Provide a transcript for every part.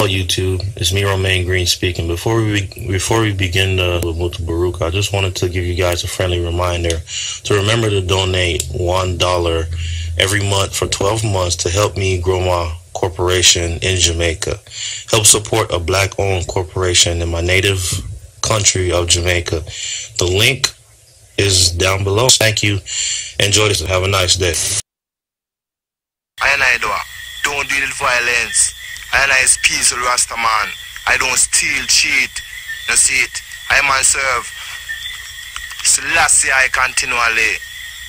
YouTube, it's me, Romain Green, speaking. Before we begin with Mutabaruka, I just wanted to give you guys a friendly reminder to remember to donate $1 every month for 12 months to help me grow my corporation in Jamaica. Help support a black-owned corporation in my native country of Jamaica. The link is down below. Thank you. Enjoy this and have a nice day. I don't deal with violence. I is peaceful Rasta man. I don't steal, cheat. You see it. I man serve Selassie I continually.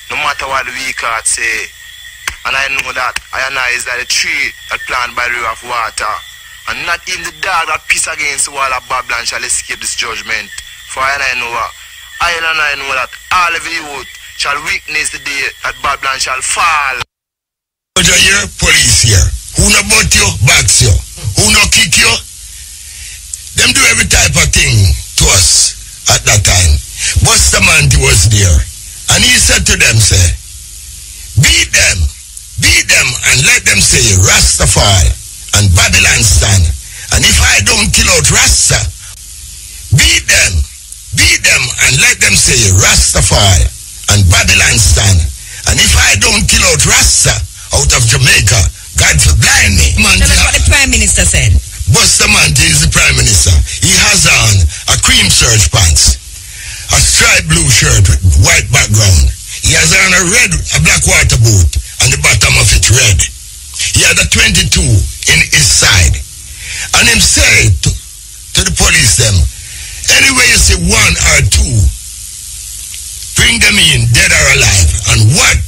No matter what the weak heart say. And I know that I is like a tree that planted by the river of water. And not even the dog that piss against the wall of Babylon shall escape this judgment. For I know that all of you shall witness the day that Babylon shall fall. Here, police here. Who no butt you, box you. Who no kick you. Them do every type of thing to us at that time. Bustamante was there. And he said to them, say, beat them, and let them say Rastafari and Babylon stand. And if I don't kill out Rasta, beat them, and let them say Rastafari and Babylon stand. And if I don't kill out Rasta out of Jamaica, God for blind me. Tell us what the Prime Minister said. Bustamante is the Prime Minister. He has on a cream serge pants, a striped blue shirt with white background. He has on a black water boot, and the bottom of it red. He had a 22 in his side. And him said to the police them, anyway you see one or two, bring them in, dead or alive. And what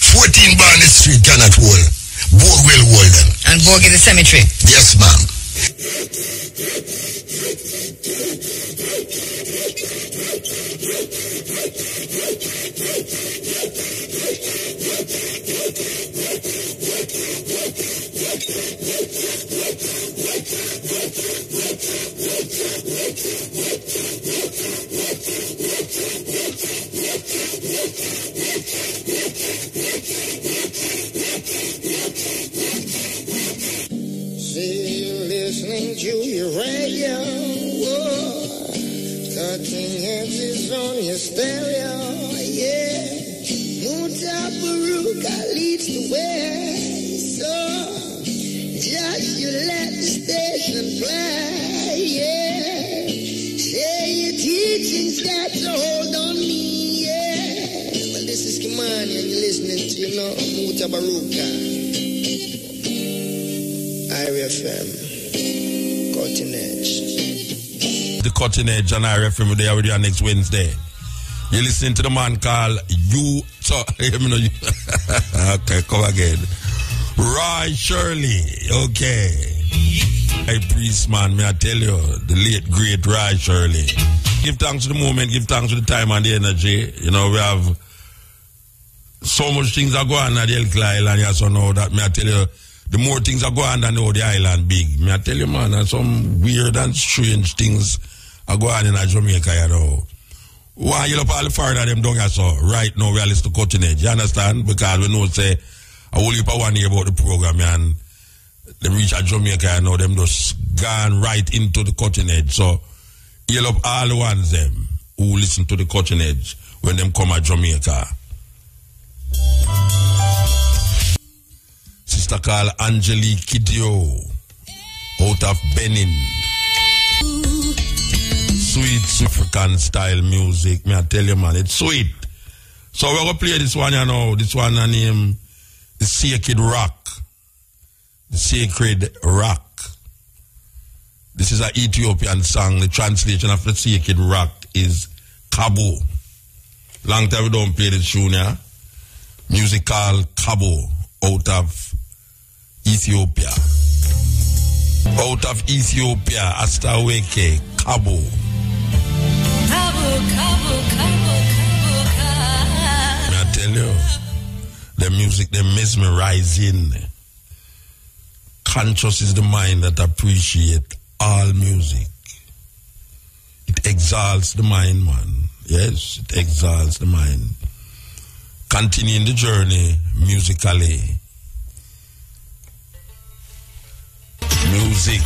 14 Barney Street cannot hold, Bogue will hold them. And Bogue is the cemetery? Yes, ma'am. See you listening to your radio. Whoa. Cutting edges on your stereo. Yeah. Mutabaruka leads the way. So just you let the station play. Yeah. Say your teachings got to hold on me. Yeah. Well, this is Kimani and you're listening to, Mutabaruka. IRFM, Cutting Edge. The Cutting Edge on IRFM, they are with you next Wednesday. You listen to the man called okay, come again. Roy Shirley, okay. Hey, priest man, may I tell you, the late great Roy Shirley. Give thanks to the moment, give thanks to the time and the energy. You know, we have so much things are going on at the Elkla Island, yeah, so now that may I tell you, the more things are going on than the island big. May I tell you, man, and some weird and strange things are going on in Jamaica, you know. Why you look all the further them down here, so right now we are listening to Cutting Edge, you understand? Because we know, say, I will heap one year about the program, and them reach at Jamaica, you know, them just gone right into the Cutting Edge. So, you love all the ones them who listen to the Cutting Edge when them come at Jamaica. Sister called Angelique Kidio out of Benin. Sweet African style music. May I tell you, man, it's sweet. So we're going to play this one, you know. This one named The Sacred Rock. The Sacred Rock. This is an Ethiopian song. The translation of The Sacred Rock is Kabo. Long time we don't play this tune, yeah? Music called Kabo out of Ethiopia. Out of Ethiopia, Astaweke, Kabo. May I tell you, the music, they mesmerizing. Conscious is the mind that appreciate all music. It exalts the mind, man. Yes, it exalts the mind. Continuing the journey musically. Music music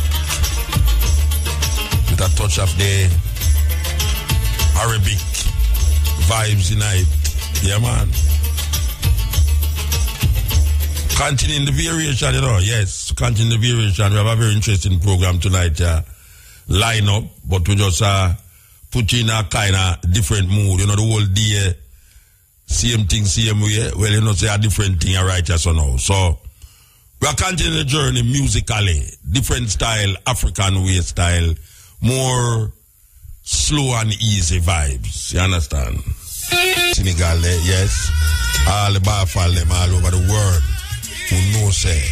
with a touch of the Arabic vibes tonight. Yeah, man. Continuing the variation, yes, continuing the variation. We have a very interesting program tonight. Line up, but we just put you in a kind of different mood. The whole day, same thing, same way. Well, say a different thing, right? Yes or no? So, we are continuing the journey musically. Different style, African way style. More slow and easy vibes. You understand? Senegal, yes. All the Bafal, them all over the world who know, say,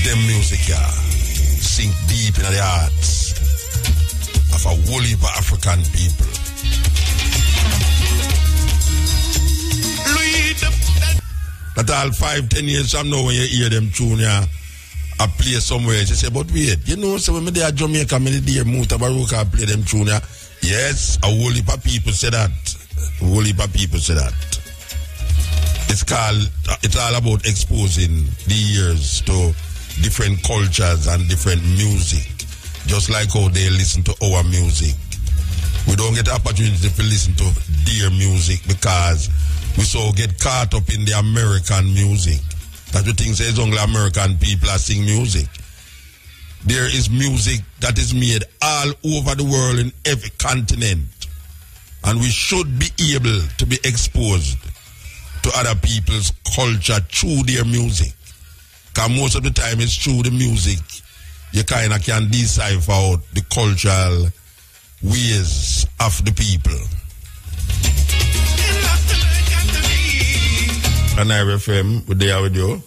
them music, sink deep in the hearts of a whole heap of African people. That all 5-10 years from now when you hear them tune, I play somewhere, you say, but wait, so when they are Jamaica, when they are Mutabaruka, I play them tune, yes, a whole heap of people say that. A whole heap of people say that. It's all about exposing the ears to different cultures and different music. Just like how they listen to our music. We don't get the opportunity to listen to their music because we so get caught up in the American music. That we think says only American people are sing music. There is music that is made all over the world in every continent. And we should be able to be exposed to other people's culture through their music. Because most of the time it's through the music you kind of can decipher out the cultural ways of the people. And I FM, we're there with you.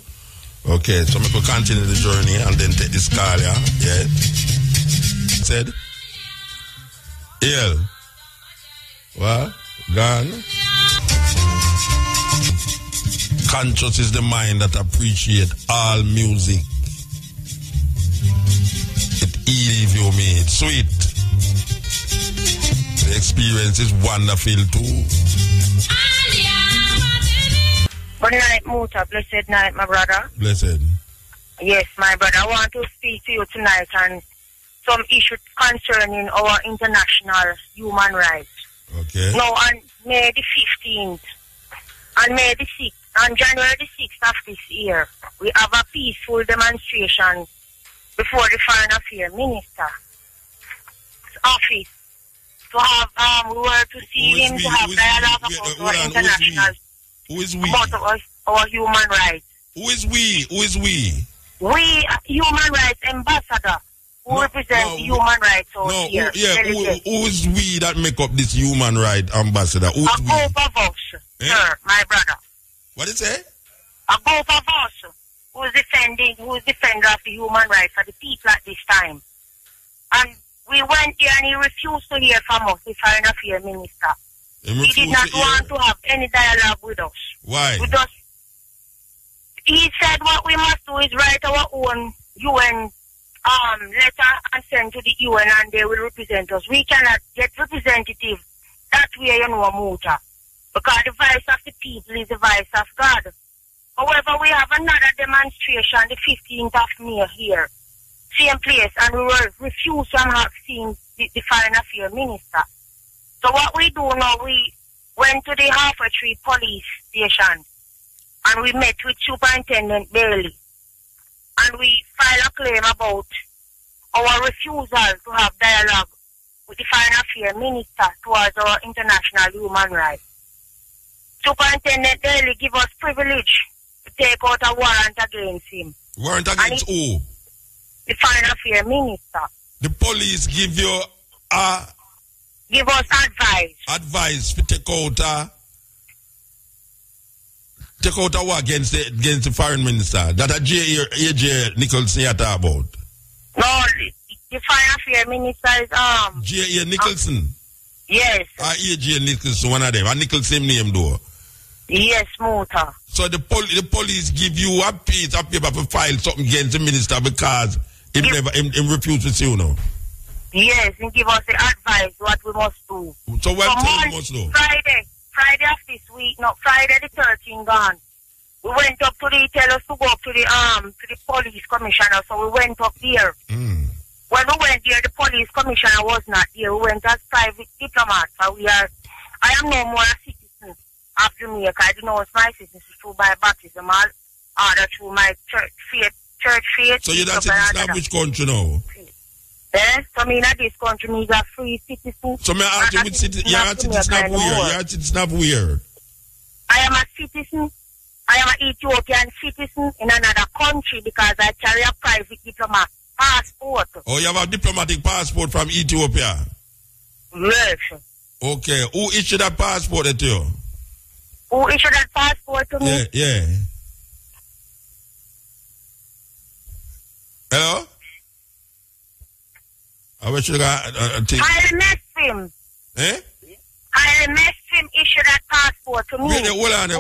Okay, so we could continue the journey and then take this call, yeah? Said? What? Gone? Conscious is the mind that appreciates all music. It easy you me. It's sweet. The experience is wonderful too. Good night, Muta. Blessed night, my brother. Blessed. Yes, my brother. I want to speak to you tonight on some issues concerning our international human rights. Okay. Now, on May the 15th, on May the 6th, on January the 6th of this year, we have a peaceful demonstration before the Foreign Affairs Minister's office to have, we were to see him to have dialogue about our international, who is we? About our human rights. Who is we? Who is we? We, human rights ambassador, who represent human rights out here. Who is we that make up this human rights ambassador? Who is a group of us, sir, my brother. What did it say? A group of us who is defender of the human rights for the people at this time. And we went there and he refused to hear from us, the Foreign Affairs Minister. He did not want to have any dialogue with us. Why? He said what we must do is write our own UN letter and send to the UN and they will represent us. We cannot get representative that way, Muta. Because the voice of the people is the voice of God. However, we have another demonstration the 15th of May here. Same place, and we were refused from seeing the Foreign Affairs Minister. So what we do now, we went to the Halfway Tree police station and we met with Superintendent Bailey. And we filed a claim about our refusal to have dialogue with the Foreign Affairs Minister towards our international human rights. Superintendent Bailey give us privilege to take out a warrant against him. Warrant against who? The Foreign Affairs Minister. The police give you give us advice. Advice to take out a war against the foreign minister. That A.J. Nicholson you talk about. No, the Foreign Affairs Minister is J.A. Nicholson. Yes. A.J. Nicholson, one of them. And Nicholson name though. Yes, Muta. So the police give you a piece of paper to file something against the minister because he refused to see you now. Yes, and give us the advice what we must do. So what we must do? Friday of this week, no, Friday the 13th gone. we went up to the, tell us to go up to the police commissioner, so we went up there. When we went there, the police commissioner was not there. We went as private diplomats. So I am no more a citizen of Jamaica. I do know it's my citizenship through my baptism, or through my church faith. So you're not citizen of which country now? Yes, so me in this country, me a free citizen. So may I ask you which citizen, you're a citizen of where? You're a citizen of where? I am a citizen. I am an Ethiopian citizen in another country because I carry a private diplomat passport. Oh, you have a diplomatic passport from Ethiopia? Yes. Okay. Who issued that passport to you? Who issued that passport to me? Yeah. Hello? I wish you got think. I met him. Eh? I met him issue that passport to me. Wait, hold on.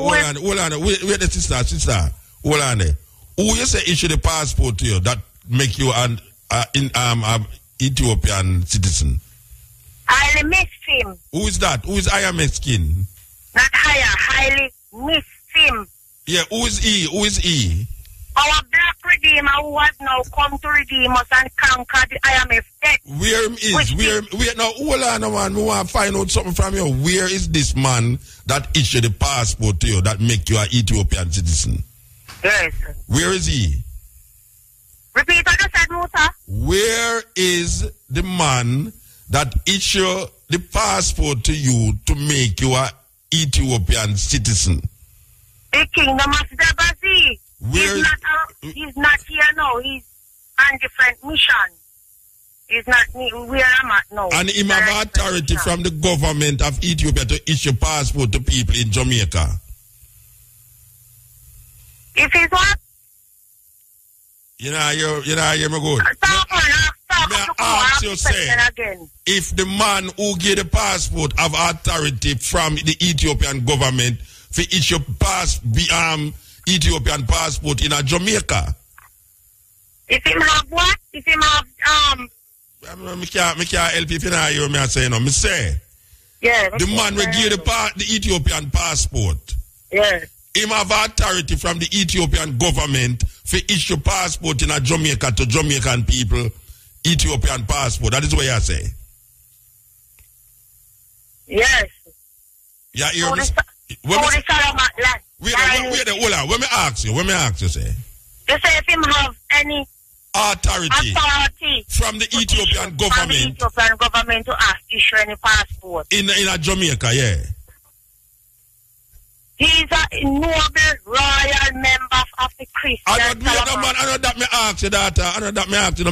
Wait, sister. Hold on there. Who you say issue the passport to you that make you an Ethiopian citizen? I miss him. Who is that? Who is I Mexican? Not highly miss him. Yeah, who is he? Our black redeemer who has now come to redeem us and conquer the IMF debt. Now hold on, man. We want to find out something from you. Where is this man that issued the passport to you that make you an Ethiopian citizen? Yes. Where is he? Repeat what you said, Musa. Where is the man that issued the passport to you to make you an Ethiopian citizen? The kingdom of Debazi. He's not here now. He's on different mission. He's not where I'm at now. And he have authority from the government of Ethiopia to issue passport to people in Jamaica. If he's what? You know, hear me good. Ask you, say, if the man who gave the passport have authority from the Ethiopian government for issue Ethiopian passport in a Jamaica. If him have what? If him have me can't help if you know hear me say no. Me say. Yeah. The man will give the Ethiopian passport. Yeah. Him have authority from the Ethiopian government for issue passport in a Jamaica to Jamaican people. Ethiopian passport. That is what you say. Yes. Yeah, hear me. Wait, hold on. Let me ask you, say. You say if him have any authority from the Ethiopian government. From the Ethiopian government to ask issue any passport. In a Jamaica, yeah. He's a noble royal member of the Christian. I know that me ask you that.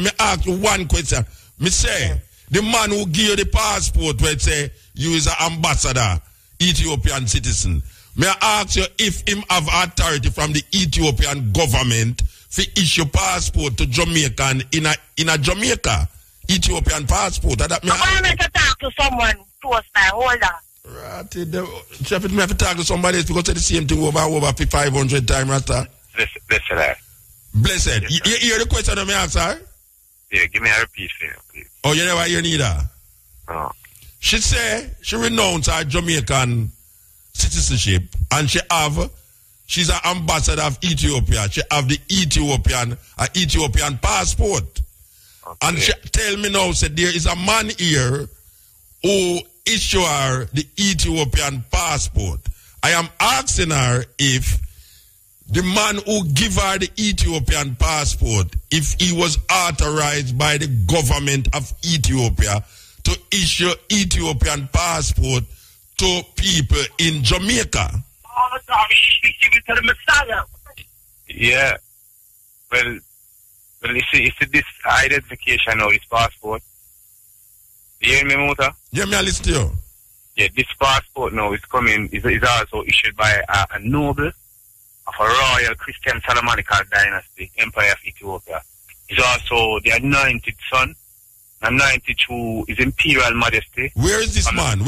Me ask you one question. Me say, the man who give you the passport where it say you is an ambassador, Ethiopian citizen. May I ask you if him have authority from the Ethiopian government for issue passport to Jamaican in a Jamaica Ethiopian passport? That me I want to talk to someone close by. Hold on. Right, Sheffield, me have to talk to somebody else because it's the same thing over 500 times, Rasta. Blessed. Yes, you hear the question of me answer? Yeah, give me a repeat for you, please. Oh, you never hear neither? Oh. She say she renounced her Jamaican citizenship and she's an ambassador of Ethiopia. She have the Ethiopian passport. Okay. And she tell me now, said there is a man here who issue her the Ethiopian passport. I am asking her if the man who give her the Ethiopian passport, if he was authorized by the government of Ethiopia to issue Ethiopian passport to people in Jamaica. Yeah. Well, you see this identification of his passport. You hear me, Muta? Yeah, me I listen to you. Yeah, this passport now is also issued by a noble of a royal Christian Solomonical dynasty, Empire of Ethiopia. He's also the anointed son, anointed through His Imperial Majesty. Where is this man?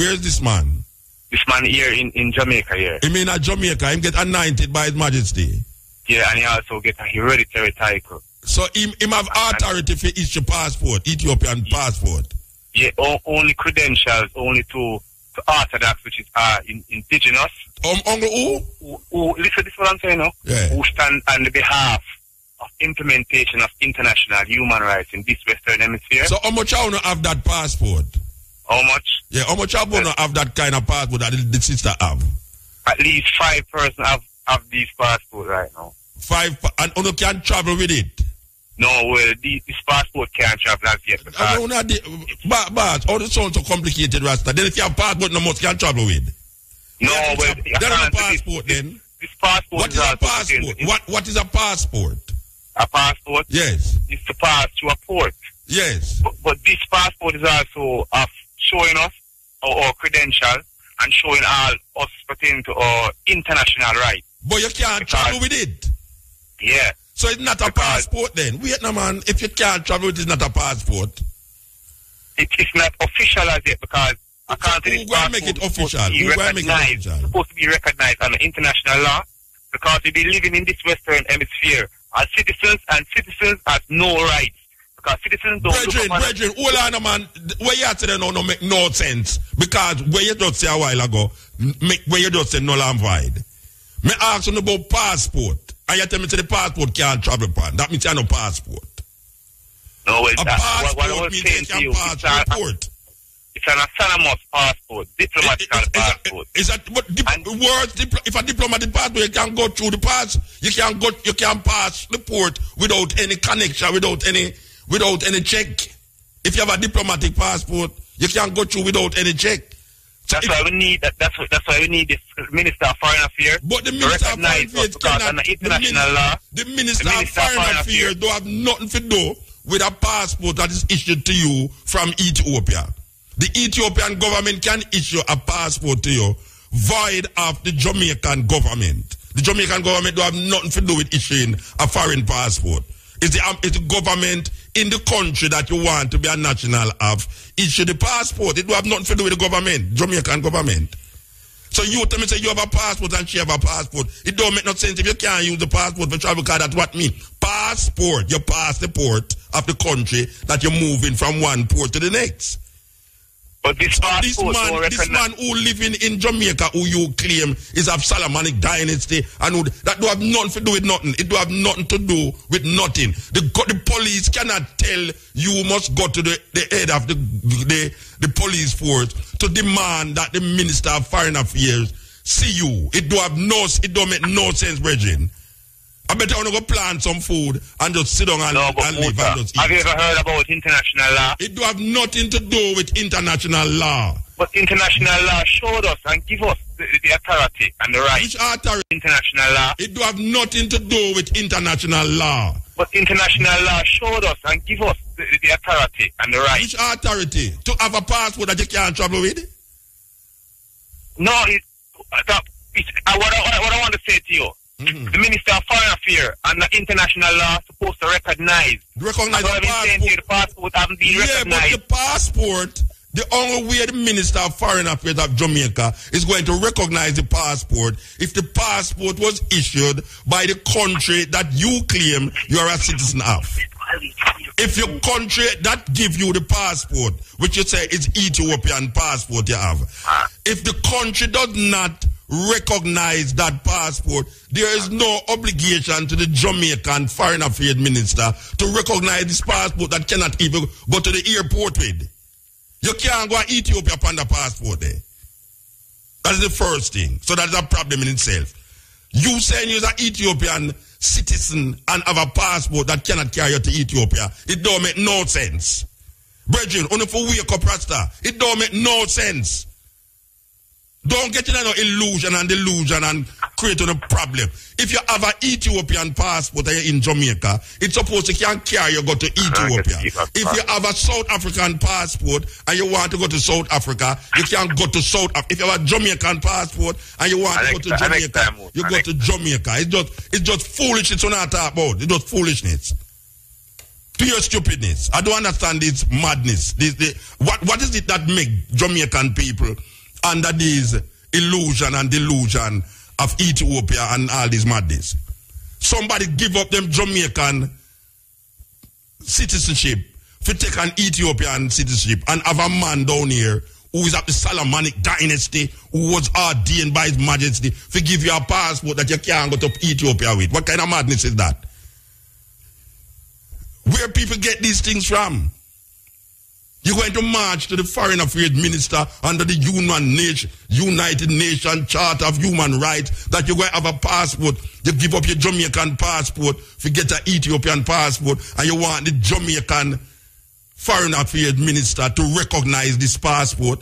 This man here in Jamaica here. You mean at Jamaica, him get anointed by His Majesty? Yeah, and he also get a hereditary title. So him have authority for issue passport, Ethiopian passport? Yeah, only credentials, only to to Orthodox, which is indigenous. Uncle Who listen, this is what I'm saying now. Yeah. Who stand on the behalf of implementation of international human rights in this Western Hemisphere. So how much I have that passport? How much? Yeah, how much I have that kind of passport that the sister have? At least 5 persons have these passports right now. 5, and you can travel with it? No, well, this passport can't travel as yet. But all the sounds so complicated, Rasta. Then if you have passport, no much can travel with. No, well, then a passport then. This passport what is a passport? What is a passport? A passport? Yes. It's to pass through a port. Yes. But this passport is also of showing us our credential and showing all us pertaining to our international rights. But you can't travel with it. Yeah. So it's not a passport then. Wait no man, if you can't travel with it, it's not a passport. It's not official as yet because I can't Who will make it official? Who will make it official? It's supposed to be recognized under international law because we be living in this Western Hemisphere as citizens, and citizens have no rights. Because citizens don't Brethren, hold on, man. What you have to know no make no sense. Because what you just say a while ago, what you just say null and void. Me ask you about passport, and you tell me the passport can't travel upon. That means you have no passport. No, a passport what I was means you can pass through the port. It's an autonomous passport, diplomatical passport. If a diplomatic passport, you can go through the pass. You can pass the port without any connection, without any check. If you have a diplomatic passport, you can go through without any check. So that's why we need why we need the Minister of Foreign Affairs. But the Minister of Foreign Affairs cannot. The Minister of Foreign Affairs don't have nothing to do with a passport that is issued to you from Ethiopia. The Ethiopian government can issue a passport to you void of the Jamaican government. The Jamaican government don't have nothing to do with issuing a foreign passport. It's the government in the country that you want to be a national of issue the passport. It don't have nothing to do with the government, Jamaican government. So you tell me say you have a passport and she have a passport. It don't make no sense if you can't use the passport for travel because that's what mean. Passport, you pass the port of the country that you're moving from one port to the next. But this man who living in Jamaica, who you claim is of Solomonic dynasty, and that don't have nothing to do with nothing. It don't have nothing to do with nothing. The police cannot tell you must go to the head of the police force to demand that the Minister of Foreign Affairs see you. It don't make no sense, brethren. I better want to go plant some food and just sit down and live and just eat. Have you ever heard about international law? It do have nothing to do with international law. But international law showed us and give us the authority and the right. Which authority? International law. It do have nothing to do with international law. But international law showed us and give us the authority and the right. Which authority? To have a passport that you can't travel with? No, what I want to say to you. Mm-hmm. The Minister of Foreign Affairs and the international law supposed to recognize the passport haven't been recognized. But the passport, the only way the Minister of Foreign Affairs of Jamaica is going to recognize the passport if the passport was issued by the country that you claim you are a citizen of. If your country that give you the passport, which you say is Ethiopian passport you have, if the country does not recognize that passport, there is no obligation to the Jamaican Foreign Affairs Minister to recognize this passport that cannot even go to the airport with. You can't go to Ethiopia upon the passport there. That's the first thing. So that's a problem in itself. You saying you're an Ethiopian citizen and have a passport that cannot carry you to Ethiopia, it don't make no sense. Brethren, only for wake up Rasta, it don't make no sense. Don't get in an illusion and delusion and create a problem. If you have an Ethiopian passport and you're in Jamaica, it's supposed to can carry you go to Ethiopia. If you have a South African passport and you want to go to South Africa, you can go to South Africa. If you have a Jamaican passport and you want to go to Jamaica, you go to Jamaica. It's just foolishness when I talk about. It's just foolishness. Pure stupidness. I don't understand this madness. What is it that make Jamaican people under this illusion and delusion of Ethiopia and all this madness? Somebody give up them Jamaican citizenship to take an Ethiopian citizenship and have a man down here who is of the Solomonic dynasty, who was ordained by His Majesty, to give you a passport that you can't go to Ethiopia with. What kind of madness is that? Where people get these things from? You're going to march to the Foreign Affairs Minister under the United Nations Charter of Human Rights that you're going to have a passport. You give up your Jamaican passport, forget an Ethiopian passport, and you want the Jamaican Foreign Affairs Minister to recognize this passport,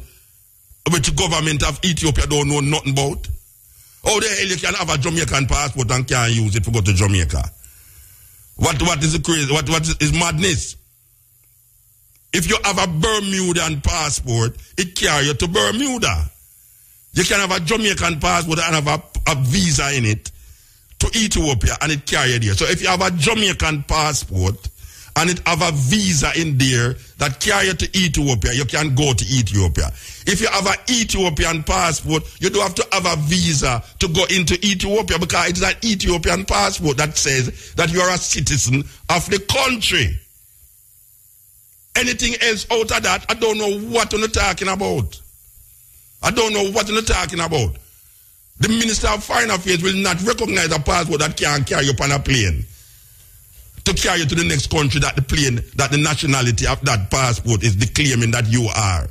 which the government of Ethiopia don't know nothing about. How the hell you can have a Jamaican passport and can't use it to go to Jamaica? What is the crazy? What is madness? If you have a Bermudan passport, it carries you to Bermuda. You can have a Jamaican passport and have a visa in it to Ethiopia, and it carries you there. So if you have a Jamaican passport and it have a visa in there that carry you to Ethiopia, you can go to Ethiopia. If you have an Ethiopian passport, you don't have to have a visa to go into Ethiopia, because it's an Ethiopian passport that says that you are a citizen of the country. Anything else out of that, I don't know what you're talking about. I don't know what you're talking about. The Minister of Foreign Affairs will not recognize a passport that can't carry you on a plane to carry you to the next country that the nationality of that passport is declaring that you are.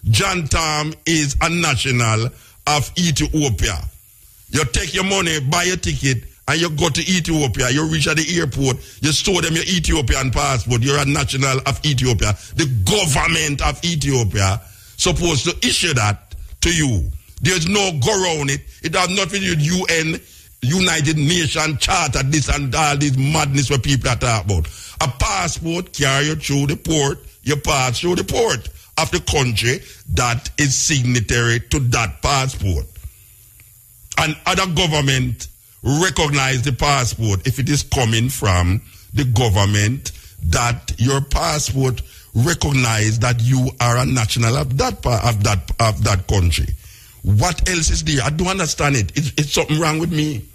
John Tom is a national of Ethiopia. You take your money, buy a ticket, and you go to Ethiopia. You reach at the airport, you show them your Ethiopian passport. You're a national of Ethiopia. The government of Ethiopia supposed to issue that to you. There's no go around it. It has nothing to do with UN, United Nations Charter, this and all this madness where people are talking about. A passport carry you through the port, you pass through the port of the country that is signatory to that passport. And other government recognize the passport if it is coming from the government that your passport recognize that you are a national of that country. What else is there? I don't understand it. It's something wrong with me.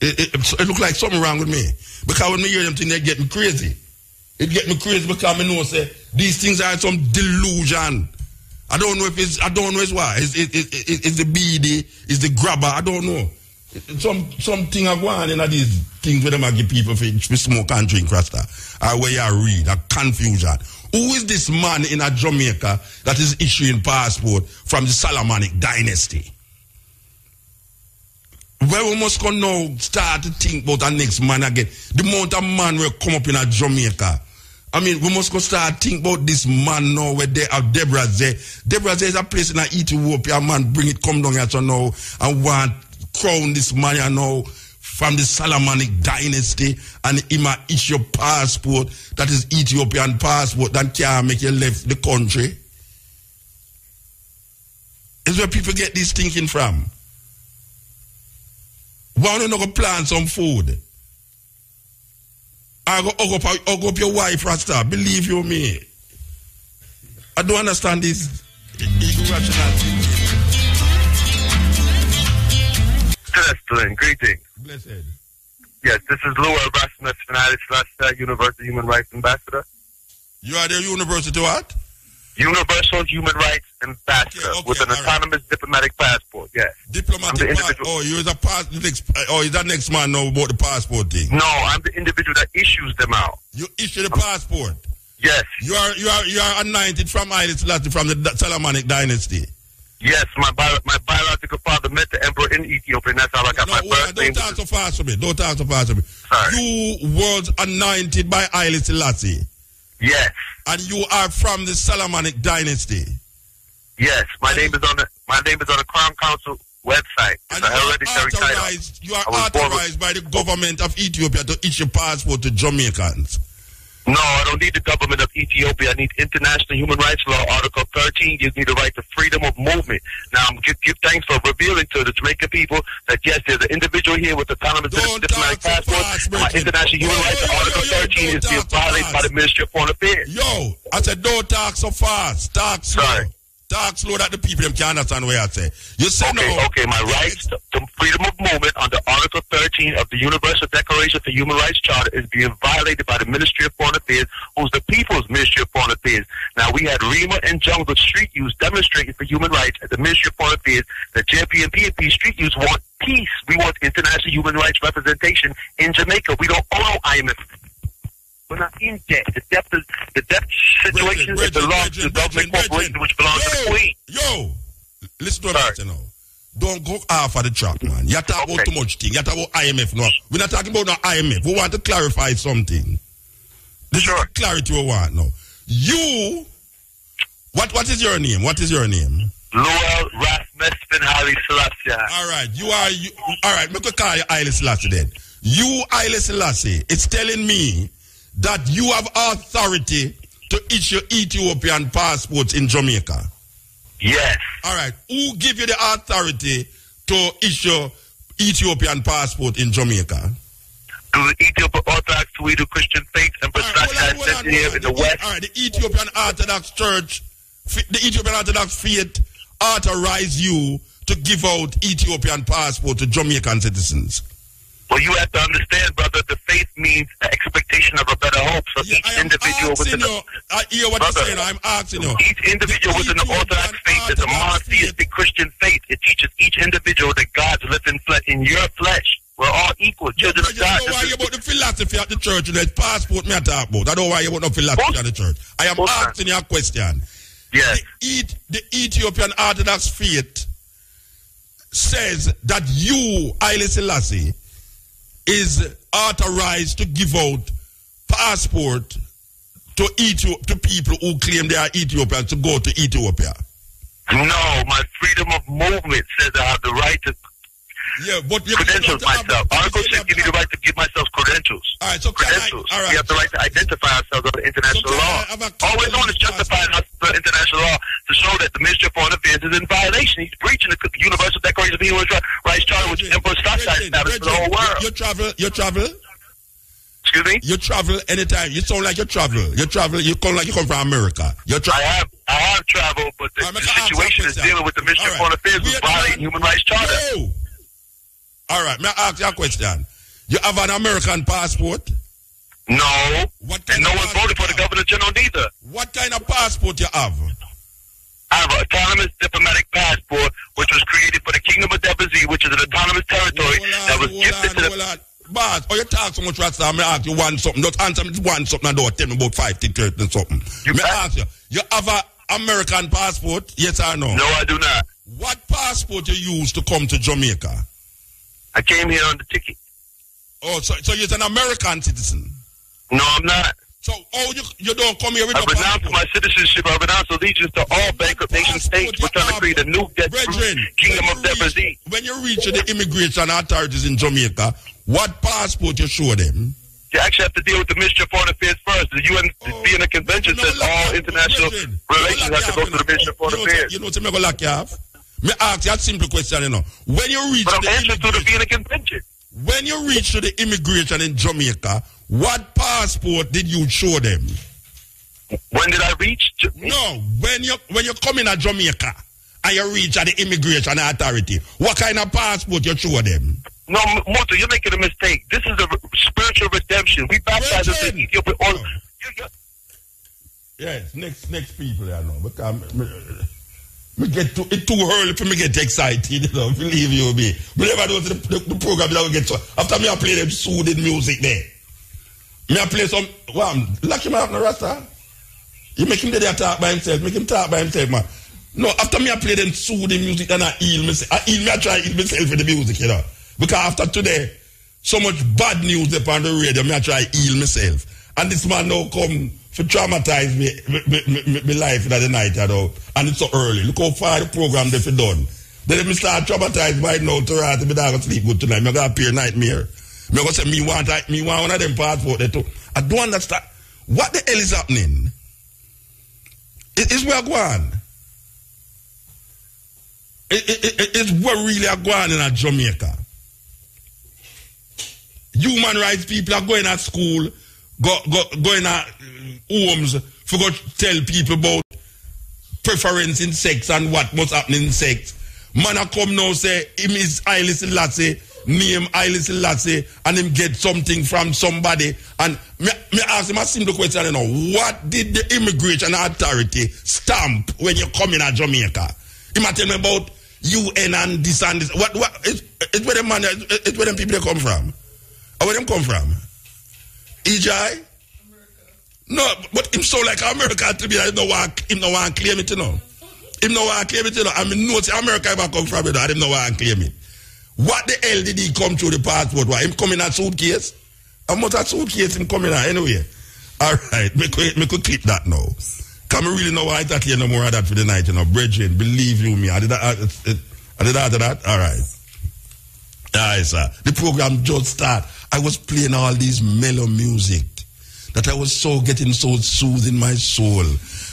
It looks like something wrong with me. Because when I hear them things, they get me crazy. It get me crazy because I know say these things are some delusion. I don't know it's what. It's the BD, it's the grabber, I don't know. Something are going in these things where they give people for smoke and drink, Rasta. Or where you read, a confusion. Who is this man in a Jamaica that is issuing passport from the Solomonic dynasty? Well, we must go now start to think about the next man again. The amount of man will come up in a Jamaica. I mean, we must go start think about this man now where they have Deborah Zay. Deborah Zay is a place in Ethiopia, man, bring it, come down here to now and want crown this man you know from the Solomonic dynasty, and him issue passport that is Ethiopian passport that can't make you left the country. Is where people get this thinking from. Why don't you go plant some food? I go hug up your wife, Rasta. Believe you me. I don't understand this irrational thinking. Excellent. Greetings. Blessed. Yes, this is Lou Erasmus Fernandez, Universal Human Rights Ambassador. You are the University what? Universal Human Rights Ambassador with an autonomous diplomatic passport, yes. Diplomatic passport? Oh, you're the is that next man know about the passport thing? No, I'm the individual that issues them out. You issue the passport? Yes. You are anointed from Haile Selassie from the Solomonic dynasty? Yes, my biological father met the emperor in Ethiopia, and that's how I got my birth name. Don't talk so fast for me. Don't talk so fast for me. Sorry. You was anointed by Haile Selassie? Yes. And you are from the Solomonic dynasty? Yes. My name is on the Crown Council website. It's a hereditary title. You are authorized by the government of Ethiopia to issue passport to Jamaicans? No, I don't need the government of Ethiopia. I need international human rights law. Article 13 gives me the right to freedom of movement. Now, give thanks for revealing to the Jamaican people that, yes, there's an individual here with autonomous diplomatic passport. My international human rights, Article 13, is being violated by the Ministry of Foreign Affairs. Yo, I said, don't talk so fast. Talk slow. Sorry. Talk slow that the people them can understand what I say. You say okay, my rights to freedom of movement under Article 13 of the Universal Declaration of the Human Rights Charter is being violated by the Ministry of Foreign Affairs, who's the People's Ministry of Foreign Affairs. Affairs. Now, we had Rima and Jungle Street Youth demonstrating for human rights at the Ministry of Foreign Affairs. The JP and PNP Street Youth want peace. We want international human rights representation in Jamaica. We don't own IMF. We're not in debt. The debt situation belongs to the government corporation, which belongs to the Queen. Yo, listen to what I'm now. Don't go off of the track, man. You're talking about too much thing. You're talking about IMF now. We're not talking about no IMF. We want to clarify something. This is the clarity we want now. You, what is your name? What is your name? Lowell Rasmus bin Haile Selassie. All right, all right, make a call you Haile Selassie then. You, Haile Selassie, it's telling me that you have authority to issue Ethiopian passports in Jamaica. Yes. All right. Who give you the authority to issue Ethiopian passport in Jamaica? To the Ethiopian Orthodox Tweedo Christian Faith and Protestant here in the West. All right. The Ethiopian Orthodox Church, the Ethiopian Orthodox Faith authorize you to give out Ethiopian passport to Jamaican citizens. Well, you have to understand, brother, the faith means the expectation of a better hope. So each individual within I hear what you're saying. I'm asking you. Each individual within the Orthodox faith is a monotheistic Christian faith. It teaches each individual that God's living in your flesh. We're all equal, children of God. I don't worry about the philosophy at the church. There's passport me I talk about. I don't worry about no philosophy at the church. I am asking you a question. Yes. The Ethiopian Orthodox faith says that you, Haile Selassie, is authorized to give out passport to people who claim they are Ethiopians to go to Ethiopia. No, my freedom of movement says I have the right to credentials myself. Article 6 gives me the right to give myself credentials. All right, so credentials. We have the right to identify ourselves under international law. All we're doing is justifying us under international law to show that the Ministry of Foreign Affairs is in violation. He's breaching the Universal Declaration of Human Rights Charter, which Emperor Sasha established for the whole world. You travel? Excuse me? You travel anytime. You sound like you travel. You come like you come from America. I have traveled, but the situation is dealing with the Ministry of Foreign Affairs with violating Human Rights Charter. No. All right, may I ask you a question? You have an American passport? No. And no one voted for the Governor General neither. What kind of passport you have? I have an autonomous diplomatic passport, which was created for the Kingdom of Debazee, which is an autonomous territory that was gifted to the... Boss, you talk so much right now, I ask you one something. Don't answer me one something and don't tell me about 5 things and something. Ask you have an American passport? Yes or no? No, I do not. What passport you use to come to Jamaica? I came here on the ticket. Oh, so you're an American citizen? No, I'm not. So, you don't come here with I no passport? renounced my citizenship. I renounced allegiance to all bankrupt nation states. We're trying to create a new debt-free Kingdom of Debazee. When you reach the immigration authorities in Jamaica, what passport you show them? You actually have to deal with the Ministry of Foreign Affairs first. The UN Vienna Convention says all international relations have to go to the Ministry of Foreign Affairs. You know what I'm going to lock you off? Me ask you a simple question, you know. When you reach to the Vienna Convention. When you reach to the immigration in Jamaica, what passport did you show them? When did I reach? No, when you come in at Jamaica and you reach at the immigration authority, what kind of passport you show them? No, Moto, you're making a mistake. This is a spiritual redemption. We baptize us in Ethiopia. Yes, next people, I know. Because it's too early for me to get excited, you know, believe you me. Whenever I go to the program, I will get so. After me, I play them soothing music there. Me, I play some, lock him up, no Rasta. You make him there talk by himself, make him talk by himself, man. No, after me, I play them soothing music and I heal myself. I try to heal myself with the music, you know. Because after today, so much bad news upon the radio, I try to heal myself. And this man now come to traumatize me life in the night, you know. And it's so early. Look how far the program they've done. Then me start traumatized by now to right, me not going to sleep good tonight. Me going to appear nightmare. Me going to say, me want one of them passport there too. I don't understand. What the hell is happening? It's where I'm going. It's where really I'm going in Jamaica. Human rights people are going at school, going at homes for go tell people about preference in sex and what must happen in sex. Man a come now say him is Haile Selassie name Haile Selassie and him get something from somebody. And me ask him a simple question, you know, what did the immigration authority stamp when you come in at Jamaica? He might tell me about UN and this and this. What it's where them man, it's where them people they come from. Or where them come from? EJ? No, but him so like America to be, him no want claim it, you know. Him no want claim it, you know. I mean, no, America ever come from it, him no want claim it. What the hell did he come through the passport? Why him come in a suitcase? How much a suitcase him coming out anyway? All right, me could clip that now. Come really know why I thought you no more of that for the night, you know. Brethren, believe you me. I did after that. All right. All right, sir. The program just started. I was playing all these mellow music that I was getting so soothing my soul.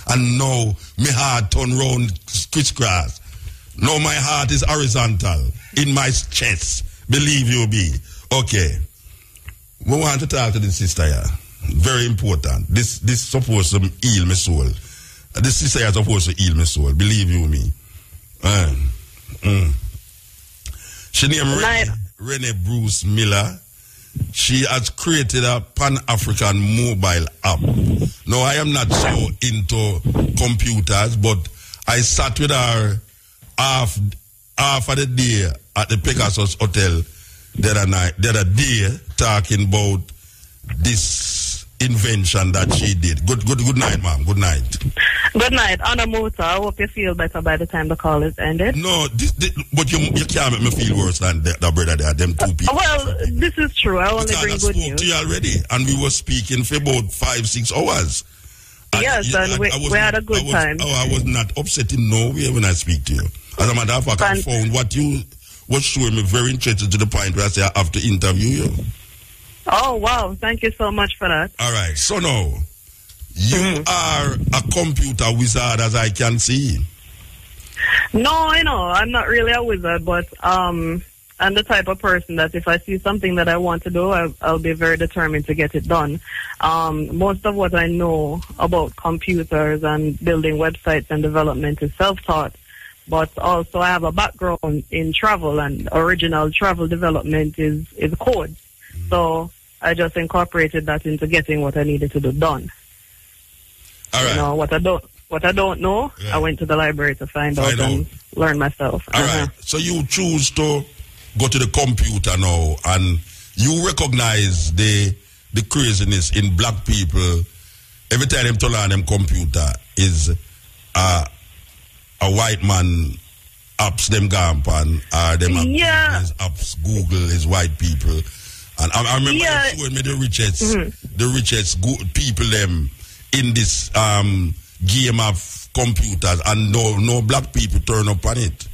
And now my heart turn round crisscross. Now my heart is horizontal in my chest. Believe you me. Okay. We want to talk to the sister here. Very important. This supposed to heal my soul. This sister is supposed to heal my soul. Believe you me. She named Renee Bruce Miller. She has created a Pan-African mobile app. Now, I am not so into computers, but I sat with her half of the day at the Pegasus Hotel the other day talking about this invention that she did. Good night, ma'am. Good night. Good night. Anna Mota, I hope you feel better by the time the call is ended. No, but you can't make me feel worse than the brother there, them two people. Well, this is true. I only bring good news. I spoke to you already, and we were speaking for about 5-6 hours. And yes, and we had a good time. I was not upset in no way when I speak to you. As a matter of fact, I found what you was showing me very interested to the point where I say I have to interview you. Oh, wow. Thank you so much for that. All right. So now, you are a computer wizard, as I can see. No, I'm not really a wizard, but I'm the type of person that if I see something that I want to do, I'll be very determined to get it done. Most of what I know about computers and building websites and development is self-taught, but also I have a background in travel, and original travel development is code. So I just incorporated that into getting what I needed to do done. All right. What I don't know, I went to the library to find out and learn myself. All right. So you choose to go to the computer now, and you recognize the craziness in black people. Every time them turn on them computer is a white man apps them gone on, or them apps Google is white people. And I remember you showing me the richest people them in this game of computers, and no black people turn up on it.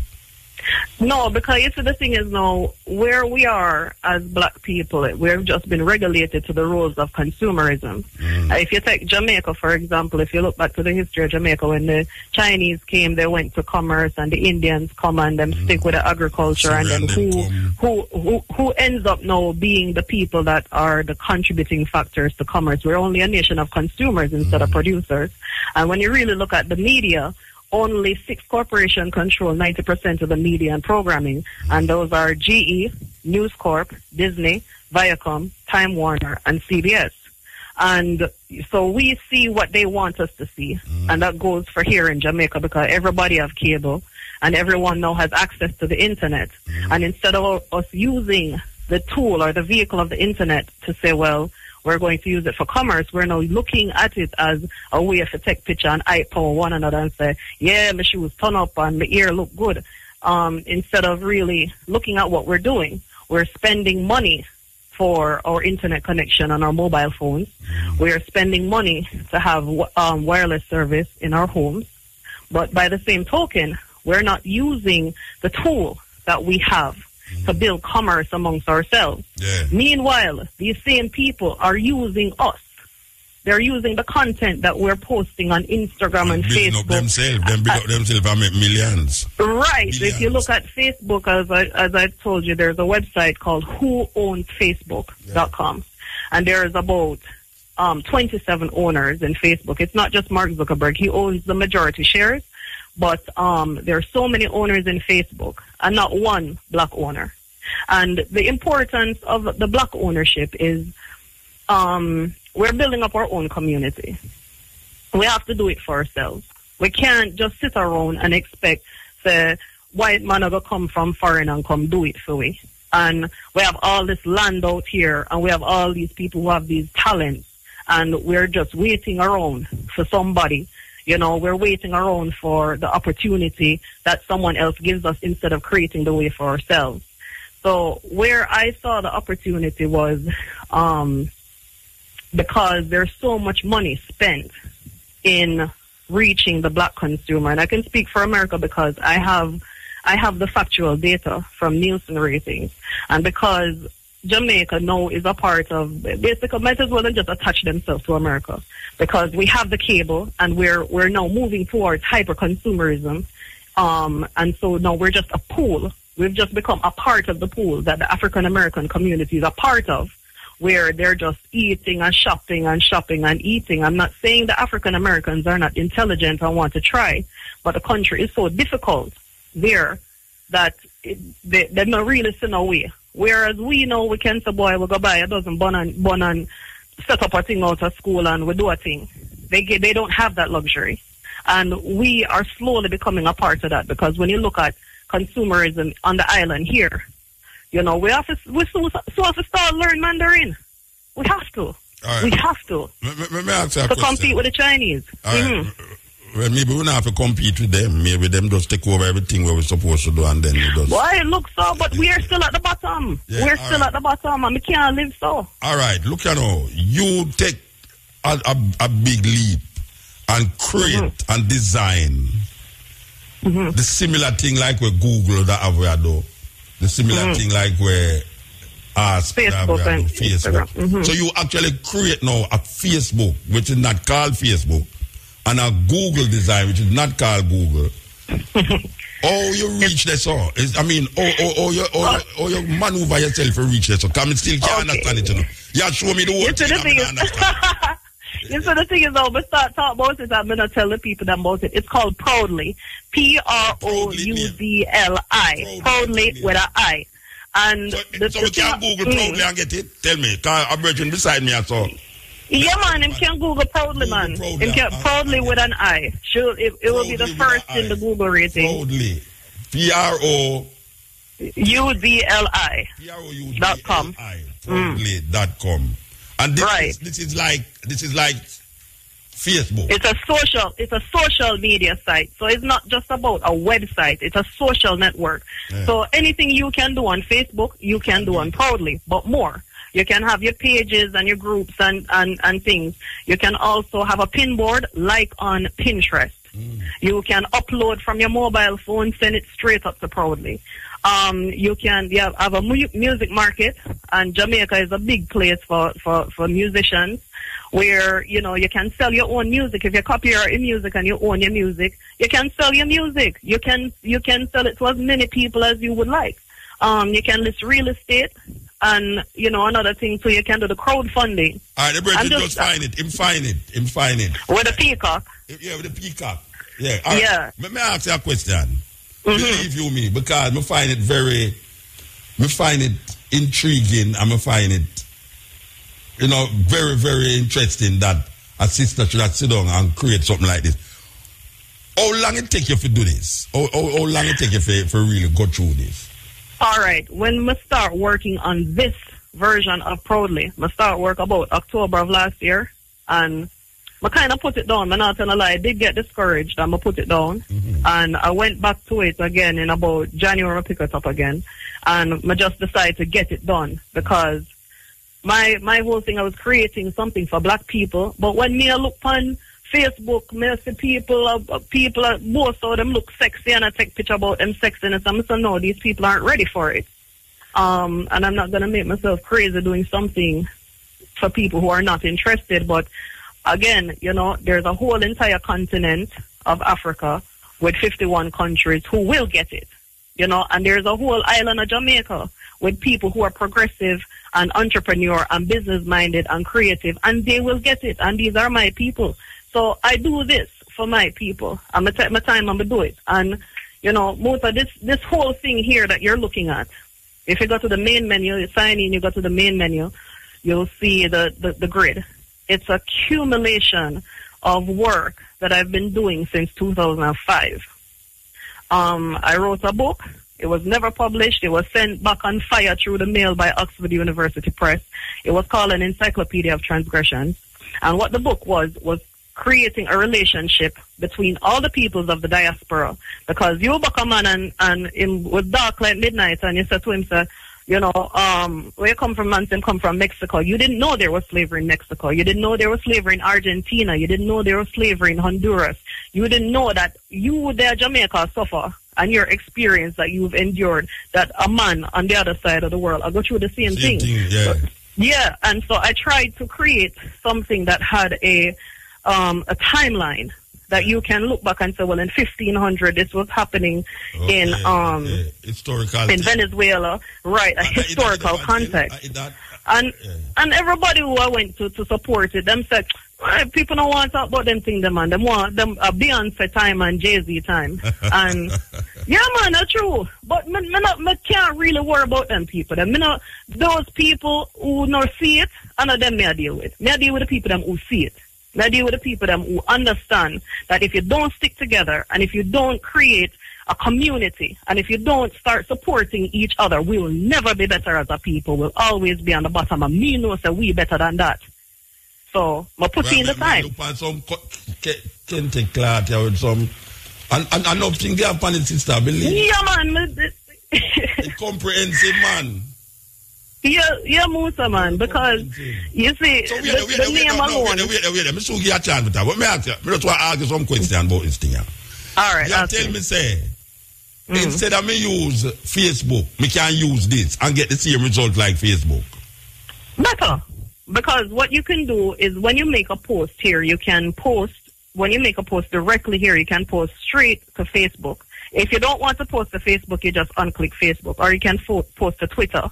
No, because you see, the thing is now, where we are as black people, we've just been regulated to the rules of consumerism. If you take Jamaica, for example, if you look back to the history of Jamaica, when the Chinese came, they went to commerce, and the Indians come and them stick with the agriculture, and then who ends up now being the people that are the contributing factors to commerce? We're only a nation of consumers instead of producers. And when you really look at the media, only 6 corporations control 90% of the media and programming, and those are GE, News Corp, Disney, Viacom, Time Warner, and CBS. And so we see what they want us to see, and that goes for here in Jamaica, because everybody have cable, and everyone now has access to the internet. And instead of us using the tool or the vehicle of the internet to say, well, we're going to use it for commerce, we're now looking at it as a way to take picture and eye power one another and say, yeah, my shoes turn up and my ear look good. Instead of really looking at what we're doing, we're spending money for our internet connection on our mobile phones. We're spending money to have wireless service in our homes. But by the same token, we're not using the tool that we have to build commerce amongst ourselves. Meanwhile, these same people are using us. They're using the content that we're posting on Instagram and Facebook. Them build up themselves and make millions. Right. Millions. If you look at Facebook, as I told you, there's a website called whoownsfacebook.com. And there's about 27 owners in Facebook. It's not just Mark Zuckerberg. He owns the majority shares. But there are so many owners in Facebook, and not one black owner. And the importance of the black ownership is we're building up our own community. We have to do it for ourselves. We can't just sit around and expect the white man to come from foreign and come do it for we. And we have all this land out here, and we have all these people who have these talents, and we're just waiting around for somebody. We're waiting around for the opportunity that someone else gives us instead of creating the way for ourselves. So where I saw the opportunity was because there's so much money spent in reaching the black consumer. And I can speak for America because I have the factual data from Nielsen ratings. And because Jamaica now is a part of, basically might as well just attach themselves to America, because we have the cable and we're now moving towards hyper-consumerism. And so now we're just a pool. We've just become a part of the pool that the African-American community is a part of, where they're just eating and shopping and eating. I'm not saying the African Americans are not intelligent and want to try, but the country is so difficult there that they're not really seeing a way. Whereas we know we can say, boy, we go buy a dozen bun and set up a thing out of school and we do a thing. They don't have that luxury. And we are slowly becoming a part of that, because when you look at consumerism on the island here, we have to start learn Mandarin. We have to. Right. We have to. Let me ask you a to question. compete with the Chinese. Right. Well, maybe we don't have to compete with them. Maybe them just take over everything what we're supposed to do, and then we just... Why, look so, but we are still at the bottom. Yeah, we're still at the bottom, and we can't live so. All right, look you take a big leap and create and design the similar thing like where Google that have we do. The similar thing like where Facebook and Facebook. So you actually create now a Facebook, which is not called Facebook, and a Google design, which is not called Google. You reach this all. You maneuver yourself to reach this. So come and still can't understand it, Yeah, show me the whole thing. So the thing is, though, we start talking about it, I'm going to tell the people that about it. It's called Proudly. Proudly. Proudly with an I. And so we can Google Proudly and get it? Tell me, because I'm virgin beside me, I saw. Yeah, man, him can Google Proudly, man. Him can Proudly with an I. Sure, it will be the first in the Google rating. Proudly. PROUDLI.com. Proudly.com. And this is like Facebook. It's a social media site. So it's not just about a website. It's a social network. Yeah. So anything you can do on Facebook, you can do on Proudly, but more. You can have your pages and your groups and things. You can also have a pin board like on Pinterest. You can upload from your mobile phone, send it straight up to Proudly. You have a music market, and Jamaica is a big place for musicians, where you can sell your own music. If you copyright your music and you own your music, you can sell your music. You can sell it to as many people as you would like. You can list real estate, and another thing too, you can do the crowdfunding. All right, the bridge just find it. Him find it. With the peacock. Yeah, with the peacock. Yeah. All right. Yeah. Let me ask you a question. Believe you me, because I find it intriguing, and I find it, very, very interesting that a sister should have sit down and create something like this. How long it take you to do this? How long it take you for really go through this? All right. When we start working on this version of Proudly, I start work about October of last year, and I kind of put it down. I'm not going to lie, I did get discouraged, and I put it down. And I went back to it again in about January. I pick it up again. And I just decided to get it done, because my whole thing, I was creating something for black people. But when me I look on Facebook, me see people, most of them look sexy, and I take picture about them sexiness. I'm saying, no, these people aren't ready for it. And I'm not going to make myself crazy doing something for people who are not interested. But again, there's a whole entire continent of Africa with 51 countries who will get it, and there's a whole island of Jamaica with people who are progressive and entrepreneur and business-minded and creative, and they will get it, and these are my people. So I do this for my people. I'm going to take my time and do it. And, Muta, this whole thing here that you're looking at If you go to the main menu, you sign in, you go to the main menu, you'll see the grid. It's accumulation of work that I've been doing since 2005. I wrote a book. It was never published. It was sent back on fire through the mail by Oxford University Press. It was called an Encyclopedia of Transgressions. And what the book was creating a relationship between all the peoples of the diaspora. Because you back a man and him was dark like midnight, and you said to him, sir, you know, where you come from, man, him come from Mexico. You didn't know there was slavery in Mexico. You didn't know there was slavery in Argentina. You didn't know there was slavery in Honduras. You didn't know that you there, Jamaica, suffer, and your experience that you've endured, that a man on the other side of the world will go through the same thing. Yeah, and so I tried to create something that had a timeline that you can look back and say, well, in 1500 this was happening in Venezuela, right? A historical context. And everybody who I went to support it, them said, people don't want to talk about them things, man. They want them Beyonce time and Jay-Z time. And yeah, man, that's true. But me can't really worry about them people. Those people who not see it, I know them I deal with. I deal with the people them who see it. I deal with the people them who understand that if you don't stick together and if you don't create a community and if you don't start supporting each other, we will never be better as a people. We'll always be on the bottom. And me know that we better than that. So, I put in the time. Some can take clarity with some, and nothing there upon it, sister, believe. Yeah, man. It's comprehensive, man. Yeah, Musa, man, because you see, so the name alone. Wait, let me show you a chance with that. But me ask you, I just want to ask you some question about this thing. All right. You tell me, say, instead of me use Facebook, me can use this and get the same result like Facebook. Better. Because what you can do is when you make a post here, you can post, when you make a post directly here, you can post straight to Facebook. If you don't want to post to Facebook, you just unclick Facebook, or you can post to Twitter.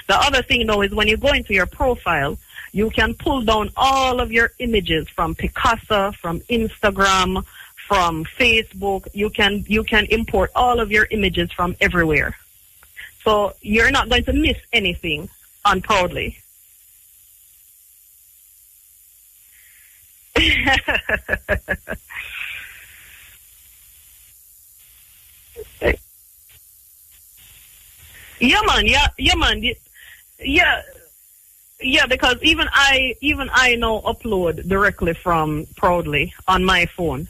The other thing, though, is when you go into your profile, you can pull down all of your images from Picasa, from Instagram, from Facebook. You can import all of your images from everywhere. So you're not going to miss anything on Proudly. Yeah, man. Yeah, because even I now upload directly from Proudly on my phone.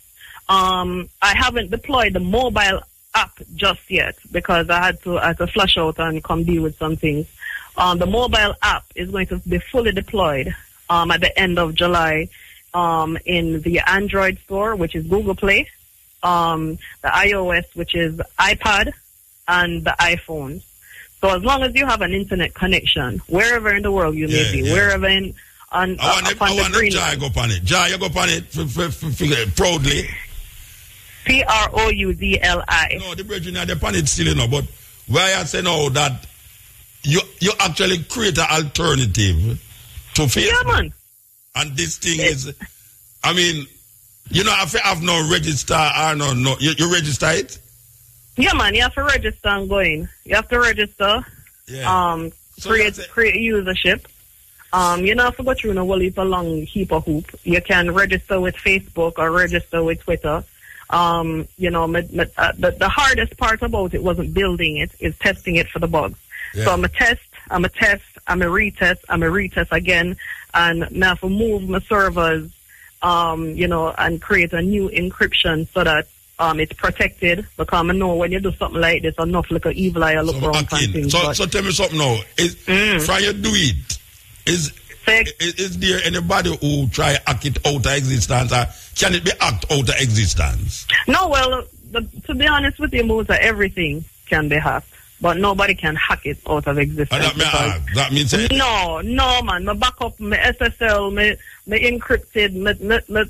I haven't deployed the mobile app just yet because I had to flush out and come deal with some things. The mobile app is going to be fully deployed at the end of July in the Android store, which is Google Play, the iOS, which is iPad, and the iPhone. So as long as you have an internet connection, wherever in the world you may be, wherever in on the green. Jai go on it. Jai, you go on it Proudly. Proudli. No, the brethren are upon it still, you know, but where I say now that you actually create an alternative to Facebook. Yeah, man. And this thing is, I mean, you know, if you have no register or no, you register it? Yeah, man, you have to register and go in. You have to register, create usership. You don't have to go through a whole heap of long heap of hoop. You can register with Facebook or register with Twitter. You know, the hardest part about it wasn't building it, is testing it for the bugs. Yeah. So I'm a test, I'm a retest again, and now to move my servers, you know, and create a new encryption so that it's protected, because I know when you do something like this, enough like an evil eye look around things. So tell me something now. Try you do it. Is there anybody who try hack it out of existence, or can it be hacked out of existence? No, well, to be honest with you, Musa, everything can be hacked, but nobody can hack it out of existence. That means no, man. My backup, my SSL, my encrypted,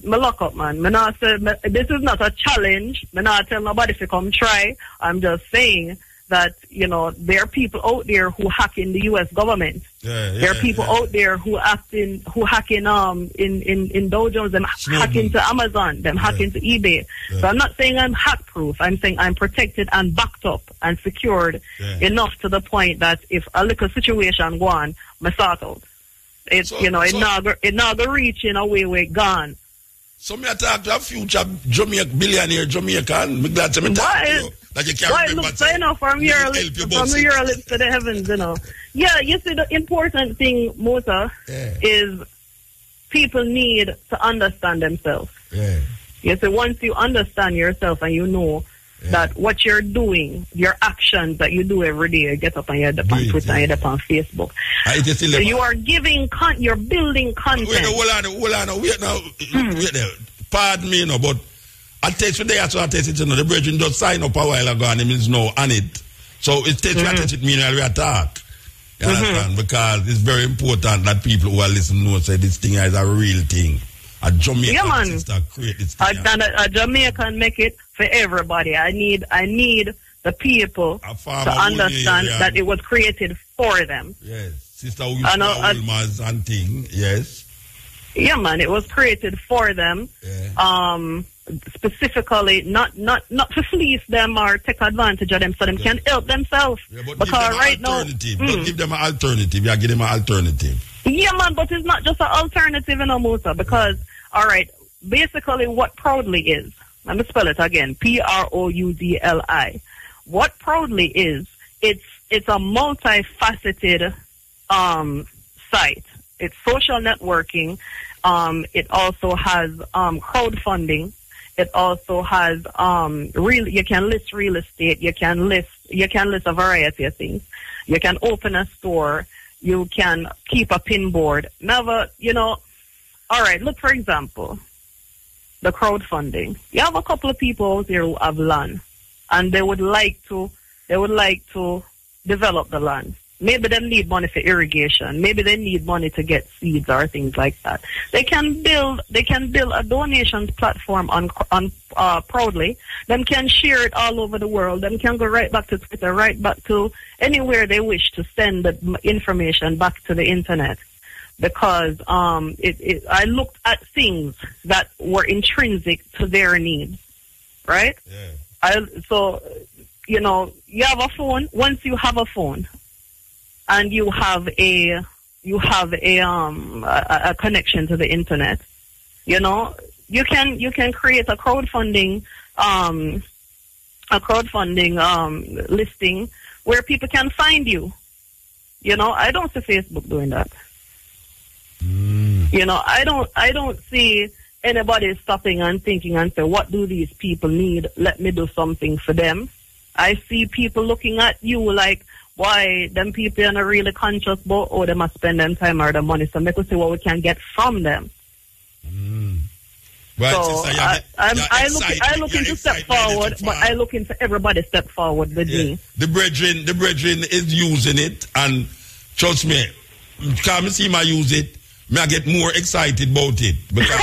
my lockup, man. Me not say, this is not a challenge. Me not tell nobody to come try. I'm just saying that, you know, there are people out there who hack in the U.S. government. There are people out there who hack in Dow Jones, them hack into Amazon, them hack into eBay. So I'm not saying I'm hack-proof. I'm saying I'm protected and backed up and secured enough to the point that if a little situation go on, I sort out. It's, it not go reach in a way we're gone. So me talk to a future billionaire Jamaican. Me glad to me talk to you. Like you can't remember. So, you know, from your lips to the heavens, you know. Yeah, you see, the important thing, Musa, is people need to understand themselves. Yeah. You see, once you understand yourself and you know that what you're doing, your actions that you do every day, you get up and you're up on Twitter and you're up on Facebook. So you are giving, you're building content. Wait now. Pardon me, but I text today, so I text it, the brethren just signed up a while ago and it means no on it. So it takes I text it meanwhile we attack. You understand? Because it's very important that people who are listening know say this thing is a real thing. A Jamaican sister create this thing. A Jamaican make it for everybody. I need the people to understand that it was created for them. Yes. Sister who used to and thing. Yes. Yeah, man, it was created for them. Yeah. Specifically, not to fleece them or take advantage of them, so them can help themselves. Yeah, because right now, give them an alternative. Yeah, give them an alternative. Yeah, man, but it's not just an alternative in Musa, because all right, basically, what Proudly is. Let me spell it again. Proudli. What Proudly is, it's a multifaceted site. It's social networking. It also has crowdfunding. It also has you can list real estate. You can list a variety of things. You can open a store. You can keep a pin board. Never, all right, look, for example, the crowdfunding. You have a couple of people out there who have land, and they would like to develop the land. Maybe they need money for irrigation. Maybe they need money to get seeds or things like that. They can build a donations platform on Proudly. Them can share it all over the world. Them can go right back to Twitter, right back to anywhere they wish to send the information back to the internet. Because I looked at things that were intrinsic to their needs, right? Yeah. You have a phone. Once you have a phone, and you have a connection to the internet, you can create a crowdfunding listing where people can find you. I don't see Facebook doing that. I don't see anybody stopping and thinking and say, what do these people need? Let me do something for them. I see people looking at you like, why them people are not really conscious about how they must spend them time or the money, so make us see what we can get from them. Right, so sister, I look into step forward, but I look into everybody step forward with me. The brethren is using it, and trust me, come see me use it, me I get more excited about it because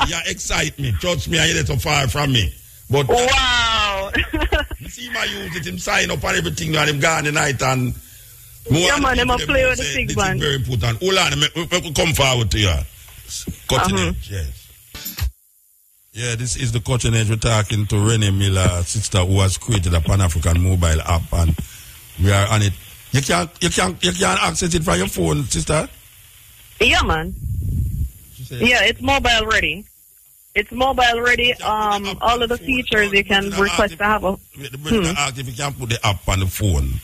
you excite me. Trust me, I get so far from me. But wow. You see him use it, him sign up and everything, and him gone the night and yeah, man, him a play with the big band. This is very important. Hold on, we come forward to you. Cutting edge, yes. Yeah, this is the Cutting Edge. We're talking to Renee Miller, sister who has created a Pan-African mobile app, and we are on it. You can access it from your phone, sister? Yeah, man. Yeah, it's mobile ready. It's mobile ready. All of the features you can request to have a. Ask if you can put the app on the phone.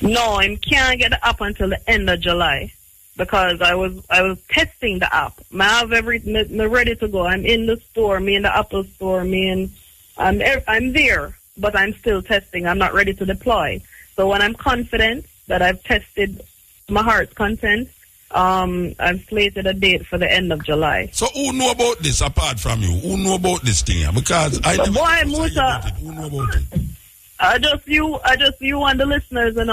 No, I can't get the app until the end of July because I was testing the app. I have everything ready to go. I'm in the store, me in the Apple store, I'm there, but I'm still testing. I'm not ready to deploy. So when I'm confident that I've tested my heart's content, I've slated a date for the end of July. So who know about this apart from you? Who know about this thing? Because I never boy, Musa, who know about it? Just you and the listeners and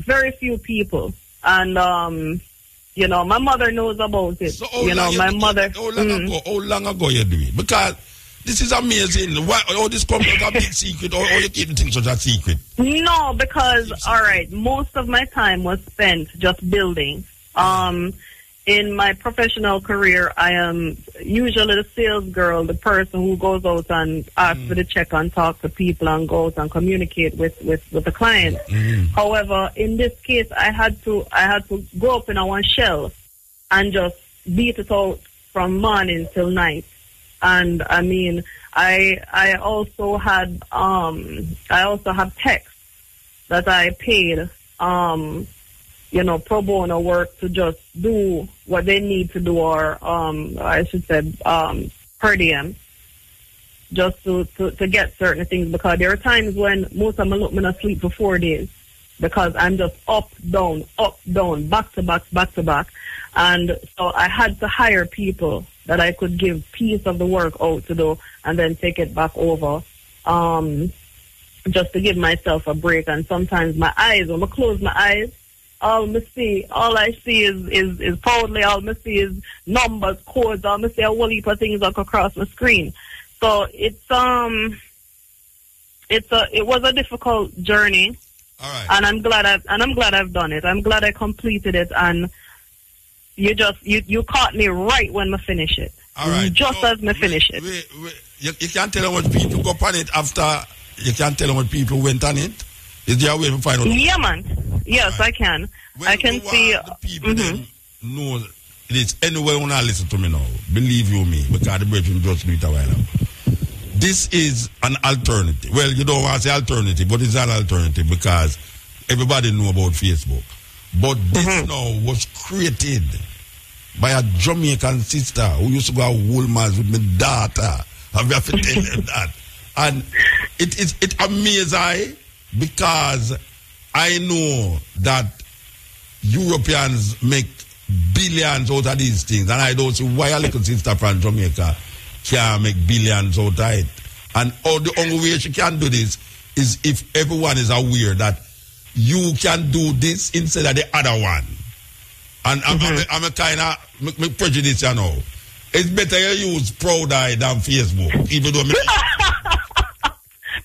very few people. And my mother knows about it. So my mother. How long ago you do it? Because This is amazing. Why all this comes out a big secret, or you keep things such a secret? No, because all right, most of my time was spent just building. In my professional career, I am usually the sales girl, the person who goes out and asks for the check and talk to people and goes and communicate with the client. However, in this case, I had to go up in one shell and just beat it out from morning till night. And I mean, I also have techs that I paid pro bono work to just do what they need to do, or I should say per diem, just to get certain things, because there are times when most of them look me not sleep for 4 days because I'm just up, down, back to back. And so I had to hire people that I could give piece of the work out to do and then take it back over, just to give myself a break. And sometimes my eyes, when I close my eyes, all I see is proudly, all I see is numbers, codes, all I see a whole heap of things that could cross my screen. So it was a difficult journey. All right. And I'm glad I've done it. I'm glad I completed it, and you caught me right when I finish it. All right. Just as I finish it. You can't tell them what people go on it after. You can't tell them what people went on it. Is there a way to find out? Yeah, man. Yes, right. I can. Well, I can see. The people them know it's anywhere when I listen to me now. Believe you me, because the brethren just do it a while now. This is an alternative. Well, you don't want to say alternative, but it's an alternative because everybody know about Facebook. But this now was created by a Jamaican sister who used to go to Woolmans with my daughter. I have to tell them that. And it amazes I, because I know that Europeans make billions out of these things, and I don't see why a little sister from Jamaica can't make billions out of it. And the only way she can do this is if everyone is aware that you can do this instead of the other one. And I'm a kind of prejudice, you know. It's better you use Proud Eye than Facebook, even though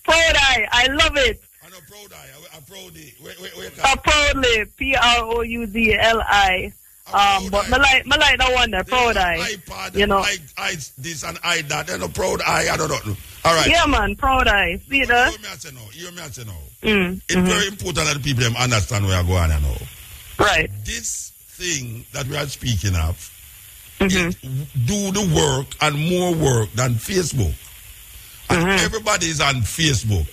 Proud Eye, I love it. I know Proud Eye. Proudly. Proudly, Proudli. But I like that one there, Proud Eye. iPad, you know, I this and I that, and a Proud Eye. I don't know. All right. Yeah, man, Proud Eye. See that? Hear me say no. It's very important that the people them understand where I go on now. Right. This thing that we are speaking of, it do the work and more work than Facebook. And everybody is on Facebook.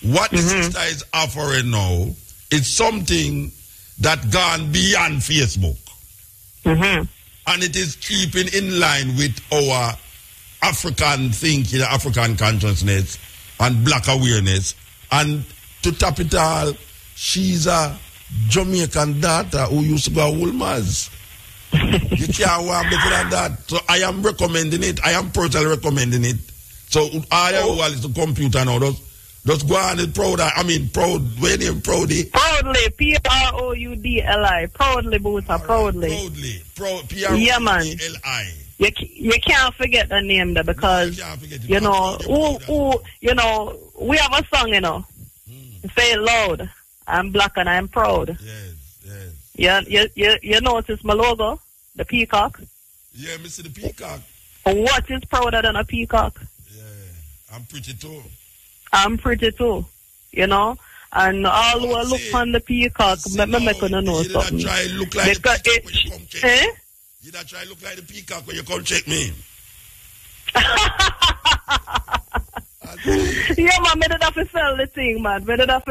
What the sister is offering now is something that gone beyond Facebook. And it is keeping in line with our African thinking, African consciousness, and black awareness. And to top it all, she's a Jamaican daughter who used to go to Woolmans. You can't want better than that. So I am recommending it. I am personally recommending it. So all is the computer now. Just go on and Proud. Where name Proudy? Proudly, Proudli. Proudly, Booster, Proudly. Proudly. Yeah, man. You can't forget the name there, because we have a song, Say it loud. I'm black and I'm proud. Yes. You notice my logo, the peacock. Yeah, Mr. the peacock. What is prouder than a peacock? Yeah, I'm pretty too. I'm pretty too, and all who look on the peacock, me gonna know something. You try look like the peacock when you come check me. You try look like the peacock when you come check me. Yeah, man, I did have to sell the thing, man. I did have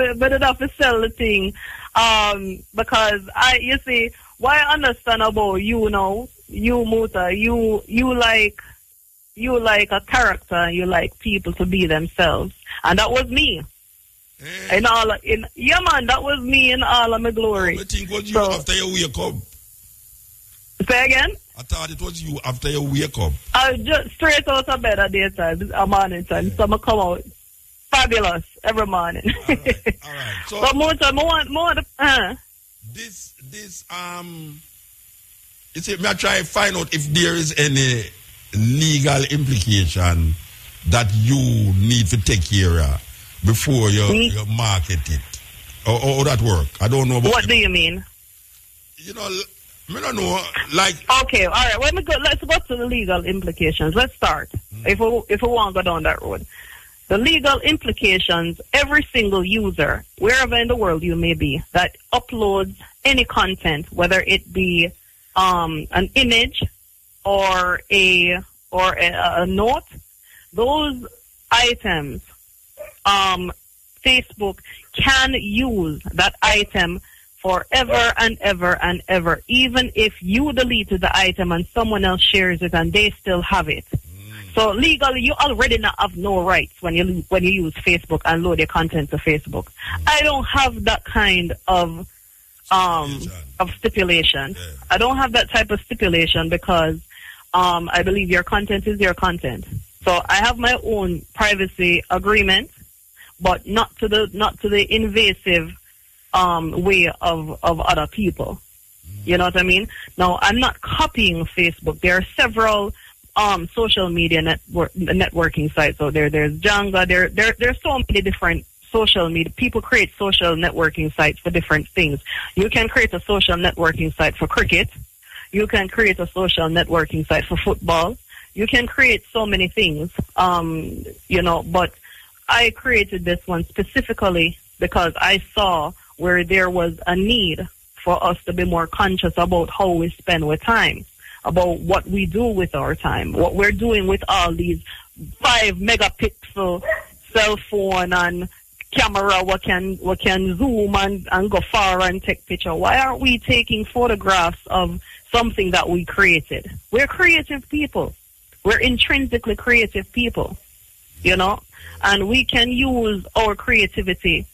to sell the thing, because you see, what I understand about you now, you Muta, you like a character, and you like people to be themselves. And that was me. Yeah, man, that was me in all of my glory. I think it was you after you wake up. Say again? I thought it was you after you wake up. I just straight out of bed at daytime, a morning time. So I come out fabulous every morning. All right. So but more this you see, me I try to find out if there is any legal implication that you need to take care of before you market it? Or that work? I don't know. What do you mean? You know, I don't know. Like, okay, all right. Let's go to the legal implications. Let's start. If we want to go down that road, the legal implications. Every single user, wherever in the world you may be, that uploads any content, whether it be an image or a note, those items, Facebook can use that item forever and ever and ever, even if you deleted the item and someone else shares it and they still have it. So legally, you already not have no rights when you use Facebook and load your content to Facebook. I don't have that kind of stipulation. Yeah. I don't have that type of stipulation because I believe your content is your content. So I have my own privacy agreement, but not to the invasive way of other people. You know what I mean? Now, I'm not copying Facebook. There are several social media networking sites out there. There's Jenga. There's so many different social media. People create social networking sites for different things. You can create a social networking site for cricket. You can create a social networking site for football. You can create so many things, but I created this one specifically because I saw where there was a need for us to be more conscious about how we spend our time, about what we do with our time, what we're doing with all these 5 megapixel cell phone and camera, what can zoom and go far and take picture. Why aren't we taking photographs of something that we created? We're creative people. We're intrinsically creative people, and we can use our creativity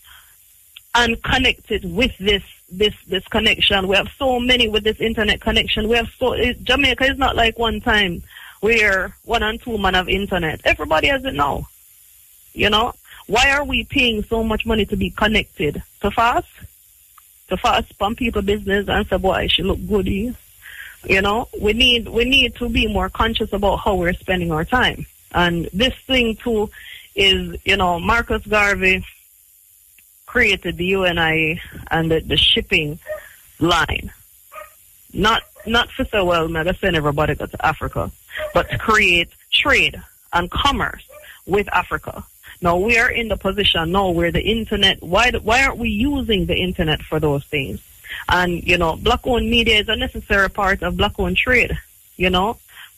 and connect it with this connection. We have so many with this internet connection. Jamaica is not like one time where 1 and 2 man have internet. Everybody has it now. Why are we paying so much money to be connected? To fast pump people business and say, boy, she look good. We need to be more conscious about how we're spending our time. And this thing too is, Marcus Garvey created the UNI and the shipping line. Not for so well, mega send everybody go to Africa, but to create trade and commerce with Africa. Now we are in the position now where the internet, why aren't we using the internet for those things? And, black-owned media is a necessary part of black-owned trade,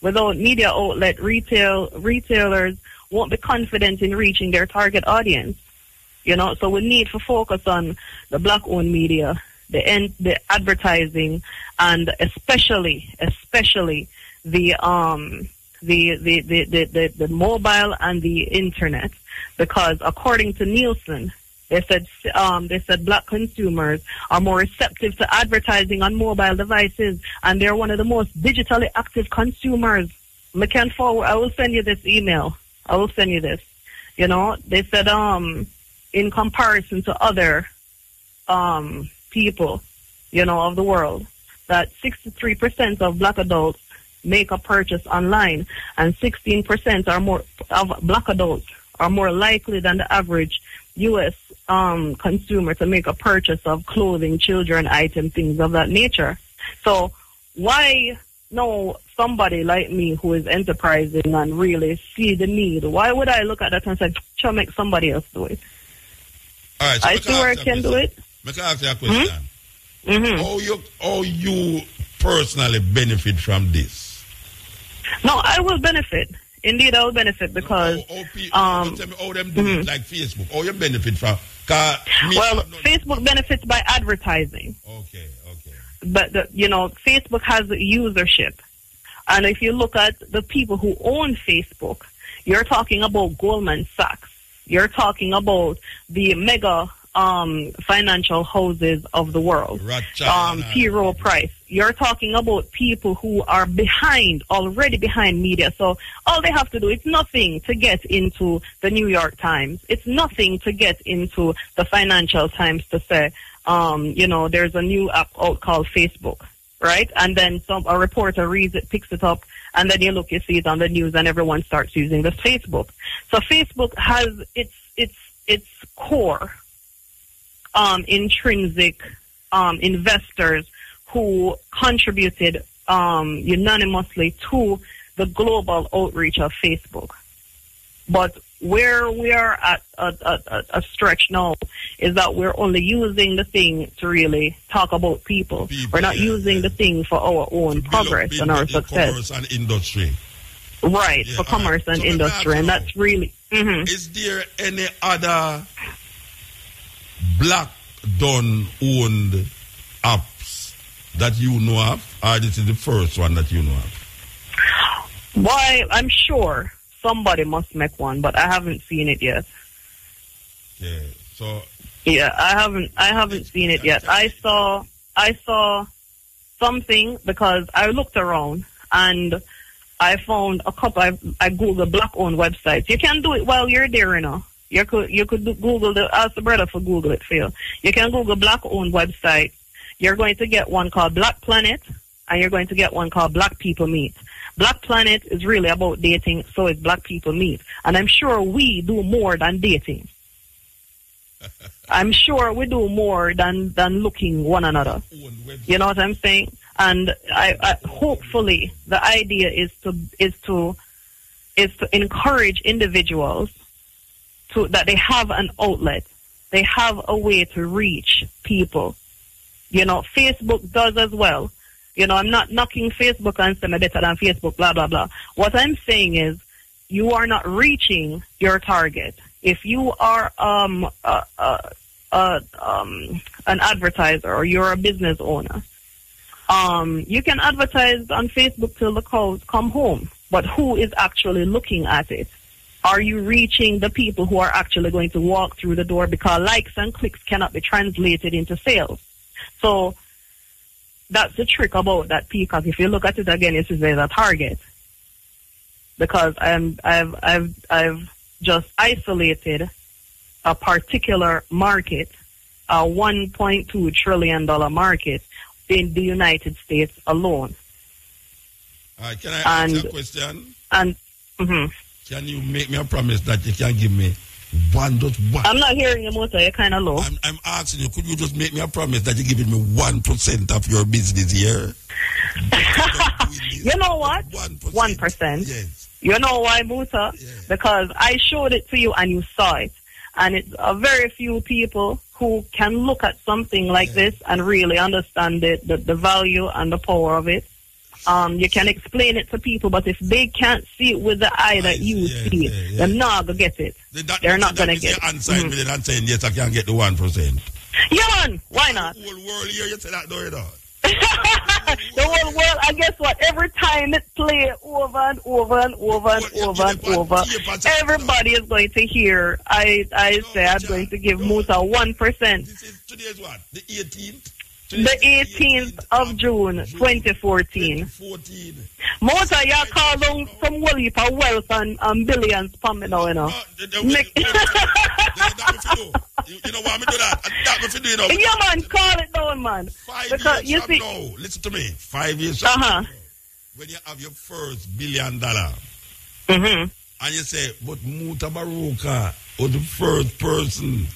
Without media outlet, retailers won't be confident in reaching their target audience, So we need to focus on the black-owned media, the advertising, and especially the mobile and the internet, because according to Nielsen, they said black consumers are more receptive to advertising on mobile devices, and they're one of the most digitally active consumers. I will send you this email. I will send you this. They said in comparison to other people, of the world, that 63% of black adults make a purchase online, and 16% of black adults are more likely than the average U.S. Consumer to make a purchase of clothing, children items, things of that nature. So why somebody like me who is enterprising and really see the need, why would I look at that and say, sure, make somebody else do it? All right, so I see where I can do it. Let me ask you a question. Mm-hmm. How you personally benefit from this? No, I will benefit. Indeed, I will benefit because... Tell me how them do it, like Facebook. How you benefit from... Facebook benefits by advertising. Okay. But, Facebook has usership. And if you look at the people who own Facebook, you're talking about Goldman Sachs. You're talking about the mega financial houses of the world. T. Rowe Price. You're talking about people who are already behind media. So all they have to do, it's nothing to get into the New York Times. It's nothing to get into the Financial Times to say, there's a new app out called Facebook. right? And then a reporter reads it, picks it up, and then you look, you see it on the news, and everyone starts using the Facebook. So Facebook has its core intrinsic investors who contributed unanimously to the global outreach of Facebook. But where we are at a stretch now is that we're only using the thing to really talk about people. We're not using the thing for our own progress and our success. Commerce and industry. Right, for commerce and industry. And that's really... Is there any other black-done-owned apps that you know of? Or this is the first one that you know of? Why, I'm sure somebody must make one, but I haven't seen it yet. Okay, so... Yeah, I haven't seen it yet. I saw something because I looked around and I found a couple. I Googled black-owned websites. You can do it while you're there, you know. You could Google ask the brother for Google it for you. You can Google black-owned website. You're going to get one called Black Planet, and you're going to get one called Black People Meet. Black Planet is really about dating, so is Black People Meet. And I'm sure we do more than dating. I'm sure we do more than looking one another. You know what I'm saying? And I hopefully the idea is to encourage individuals that they have an outlet. They have a way to reach people. You know, Facebook does as well. You know, I'm not knocking Facebook and saying I'm better than Facebook, blah, blah, blah. What I'm saying is you are not reaching your target. If you are an advertiser or you're a business owner, you can advertise on Facebook till the cows come home. But who is actually looking at it? Are you reaching the people who are actually going to walk through the door? Because likes and clicks cannot be translated into sales. So that's the trick about that peacock. If you look at it again, it says there's a target. Because I've just isolated a particular market, a $1.2 trillion market in the United States alone. Can I ask you a question? And can you make me a promise that you can give me one? I'm not hearing you, Mota. You're kind of low. I'm asking you, could you just make me a promise that you're giving me 1% of your business here? You know what? 1%. Yes. You know why, Musa? Yeah. Because I showed it to you and you saw it. And it's very few people who can look at something like this and really understand the value and the power of it. You can explain it to people, but if they can't see it with the eye that you see it, they're not going to get it. They're not going to get it. And saying, yes, I can get the 1%. Yeah, man. Why not? The whole world here, you say that, don't you know? The whole world, and guess what? Every time it plays over and over and over and over and over, everybody is going to hear. I say I'm going to give Musa 1%. Today's what? The 18th? The 18th of June, 2014. Most of y'all call down some wealth for wealth and billions from me now, you know. You know why me do that? That me do, you know. Yeah, man, call it down, man. 5 years from now, listen to me. 5 years from now, when you have your first $1 billion, and you say, but Mutabaruka was the first person.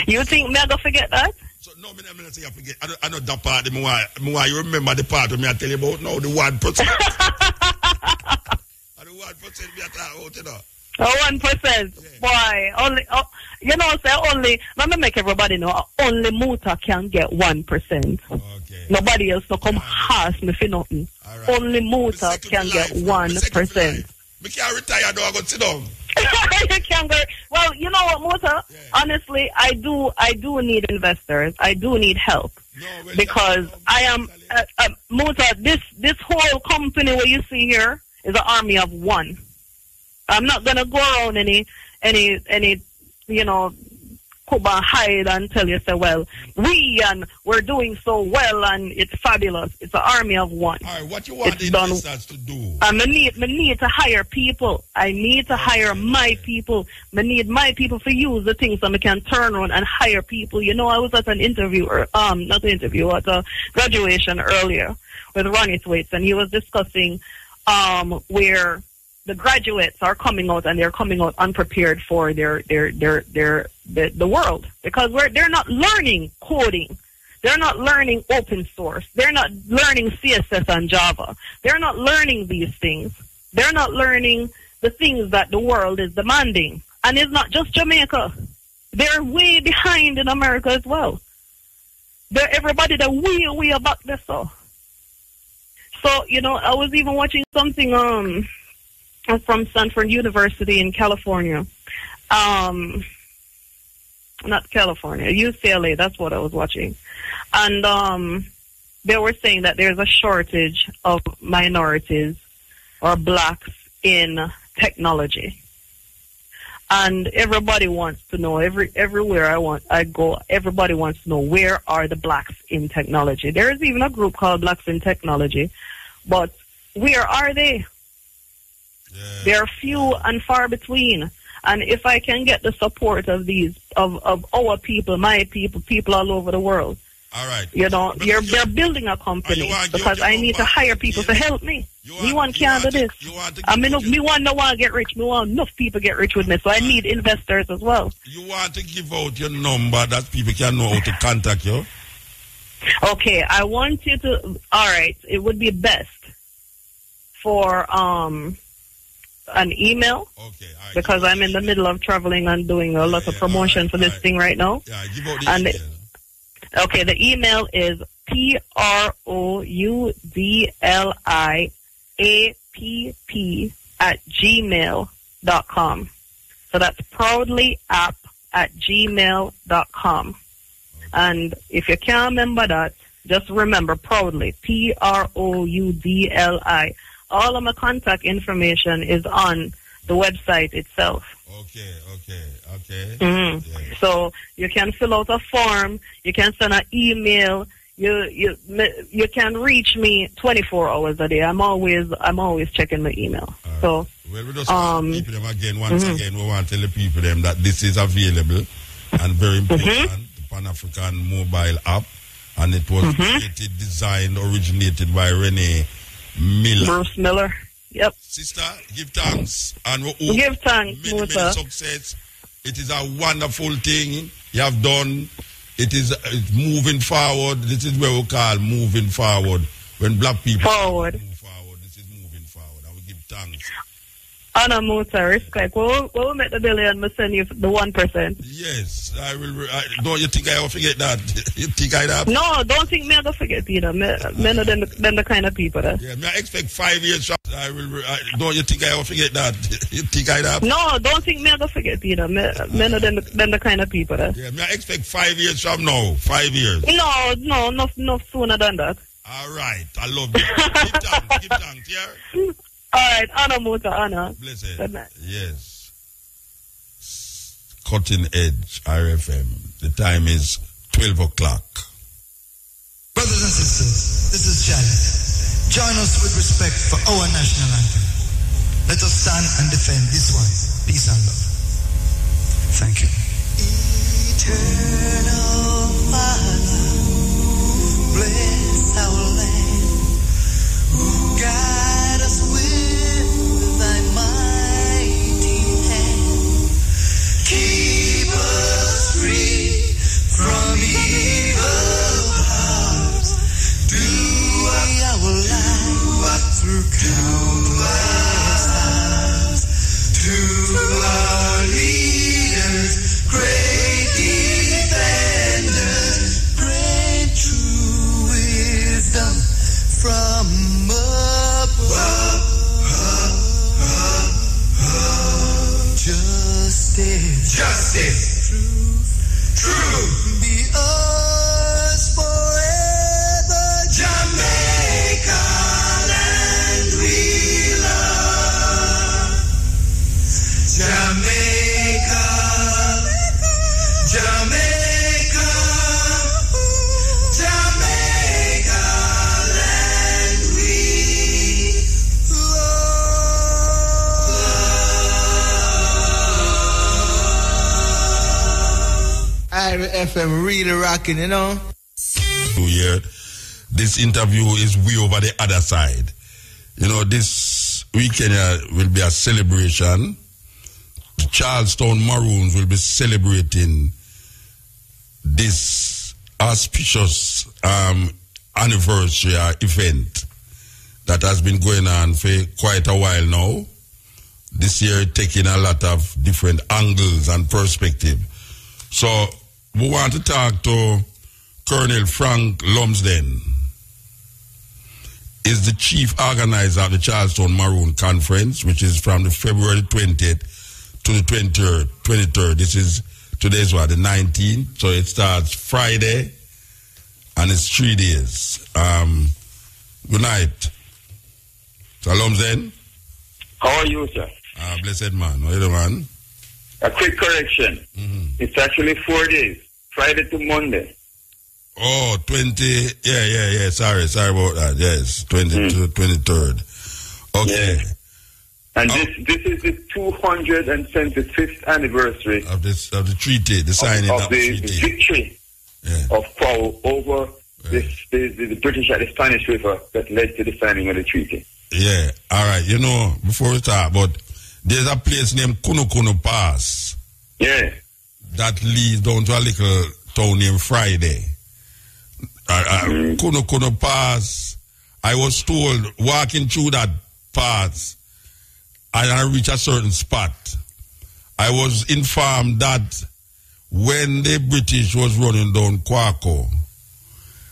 You think me I go forget that? So no, I'm not say I forget. I know that part. I want you remember the part of me I tell you about now, the 1%. And the 1% me I talk about, you know. 1%. Yeah. Boy, only, you know, say only, let me make everybody know, only Muta can get 1%. Okay. Nobody else no come ask me for nothing. Right. Only Muta can get 1%. Me can't retire though, I go sit down. You can go. Well, you know what, Muta? Yeah. Honestly, I do need investors. I do need help. No, because I am, Muta, this whole company what you see here is an army of one. I'm not gonna go around any, you know, come and hide and tell you, say, well, we're doing so well and it's fabulous. It's an army of one. All right, what you want the investors to do? I need to hire people. I need to hire my people. I need my people to use the things so I can turn around and hire people. You know, I was at an interview, at a graduation earlier with Ronnie Thwaites, and he was discussing where the graduates are coming out and they're coming out unprepared for the world, because they're not learning coding. They're not learning open source. They're not learning CSS and Java. They're not learning these things. They're not learning the things that the world is demanding. And it's not just Jamaica. They're way behind in America as well. Everybody they're way back there. So, you know, I was even watching something from Stanford University in California. Not California, UCLA, that's what I was watching. And they were saying that there's a shortage of minorities or blacks in technology. And everybody wants to know, everywhere I go, everybody wants to know, where are the blacks in technology? There is even a group called Blacks in Technology, but where are they? Yeah. They're few and far between. And if I can get the support of our people, my people all over the world, all right. You know, they're building a company because I need to hire people to help me. Me one can't do this. Me want no one get rich. Me want enough people get rich with me, so I need investors as well. You want to give out your number that people can know how to contact you? Okay, I want you to. All right, it would be best for an email. Okay, all right, because I'm in the middle of traveling and doing a lot of promotion for this thing right now. Yeah, give out the email. Okay, the email is proudlyapp@gmail.com. So that's proudlyapp@gmail.com. And if you can't remember that, just remember Proudly, PROUDLI. All of my contact information is on the website itself. Okay. Mm-hmm. Yeah. So you can fill out a form, you can send an email, you can reach me 24 hours a day. I'm always checking my email. So well, we just want people them again. Once again, we want to tell the people them that this is available and very important. The Pan-African mobile app, and it was created, designed, originated by Bruce Miller. Yep. Sister, give thanks. And give thanks, many success. It is a wonderful thing you have done. It's moving forward. This is where we call moving forward. When black people move forward, this is moving forward. I will give thanks. Anna Muta, respect. We'll make the billion, we'll send you the 1%. Yes, I will. Don't you think I will forget that? You think I have? No, don't think me I will forget either. Me no them the kind of people that. Yeah, I expect 5 years from I will. Don't you think I will forget that? You think I have? No, don't think me I will forget either. Me no them the kind of people that. Yeah, I expect 5 years from now. 5 years. No, sooner than that. All right, I love you. Give thanks, yeah. All right, Anna Muta, Anna. Blessed. Yes. Cutting Edge RFM. The time is 12 o'clock. Brothers and sisters, this is Janet. Join us with respect for our national anthem. Let us stand and defend this one. Peace and love. Thank you. Eternal Father, bless our land. Guide us with thy mighty hand. Keep us free from evil powers. Do our life through countless times. To our leaders, great defenders, grant true wisdom from above. Justice, truth, be ours forever. Jamaica, land we love. Jamaica, FM really rocking, you know. Here, this interview is way over the other side. You know, this weekend will be a celebration. The Charlestown Maroons will be celebrating this auspicious anniversary event that has been going on for quite a while now. This year taking a lot of different angles and perspective. So we want to talk to Colonel Frank Lumsden. Is the chief organizer of the Charlestown Maroon Conference, which is from the February 20th to the 23rd. This is today's what, the 19th. So it starts Friday and it's 3 days. Good night. So Lumsden. How are you, sir? Blessed man. How are you doing, man? A quick correction. It's actually 4 days. Friday to Monday. Oh, 20. Yeah. Sorry about that. Yes, 20 to 23rd. Okay. Yeah. And this is the 275th anniversary of the treaty, the signing of the treaty. Victory of Paul over the British at the Spanish River that led to the signing of the treaty. Yeah, all right. You know, before we start, but there's a place named Kuno Pass. Yeah. That leads down to a little town named Friday. Kuno Pass, I was told, walking through that pass, and I reached a certain spot, I was informed that when the British was running down Quaco,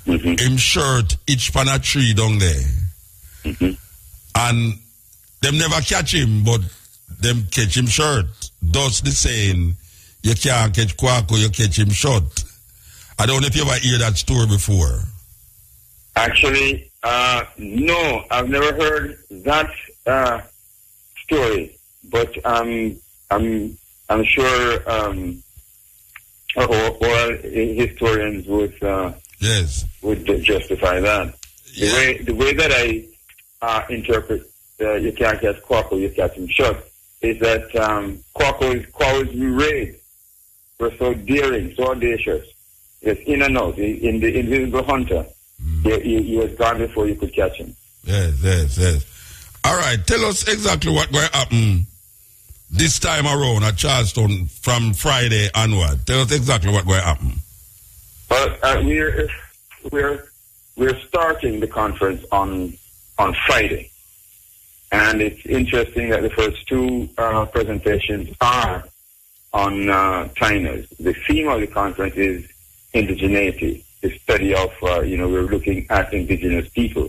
him shirt itched on a tree down there. And them never catch him, but them catch him short. Thus the saying, you can't catch Quaco, you catch him short. I don't know if you ever hear that story before. Actually, no, I've never heard that story. But I'm sure oral historians would justify that. The way that I interpret you can't catch Quaco, you catch him short, is that Quaco's raid were so daring, so audacious. Yes, in and out, in the invisible hunter. He was gone before you could catch him. Yes. All right, tell us exactly what going to happen this time around at Charlestown from Friday onward. Tell us exactly what going to happen. Well, we're starting the conference on Friday, and it's interesting that the first two presentations are on Taínos. The theme of the conference is indigeneity, the study of, we're looking at indigenous people,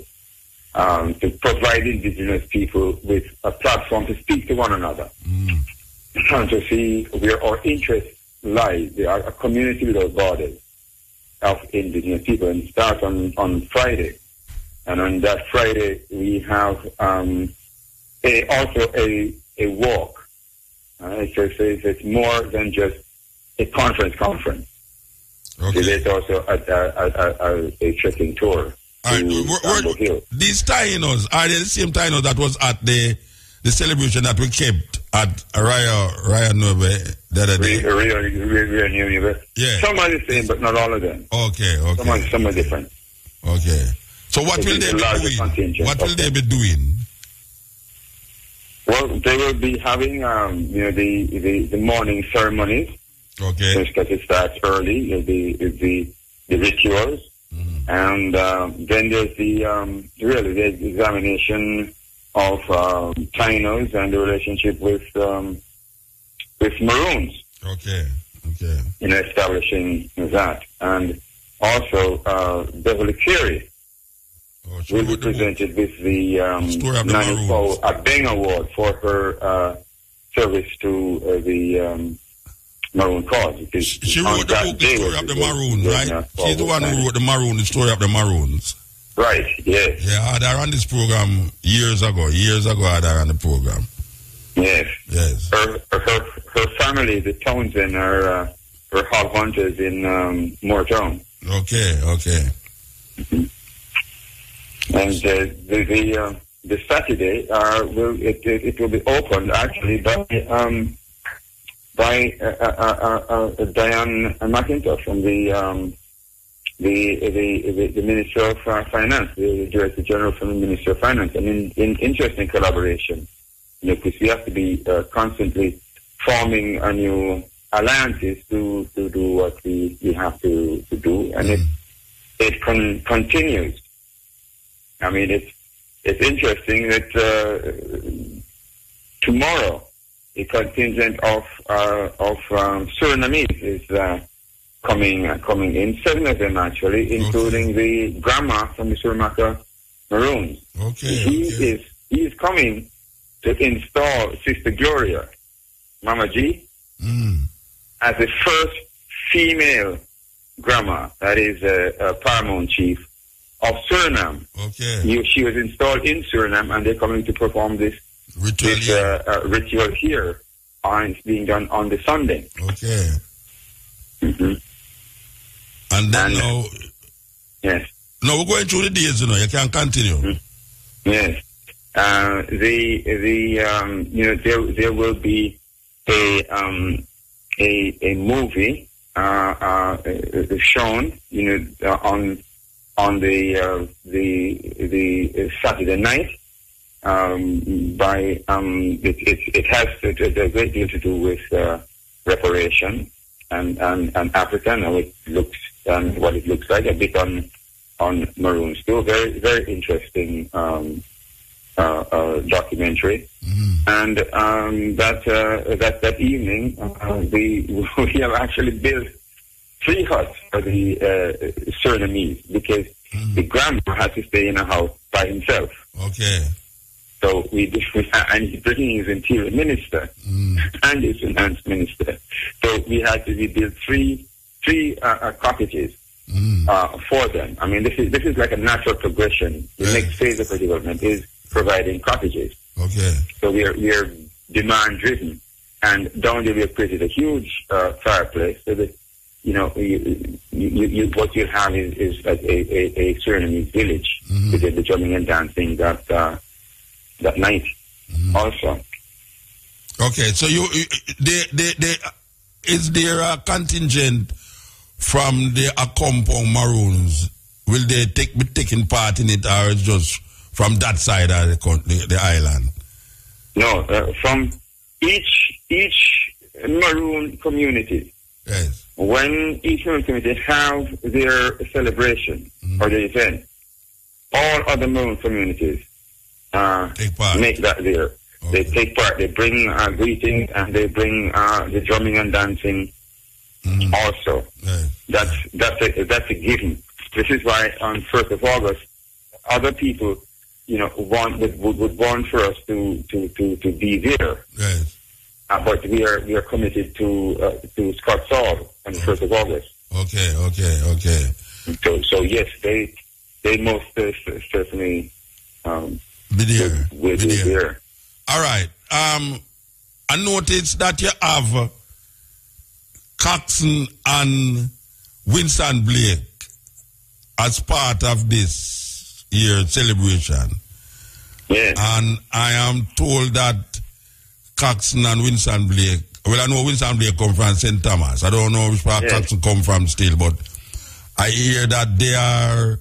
to provide indigenous people with a platform to speak to one another, and to see where our interests lie. They are a community without borders of indigenous people, and it starts on Friday. And on that Friday, we have also a walk. It's more than just a conference. Okay. It's also a trekking tour. These Taínos, are they the same Taínos that was at the celebration that we kept at Raya Nueve the other day? Rio Nueve. Yeah. Some are the same, but not all of them. Okay. Some are different. Okay. So what will they be doing? What will they be doing? Well, they will be having, the morning ceremonies. Okay. Because it starts early, the rituals, and then there's the examination of Taínos and the relationship with Maroons. Okay. Establishing that, and also Beverly Carey will be presented with the Nani Beng Award for her service to the Maroon cause. She wrote the book, The Story of the Maroons, right? She's the one who wrote the Story of the Maroons. Right, yes. Yeah, I had her on this program years ago. I had her on the program. Yes. Her family, the Townsend, are hog hunters in Moortown. Okay. And the Saturday it will be opened actually by by Diane McIntosh from the Minister of Finance, the Director General from the Minister of Finance. I mean, interesting collaboration. Because we have to be constantly forming a new alliances to do what we have to do, and it continues. I mean, it's interesting that tomorrow a contingent of Surinamese is coming in, 7 of them actually, including the grandma from the Suriname Maroons. He is coming to install Sister Gloria, Mama G, as the first female grandma, that is a paramount chief of Suriname. She was installed in Suriname, and they're coming to perform this ritual here, and it's being done on the Sunday. And then now, yes. No, we're going through the days, you can continue. Yes. There will be a movie shown, on the Saturday night. It has a great deal to do with reparation and Africa, and how it looks and what it looks like, a bit on Maroons too. Very, very interesting documentary. And that evening we have actually built 3 huts for the Surinamese, because the grandma has to stay in a house by himself. So and he's bringing his interior minister and his finance minister. So we built three cottages for them. I mean, this is like a natural progression. The next phase of the development is providing cottages. So we are demand driven, and down there we have created a huge fireplace, so that what you have is like a Surinamese village with the drumming and dancing that night also. So is there a contingent from the compound Maroons? Will they be taking part in it, or just from that side of the island? No, from each Maroon community. Yes. When each Maroon community have their celebration or their event, all other Maroon communities make that there. They take part. They bring greetings, and they bring the drumming and dancing also. That's a given. This is why on 1st of August, other people, would want for us to be there. But we are committed to Scott Saul on the 1st of August. So yes, they most certainly be there. Will be there. All right. I noticed that you have Coxon and Winston Blake as part of this year's celebration. Yes. And I am told that Coxon and Winston Blake, well, I know Winston Blake come from St. Thomas. I don't know which part Coxon come from still, but I hear that they are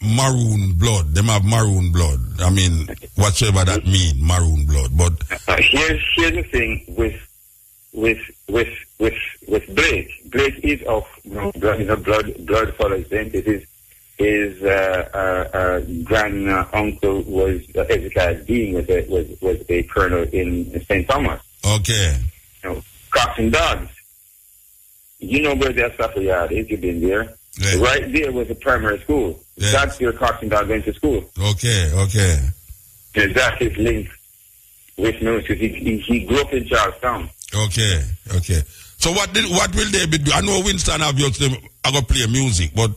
maroon blood. Them have maroon blood. I mean, whatsoever that mean, maroon blood. But here's the thing with Blake. Blake is of blood follows them. His grand uncle was Ezekiel Dean, was a colonel in St. Thomas. Cox and Dogs. You know where their supper yard is. You've been there. Yes. Right there was a primary school. Yes. That's where Cox and Dogs went to school. And that is linked with me, because he grew up in Charlestown. So what will they be doing? I know Winston obviously are going to play music, but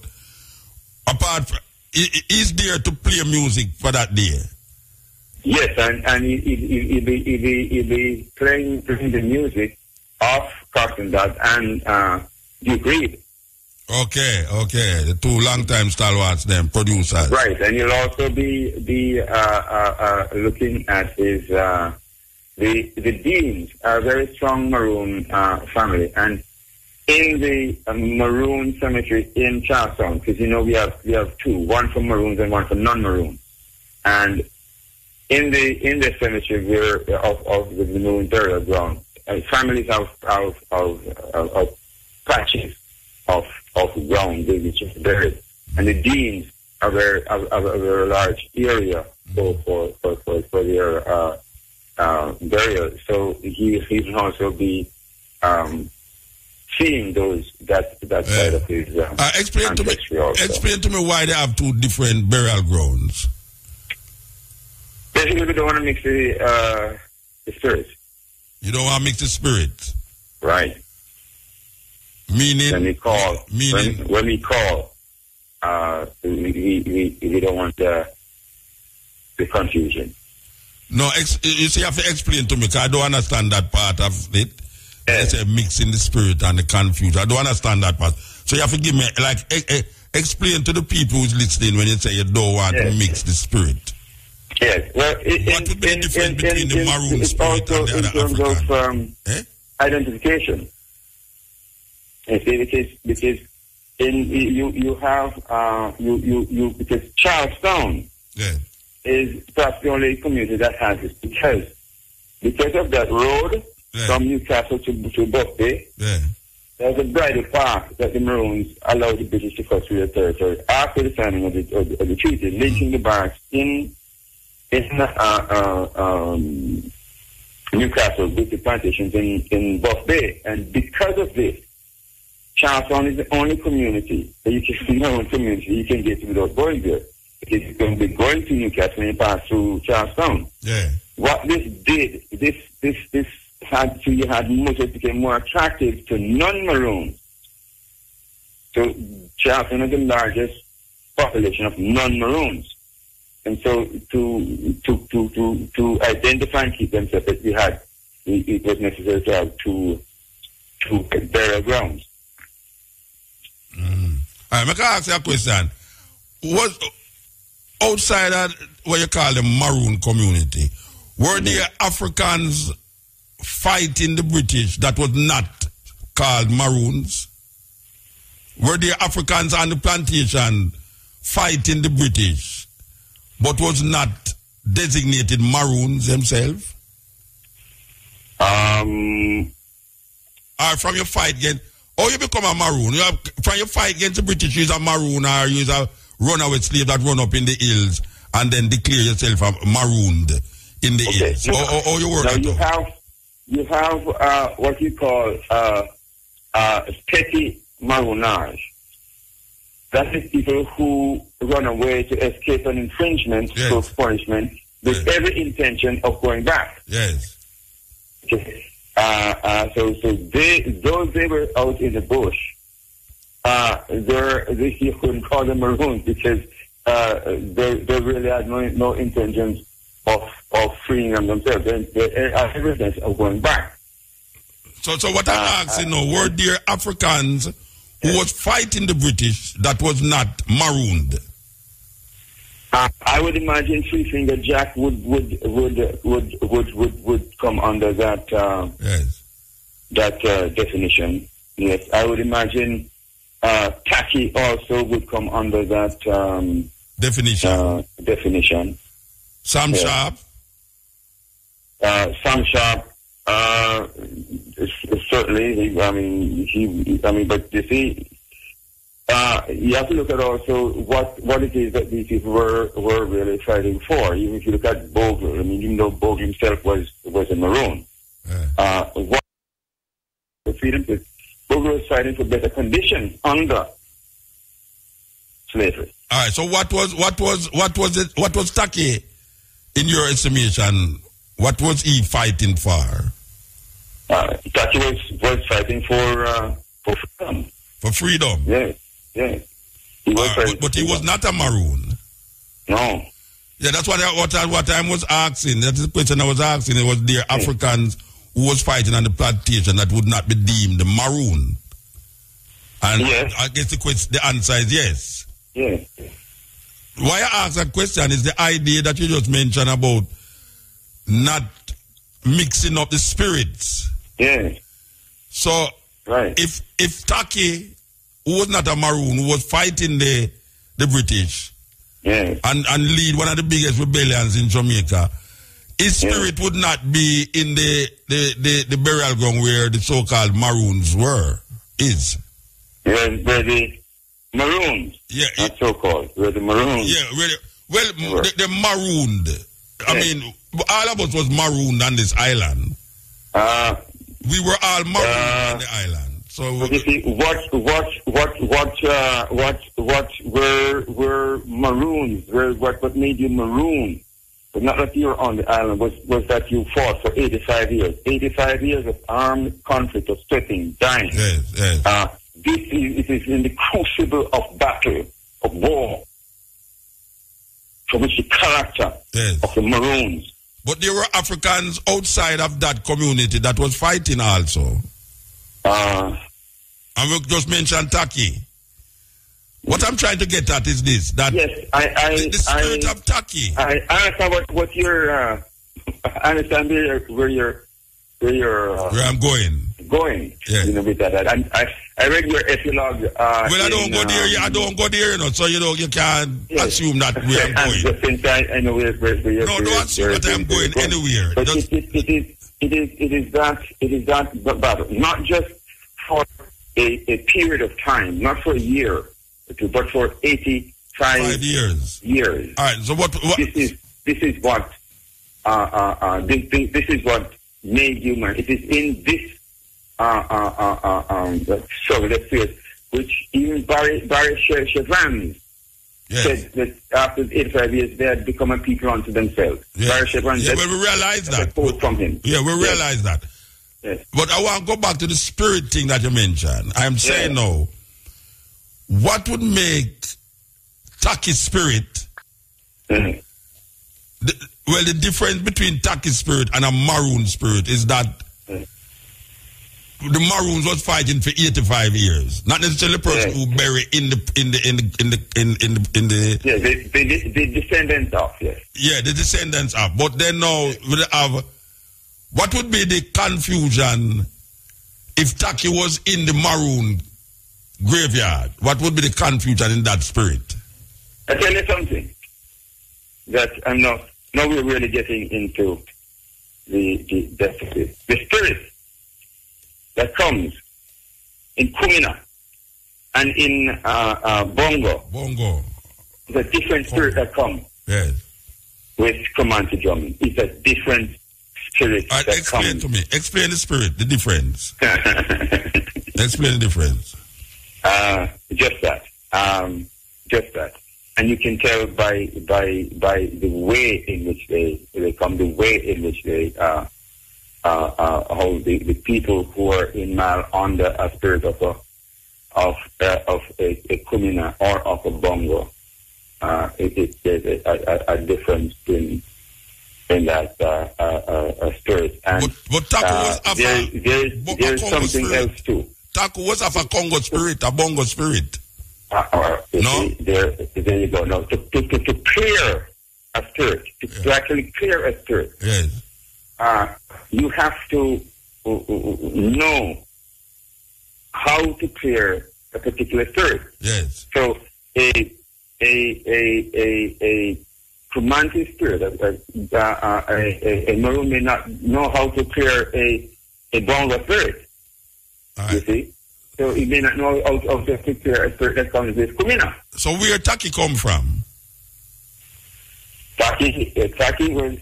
apart from, is there to play music for that day? Yes, and he'll be playing the music of Cox and Dogs and Duke Reed. The 2 long-time stalwarts, them producers. Right, and you'll also be looking at his the Deans are a very strong Maroon family, and in the Maroon cemetery in Charlestown, because we have two, one for Maroons and one for non-Maroons, and in the cemetery of the Maroon burial ground, families have patches of ground which is buried, and the Deans are a very large area for their burial. So he can also be seeing that side of his explain to me why they have two different burial grounds. Basically, we don't want to mix the spirits. You don't want to mix the spirits, right? Meaning when we call, we don't want the confusion. No, you see, you have to explain to me because I don't understand that part of it. Yes. Let's say mixing the spirit and the confusion. I don't understand that part. So you have to give me, explain to the people who's listening when you say you don't want to mix the spirit. Yes. Well, what would be the difference between the Maroon spirit and the other African? Identification. Because you have because Charlestown is perhaps the only community that has this because of that road from Newcastle to Buck Bay. There's a bridle path that the Maroons allowed the British to cut through their territory after the signing of the treaty, linking the barracks in Newcastle with the plantations in Buck Bay. And because of this, Charlestown is the only community that you can get to without going there. Because you're going to be going to Newcastle and you pass through Charlestown. What this did, this had Muslims became more attractive to non-Maroons. So Charlestown has the largest population of non-Maroons. And so to identify and keep them separate, it was necessary to have two burial grounds. All right, I can ask you a question. Was outside of what you call the Maroon community, were there Africans fighting the British that was not called Maroons? Were there Africans on the plantation fighting the British but was not designated Maroons themselves? Or from your fight against, you become a Maroon? From your fight against the British, you're a Maroon, or you're a runaway slave that run up in the hills and then declare yourself marooned in the hills? Or you work now you have what you call petty maroonage. That is people who run away to escape an infringement or punishment with every intention of going back. Yes. Okay. So they were out in the bush. You couldn't call them maroons because they really had no intentions of freeing them themselves. They are evidence of going back. So what I'm asking now, were there Africans who was fighting the British that was not marooned? I would imagine Three Finger Jack would come under that that definition. Yes, I would imagine Tacky also would come under that definition. Sam Sharp. Sam Sharp. Certainly. But you see, you have to look at also what it is that these people were really fighting for. Even if you look at Bogle, even though Bogle himself was a Maroon, what the freedom is, Bogle was fighting for better conditions under slavery. All right. So what was Taki in your estimation? What was he fighting for? Taki was fighting for freedom. For freedom. Yes. He was but he was not a Maroon. No. Yeah, that's what I was asking. That's the question I was asking. It was there Africans who was fighting on the plantation that would not be deemed Maroon. And I guess the answer is yes. Yes. Why I ask that question is the idea that you just mentioned about not mixing up the spirits. Yes. So right. If Taki, who was not a Maroon, who was fighting the British, yes, and lead one of the biggest rebellions in Jamaica, his spirit would not be in the burial ground where the so-called Maroons were. Where the Maroons. Yeah. Not so-called. Where the Maroons. Yeah, the marooned. I mean, all of us was marooned on this island. We were all marooned on the island. So but you see, what were maroons? What made you maroon? But not that you were on the island, was that you fought for 85 years. 85 years of armed conflict, of sweating, dying. Yes. It is in the crucible of battle, of war, for which the character of the Maroons. But there were Africans outside of that community that was fighting also. And we just mentioned Taki. What I'm trying to get at is this: that yes, the spirit of Taki. I understand what you're. I understand where I'm going. Yeah. You know, with that. I read your epilogue. Well, I don't go there. I don't go there, you know. So you can't assume that where I'm going. Since I know where you're. No, don't assume that I'm going anywhere. But it is that battle, not just for a period of time, not for a year, but for 85 years. All right. So what? This is what made you man. It is in this Soviet period which even Barry Chevron said that after 85 years they had become a people unto themselves. Yeah. Barry Chevron we realize that. From him. Yeah, we realize that. Yes. But I want to go back to the spirit thing that you mentioned. I'm saying now, what would make Taki's spirit? Mm-hmm. The difference between Taki's spirit and a Maroon spirit is that the Maroons was fighting for 85 years, not necessarily the person who buried in the the descendants of the descendants of. But then now we have. What would be the confusion if Taki was in the Maroon graveyard? What would be the confusion in that spirit? I tell you something that I'm not. Now we're really getting into the spirit that comes in Kumina and in Bongo. It's a different spirit that comes with Comanche drumming. It's a different spirit that explain comes. to me. Explain the spirit, the difference. Explain the difference. Just that. And you can tell by the way in which they come, the way in which they how the people who are in Mal under a spirit of a Kumina or of a Bongo, there's a difference in that spirit. And but Taku was of there's something spirit. else too. Taku was of a Congo spirit, a Bongo spirit. No, there you go. No, to clear a spirit, to actually clear a spirit, you have to know how to clear a particular spirit. Yes. So a Comanche spirit, a Maroon may not know how to clear a Bongo spirit. You see. So he may not know how to clear a spirit that comes with Kumina. So where Taki come from? Taki was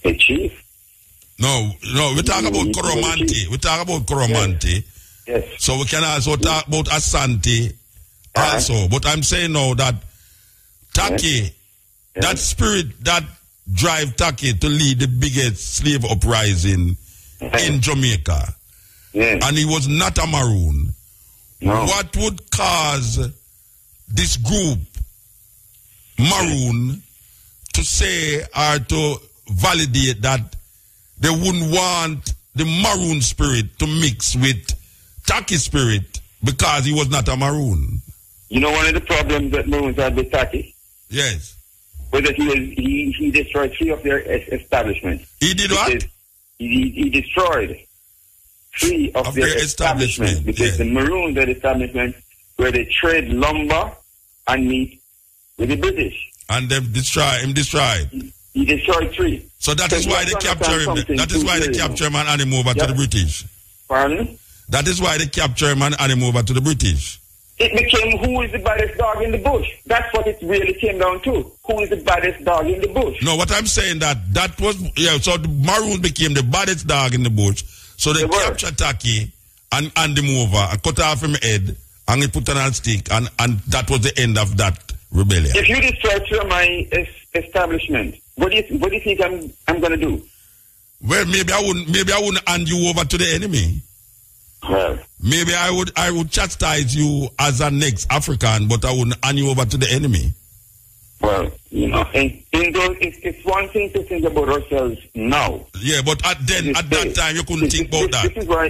a chief. No, we talk about Coromante. We talk about Coromante. Yes. So we can also talk about Asante also. But I'm saying now that Taki, that spirit that drive Taki to lead the biggest slave uprising in Jamaica. And he was not a Maroon. No. What would cause this group, Maroon, to say or to validate that they wouldn't want the Maroon spirit to mix with Taki spirit because he was not a Maroon? You know one of the problems that Maroons had with Taki? Yes. whether he destroyed 3 of their establishments. He did what? He destroyed 3 of their establishments because the Maroons are establishment where they trade lumber and meat with the British. And they've destroyed He destroyed 3. So that is why they capture him. That is why they capture him and hand him over to the British. Pardon? That is why they capture him and hand him over to the British. It became who is the baddest dog in the bush. That's what it really came down to. Who is the baddest dog in the bush? No, what I'm saying that was, so the Maroons became the baddest dog in the bush. So they captured Taki and hand him over and cut off his head and he put on a stick and that was the end of that rebellion. If you destroy 2 of my establishment, what do you think I'm going to do? Well, maybe I wouldn't hand you over to the enemy. Well, maybe I would chastise you as an ex-African, but I wouldn't hand you over to the enemy. Well, it's one thing to think about ourselves now. Yeah, but at that time you couldn't think about that. This is why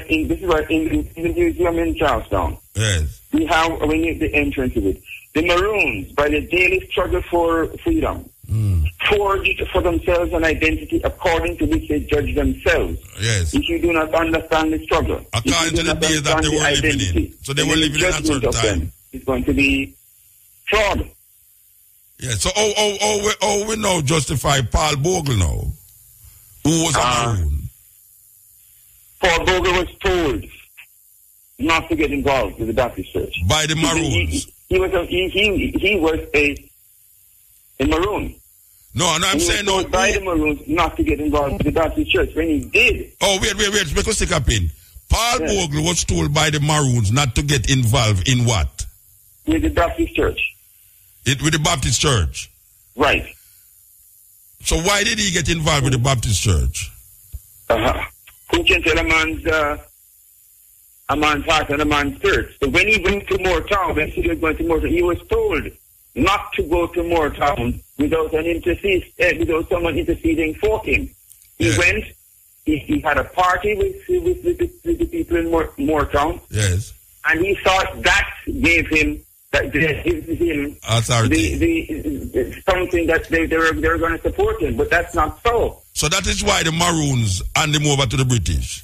in the museum in Charlestown, yes, we have the entrance of it. The Maroons, by the daily struggle for freedom, forged for themselves an identity according to which they judge themselves. Yes. If you do not understand the struggle, according to the days that they were living in, so they were living in a certain time, it's going to be fraud. Yeah. So we now justify Paul Bogle now, who was a Maroon. Paul Bogle was told not to get involved with the Baptist Church by the Maroons. He was a Maroon. No, I'm saying no. By the Maroons not to get involved with the Baptist Church. When he did. Oh, wait. Because stick up in. Paul Bogle was told by the Maroons not to get involved in what? With the Baptist Church. With the Baptist Church. Right. So why did he get involved with the Baptist Church? Who can tell a man's heart and a man's spirit? So when he went to Moortown, he was told not to go to Moortown without someone interceding for him. He went. He had a party with the people in Moortown. Yes. And he thought that gave him authority. Something that they were going to support him, but that's not so. So that is why the Maroons hand him over to the British.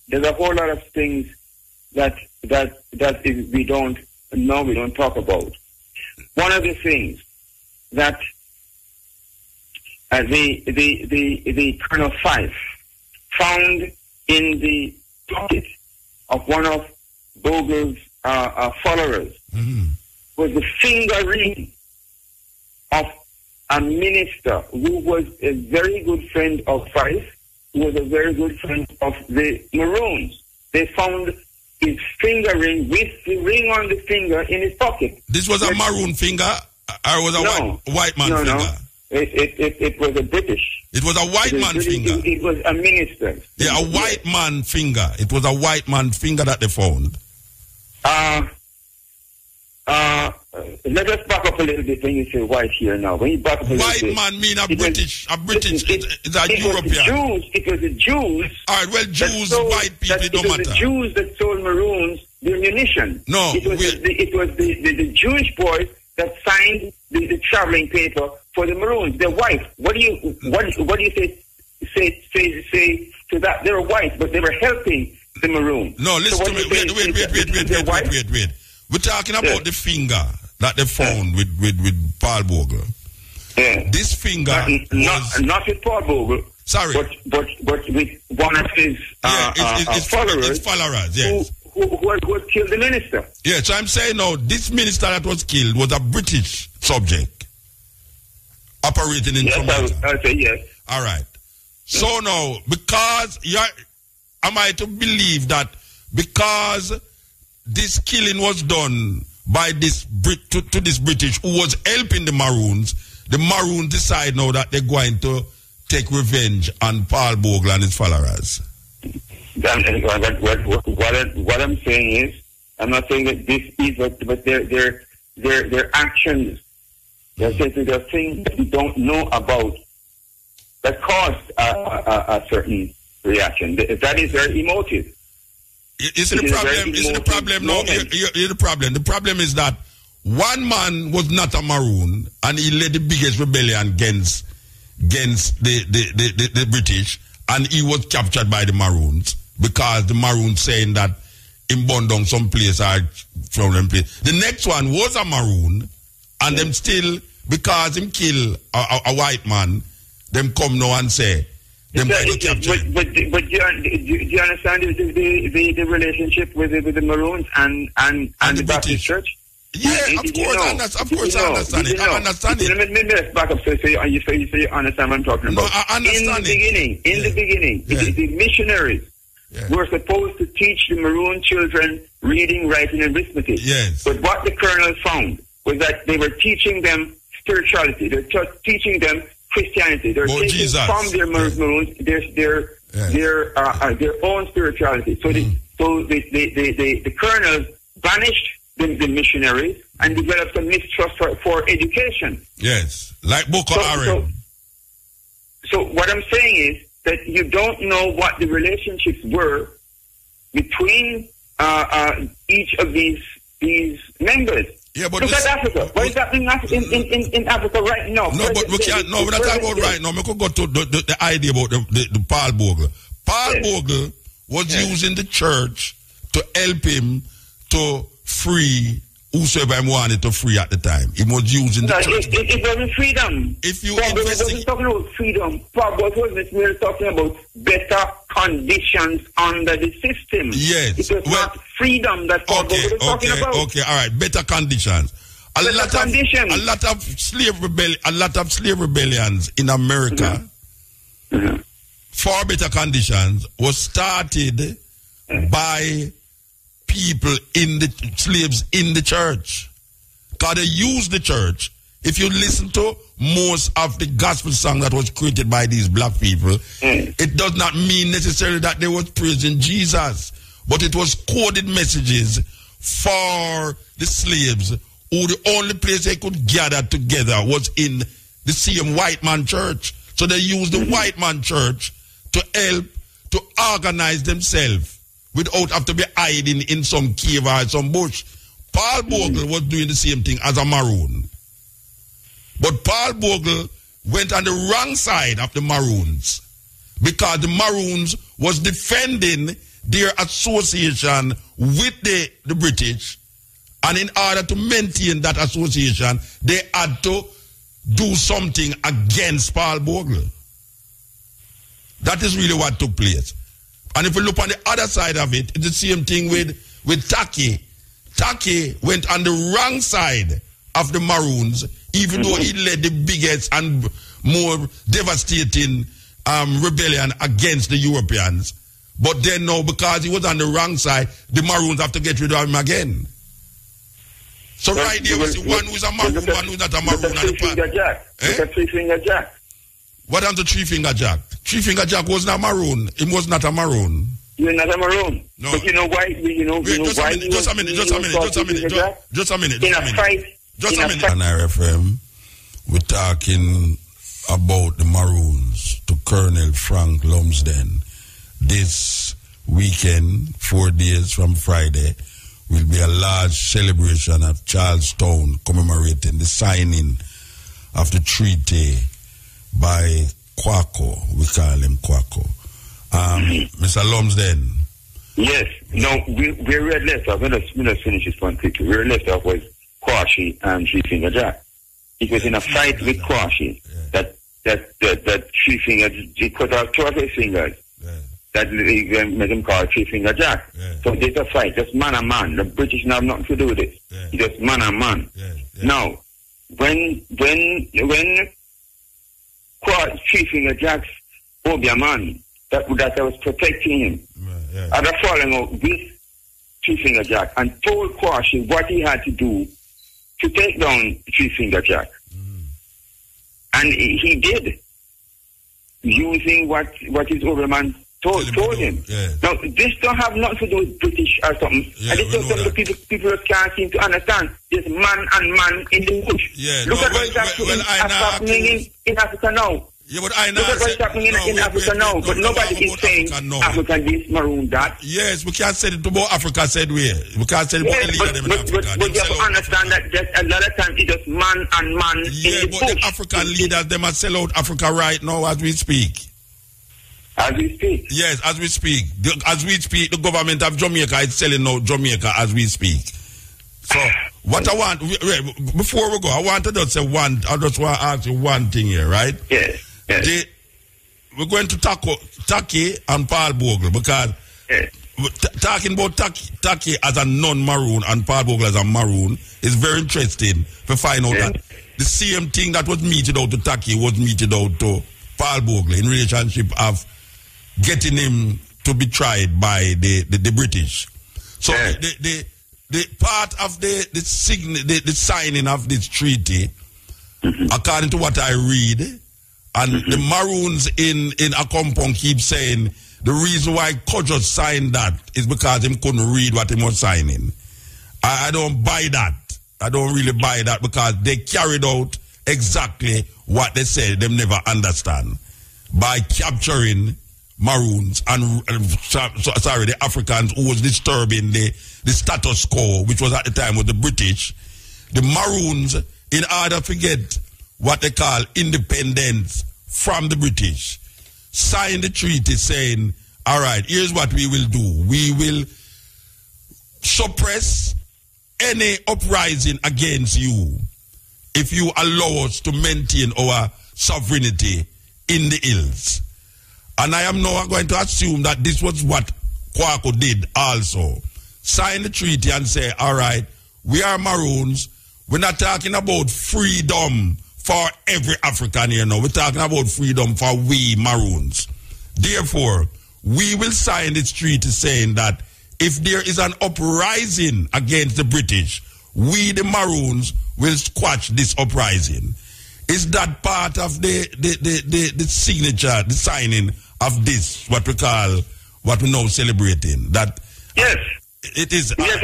There's a whole lot of things that we don't know, we don't talk about. One of the things that the Colonel Fife found in the pocket of one of Bogle's followers was the finger ring of a minister who was a very good friend of Fife, who was a very good friend of the Maroons. They found his finger ring with the ring on the finger in his pocket. This was a Maroon finger, or was a white man finger? No. It was a British. It was a white man finger. It was a minister. Yeah, a white man finger. It was a white man finger that they found. Let us back up a little bit when you say white here now. When you back up a little bit. White man mean a British, it's a European. It was the Jews. All right, well, Jews, white people, it don't matter. It was the Jews that sold Maroons the ammunition. No. It was the Jewish boys that signed the traveling paper for the Maroons. They're white. What do you say to that? They're white, but they were helping the Maroons. No, listen to me. Wait. We're talking about the finger that they found with Paul Bogle. Yeah. This finger not with Paul Bogle. Sorry. But with one of his followers. His followers, yes. Who had killed the minister. Yeah, so I'm saying now, this minister that was killed was a British subject operating in Jamaica. I'll say yes. All right. So now, because am I to believe that because this killing was done by this to this British who was helping the Maroons decide now that they're going to take revenge on Paul Bogle and his followers? What I'm saying is, I'm not saying that this is, but their actions, there are things that we don't know about that caused a certain reaction. That is very emotive. Is the problem? No, here's the problem. The problem is that one man was not a Maroon, and he led the biggest rebellion against the British, and he was captured by the Maroons because the Maroons saying that him burn down some place or from them place. The next one was a Maroon, and them still, because him kill a white man, them come now and say them capture. But do you understand the relationship with the Maroons and the Baptist Church? Yeah, of course I understand it. I understand it. Let me back up so you understand what I'm talking about. No, I understand In the beginning, the missionaries were supposed to teach the Maroon children reading, writing, and arithmetic. Yes. But what the colonel found was that they were teaching them spirituality. They were teaching them Christianity. They were taking from their Maroons their own spirituality. So the colonel banished the missionaries and developed a mistrust for education. Yes, like Boko Haram. So what I'm saying is that you don't know what the relationships were between each of these members. Yeah, but look at Africa. What is happening in Africa right now? No, but we can't. No, we're not talking about right now. We could go to the idea about the Paul Bogle. Paul Bogle was using the church to help him to free whosoever he wanted to free at the time. He was using the church. It wasn't freedom. If you Paul wasn't talking about freedom. Paul wasn't really talking about better conditions under the system. Yes. It was not freedom that Paul was talking about. Okay, all right. Better conditions. A lot of slave rebellions in America for better conditions was started by people slaves in the church. Because they used the church. If you listen to most of the gospel song that was created by these black people, it does not mean necessarily that they was praising Jesus, but it was coded messages for the slaves who the only place they could gather together was in the same white man church. So they used the white man church to help to organize themselves without have to be hiding in some cave or some bush. Paul Bogle was doing the same thing as a Maroon. But Paul Bogle went on the wrong side of the Maroons because the Maroons was defending their association with the British, and in order to maintain that association, they had to do something against Paul Bogle. That is really what took place. And if we look on the other side of it, it's the same thing with Taki. Taki went on the wrong side of the Maroons, even though he led the biggest and more devastating rebellion against the Europeans. But then now, because he was on the wrong side, the Maroons have to get rid of him again. So right there, we see one who's a Maroon, one who's not a Maroon. Look at Three-Finger Jack. What happened to Three-Finger Jack? Three-Finger Jack was not Maroon. He was not a Maroon. You're not a Maroon. No. But you know why? Just a minute. In a fight. On RFM, we're talking about the Maroons to Colonel Frank Lumsden. This weekend, 4 days from Friday, will be a large celebration at Charlestown commemorating the signing of the treaty by Kwaku. We call him Kwaku. Mr. Lumsden. Yes. No, we read left off. Let us finish this one quickly. We read left off was Kwashi and Three-Finger Jack. It was in a fight with Kwashi that Three-Finger, he cut off 2 of his fingers. That made him call Three-Finger Jack. So there's a fight, just man and man. The British have nothing to do with it. It's just man and man. Now, when Three-Finger Jack's phobia man, that was protecting him, had a falling out with Three-Finger Jack and told Kwashi what he had to do to take down Three-Finger Jack. And he did, using what his overman told him. Now, this don't have nothing to do with British or something. And this is something people can't seem to understand. There's man and man in the bush. Look at what's happening in Africa now. Yeah, but I know. Look at what's happening in Africa now. But nobody is saying Africa this, maroon that. Yes, we can't say it about Africa, said we. We can't say it about the leader them in Africa. But you have to understand that a lot of times it's just man and man in the bush. The African leaders, they must sell out Africa right now as we speak. As we speak? Yes, as we speak. As we speak, the government of Jamaica is selling out Jamaica as we speak. So, what I want, before we go, I want to just say I just want to ask you one thing here, right? Yes. We're going to Taki and Paul Bogle because talking about Taki as a non-maroon and Paul Bogle as a maroon is very interesting to find out that the same thing that was meted out to Taki was meted out to Paul Bogle in relationship of getting him to be tried by the British. So the part of the signing of this treaty, according to what I read, and the Maroons in a compound keep saying the reason why Kojo signed that is because him couldn't read what he was signing. I don't buy that. I don't really buy that because they carried out exactly what they said them never understand by capturing Maroons and the Africans who was disturbing the status quo, which was at the time with the British. The Maroons, in order to get what they call independence from the British, signed the treaty saying, all right, here's what we will do. We will suppress any uprising against you if you allow us to maintain our sovereignty in the hills. And I am now going to assume that this was what Kwaku did also. Sign the treaty and say, all right, we are Maroons. We're not talking about freedom for every African here now. We're talking about freedom for we Maroons. Therefore, we will sign this treaty saying that if there is an uprising against the British, we the Maroons will squash this uprising. Is that part of the signature, the signing of this, what we call, what we now celebrating? That yes, it is. Yes,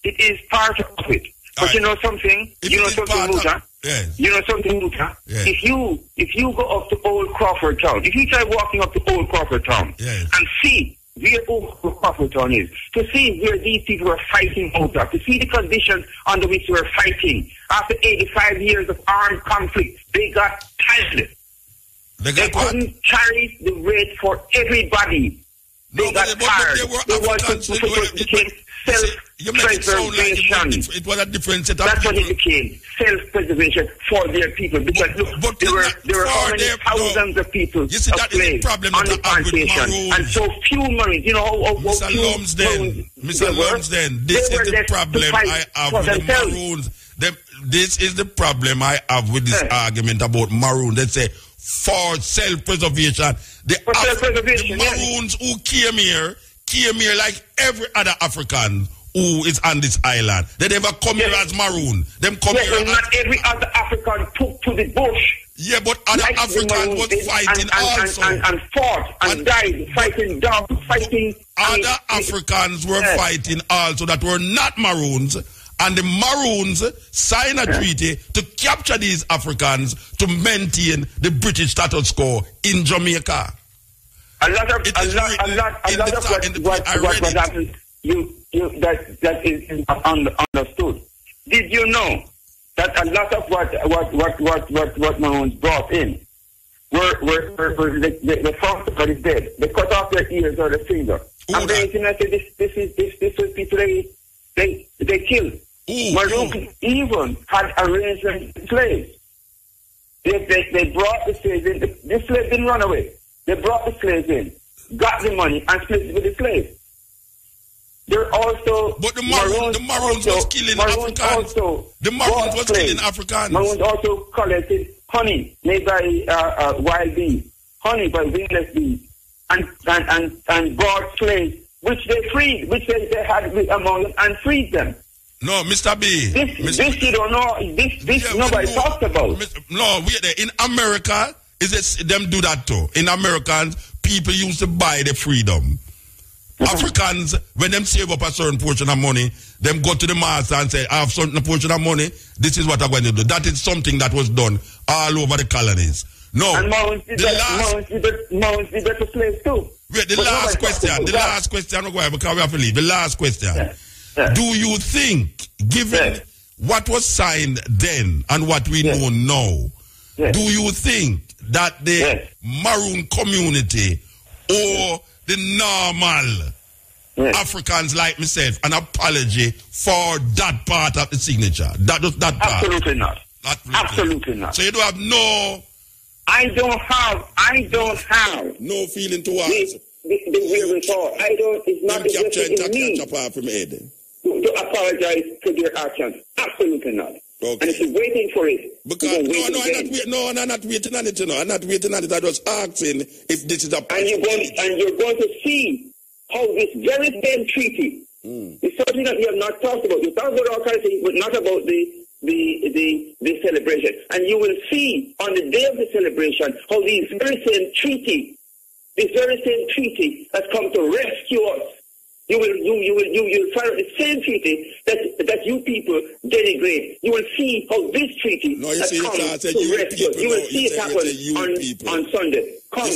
it is part of it. But right. You know something? You know something, Muta? Yes. You know something, Muta? Yes. If you go up to Old Crawford Town, if you try walking up to Old Crawford Town and see where Old Crawford Town is, to see where these people were fighting out of, to see the conditions under which they were fighting. After 85 years of armed conflict, they got tired. They couldn't carry the weight for everybody. They got tired. They wanted to become self-preservation. It was a different set of That's people. what it became. Self-preservation for their people. Because look, there were how many thousands of people you see, that slaves on the plantation. And so few Marines, you know how Mr. Lumsden, this is the problem I have with the Maroons. This is the problem I have with this argument about Maroons. They say, for self-preservation. The Maroons who came here like every other African who is on this island. They never come here as Maroon. Them come here as... not every other African took to the bush. Yeah, but other like Africans was fighting also. And fought and died, fighting down, fighting... Other Africans were fighting also that were not Maroons. And the Maroons signed a treaty to capture these Africans to maintain the British status quo in Jamaica. A lot of what happened, that is understood. Did you know that a lot of what Maroons brought in were the first that is dead. They cut off their ears or their finger. And they this was people they killed. Maroons even had arranged slaves. They brought the slaves in. The slaves didn't run away. They brought the slaves in, got the money, and split it with the slaves. They're also... But the Maroons was killing Africans. The Maroons was killing Africans. Maroons also collected honey made by wild bees, honey by wingless bees, and brought slaves, which they freed, which they had among them, and freed them. No, Mr. B. This you don't know. This nobody talks about. No, in America, them do that too. In Americans, people used to buy the freedom. Africans, when them save up a certain portion of money, them go to the master and say, I have certain portion of money, this is what I'm going to do. That is something that was done all over the colonies. No. And Mount is the better place too. Wait, the last question, because we have to leave. The last question. Yeah. Do you think, given what was signed then and what we know now, do you think that the Maroon community or the normal Africans like myself an apology for that part of the signature? That part? Absolutely not. Absolutely not. So you don't have no... I don't have no feeling towards the wherewithal. It's not in me to apologize for their actions. Absolutely not. Okay. And if you're waiting for it, because I'm not waiting on it. I'm not waiting on it. I was asking if this is a and you're going to see how this very same treaty is something that we have not talked about. We talked about all kinds of things, but not about the celebration. And you will see on the day of the celebration how this very same treaty has come to rescue us. You will find the same treaty that you people denigrate. You will see how this treaty has come to rescue us. You will see it happen on Sunday. Come and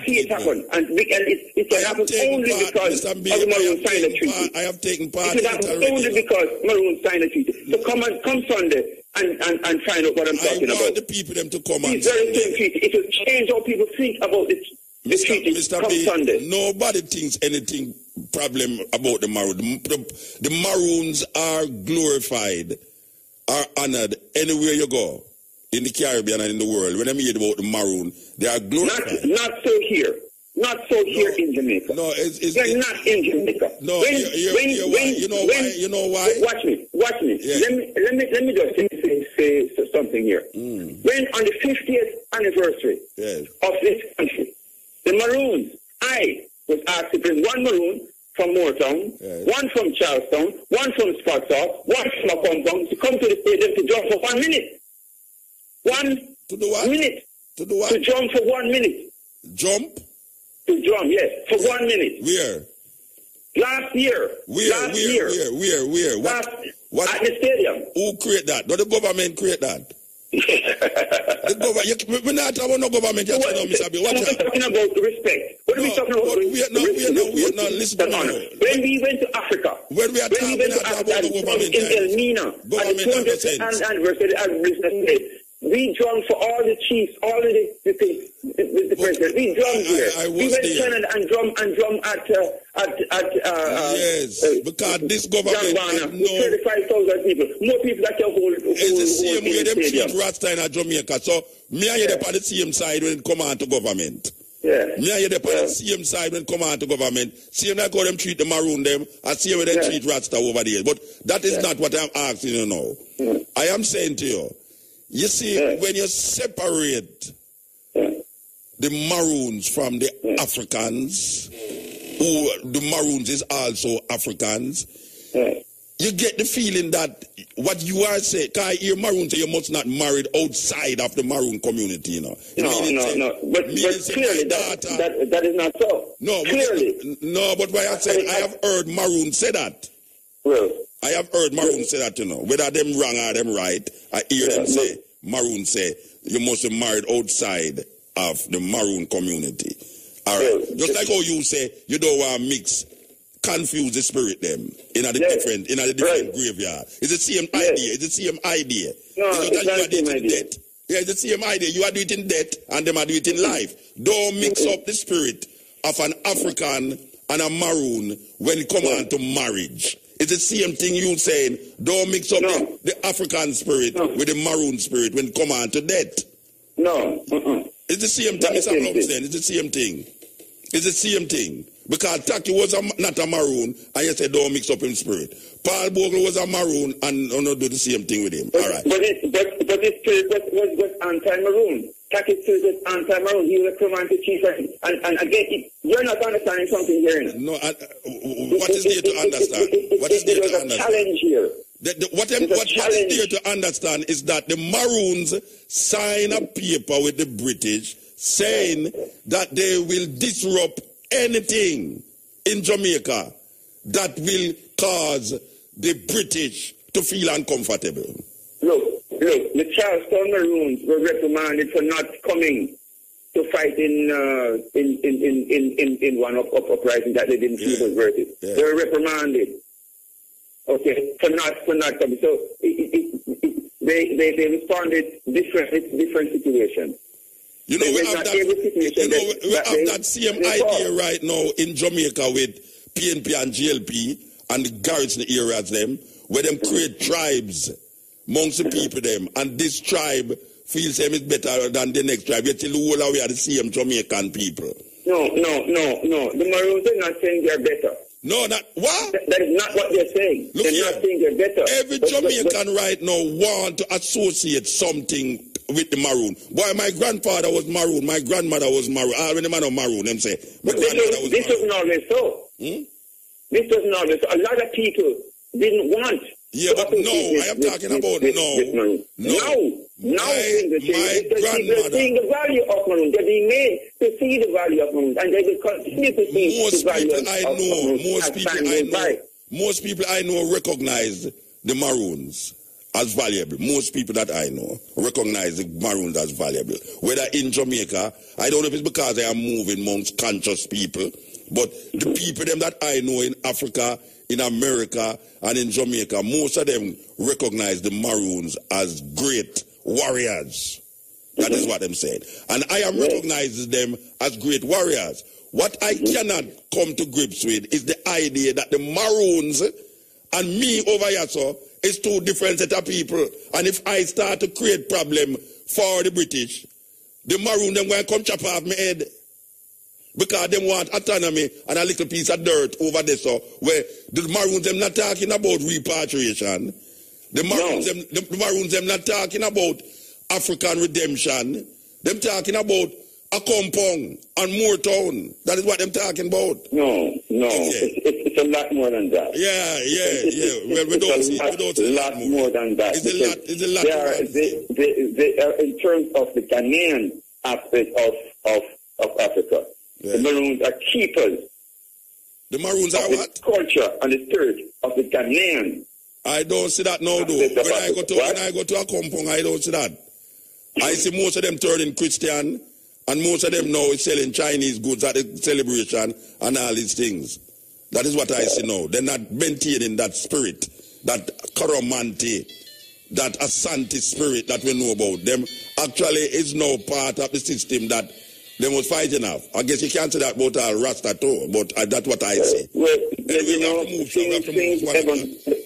see it happen. And it can happen only because of the Maroon signed the treaty. I have taken part in it. It can happen only because Maroon signed the treaty. So come Sunday and find out what I'm talking about. I want the people them to come on Sunday. This very same treaty. It will change how people think about the treaty come Sunday. Nobody thinks anything problem about the Maroon. The Maroons are glorified, are honored anywhere you go in the Caribbean and in the world. When I hear about the Maroon, they are glorified. Not so here. Not so here in Jamaica. No, they're not in Jamaica. No, you know why? Watch me. Yeah. Let me just say something here. When on the 50th anniversary of this country, the Maroons, I was asked to bring one Maroon from Moortown, one from Charlestown, one from Spotswood, one from Macomb to come to the stadium to jump for 1 minute. To do what? Minute. To do what? To jump for 1 minute. Jump? To jump, yes, for 1 minute. Where? Last year. Where? What? At the stadium. Who create that? Did the government create that? We're not talking about no government. We're talking about respect. What are we talking about? We are not listening. When we went to Africa, when we went to Africa in Elmina, at the 200th anniversary, as Business said, we drummed for all the chiefs, all of the president. We drummed here. We went to Canada and drum at yes, because this government no 35,000 people, more people that can hold. It's the same way them treat Rasta in Jamaica. So me and you on the same side when it come on to government. Yeah. Me and you on the same side when it come on to government. Same like how them treat the Maroon them, and same way they treat Rasta over there. But that is not what I'm asking you now. I am saying to you. You see, when you separate the Maroons from the Africans, who the Maroons is also Africans, you get the feeling that what you are saying, because I hear Maroons say you must not marry outside of the Maroon community, you know. No. But clearly that is not so. No, clearly. But what I said, I have heard Maroons say that. Well, I have heard Maroon say that, you know. Whether them wrong or them right, I hear them say, Maroon say, you must be married outside of the Maroon community. All right. Just like how you say, you don't want to mix, confuse the spirit them in a different graveyard. It's the same idea. It's the same idea. No, it's not the same idea. Yeah, it's the same idea. You are doing it in death and them are doing it in life. Don't mix up the spirit of an African and a Maroon when it comes on to marriage. It's the same thing you saying. Don't mix up the African spirit with the Maroon spirit when it come on to death. No. It's the same thing. It's the same thing. It's the same thing. Because Taki was not a Maroon, and you said don't mix up his spirit. Paul Bogle was a Maroon, and not do the same thing with him. All right. But his spirit was anti-Maroon. Taki's spirit was anti-Maroon. He was a commander chief, and again, you're not understanding something here. No, what is there to understand? What is there to understand? There's a challenge here. What is there to understand is that the Maroons sign a paper with the British saying that they will disrupt anything in Jamaica that will cause the British to feel uncomfortable? Look, the Charleston Maroons were reprimanded for not coming to fight in one of uprising that they didn't feel was worth it. Yeah. They were reprimanded, okay, for not coming. So they responded different situations. You know, we have that same idea right now in Jamaica with PNP and GLP and the Garrison areas them, where them create tribes amongst the people them, and this tribe feels them is better than the next tribe. Yet the whole way are the same Jamaican people. No. The Maroons are not saying they're better. No, what? That is not what they're saying. Look they're here. not saying they're better. Every Jamaican right now want to associate something with the Maroon. Boy, my grandfather was Maroon. My grandmother was Maroon. I already man of Maroon, them say. My grandmother was this Maroon. wasn't always so. This wasn't always so. A lot of people didn't want. Yeah, but no, I am talking about no. Now things are changing because people are seeing the value of Maroons. They're being made to see the value of Maroons, and they will continue to see the value of Maroons. Most people I know recognize the Maroons as valuable. Most people that I know recognize the Maroons as valuable. Whether in Jamaica, I don't know if it's because I am moving amongst conscious people, but the people them that I know in Africa, in America, and in Jamaica, most of them recognize the Maroons as great warriors. That is what I'm saying. And I am recognizing them as great warriors. What I cannot come to grips with is the idea that the Maroons and me over here, so, is two different set of people. And if I start to create problem for the British, the Maroon, them going to come chop off my head. Because they want autonomy and a little piece of dirt over there, so where the Maroons them not talking about repatriation. The Maroons them not talking about African redemption. Them talking about a compound and Moortown. That is what them talking about. No. Okay. It's a lot more than that. Yeah. Well, we don't see a lot more than that. It's a lot. They are in terms of the Ghanaian aspect of Africa. Yeah. The Maroons are keepers. The Maroons are what? Culture and the spirit of the Ghanaian. I don't see that now, though. When I go to a compound, I don't see that. I see most of them turning Christian, and most of them now is selling Chinese goods at the celebration and all these things. That is what I see now. They're not maintaining that spirit, that Karamanti, that Asante spirit that we know about. Them actually is now part of the system that they was fighting off. I guess you can't say that about Rasta too, but that's what I say. Well, you know, things ebb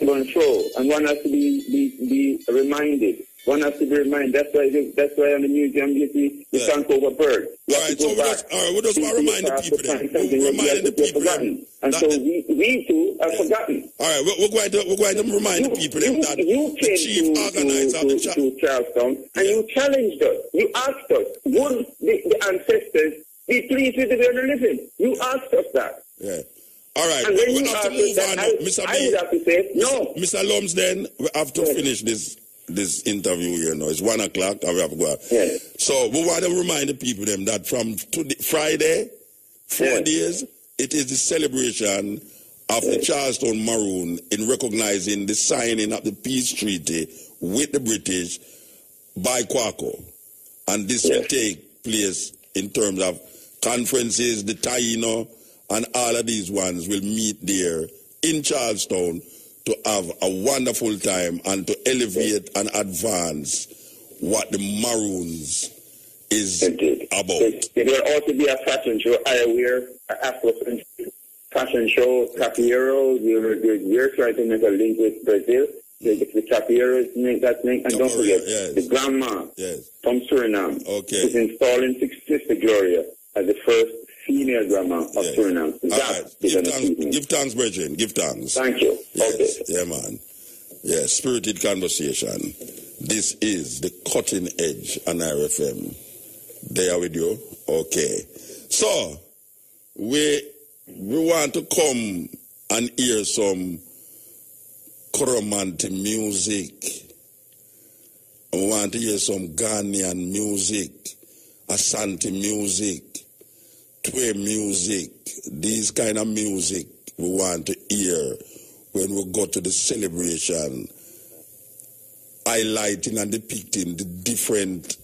and flow, and one has to be reminded. One has to be reminded. That's why on the museum you see the Sankofa bird. All right, so we just want to remind the people then. Reminding the people then. And so we too have forgotten. All right, we're going to remind the people then that the chief organizer of the to Charleston, and you challenged us. You asked us, would the ancestors be pleased with the way they're living? You asked us that. Yeah. All right, and we have to move on. I would have to say no. Mr. Lums, then we have to finish this interview here now. It's 1 o'clock and we have to go out. Yes. So we want to remind the people them that from Friday, 4 days, it is the celebration of the Charleston Maroon in recognizing the signing of the peace treaty with the British by Kwaku. And this will take place in terms of conferences, the Taino, and all of these ones will meet there in Charleston to have a wonderful time and to elevate and advance what the Maroons is about. There will also be a fashion show. I wear an Afro fashion show, Capieros. We're trying to make a link with Brazil. The Capieros make that link. And don't forget, the grandma from Suriname is installing Sister Gloria as the first female grandma of Suriname. Give thanks, brethren. Give thanks. Thank you. Yes. Yeah, man. Yeah, spirited conversation. This is the Cutting Edge on RFM. They are with you? Okay. So, we want to come and hear some Koromanti music. We want to hear some Ghanaian music, Asante music. play music, these kind of music we want to hear when we go to the celebration, highlighting and depicting the different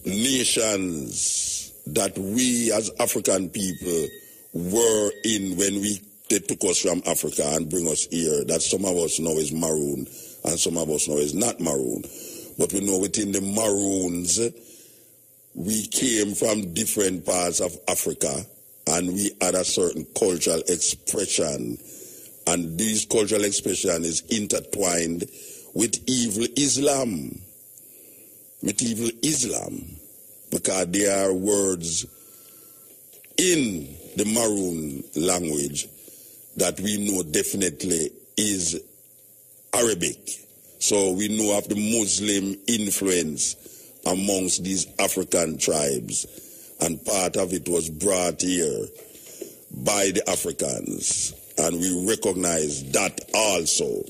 nations that we as African people were in when they took us from Africa and bring us here, that some of us know is maroon and some of us know is not maroon. But we know within the maroons, we came from different parts of Africa and we had a certain cultural expression. And this cultural expression is intertwined with evil Islam. With evil Islam. Because there are words in the maroon language that we know definitely is Arabic. So we know of the Muslim influence amongst these African tribes. And part of it was brought here by the Africans. And we recognize that also.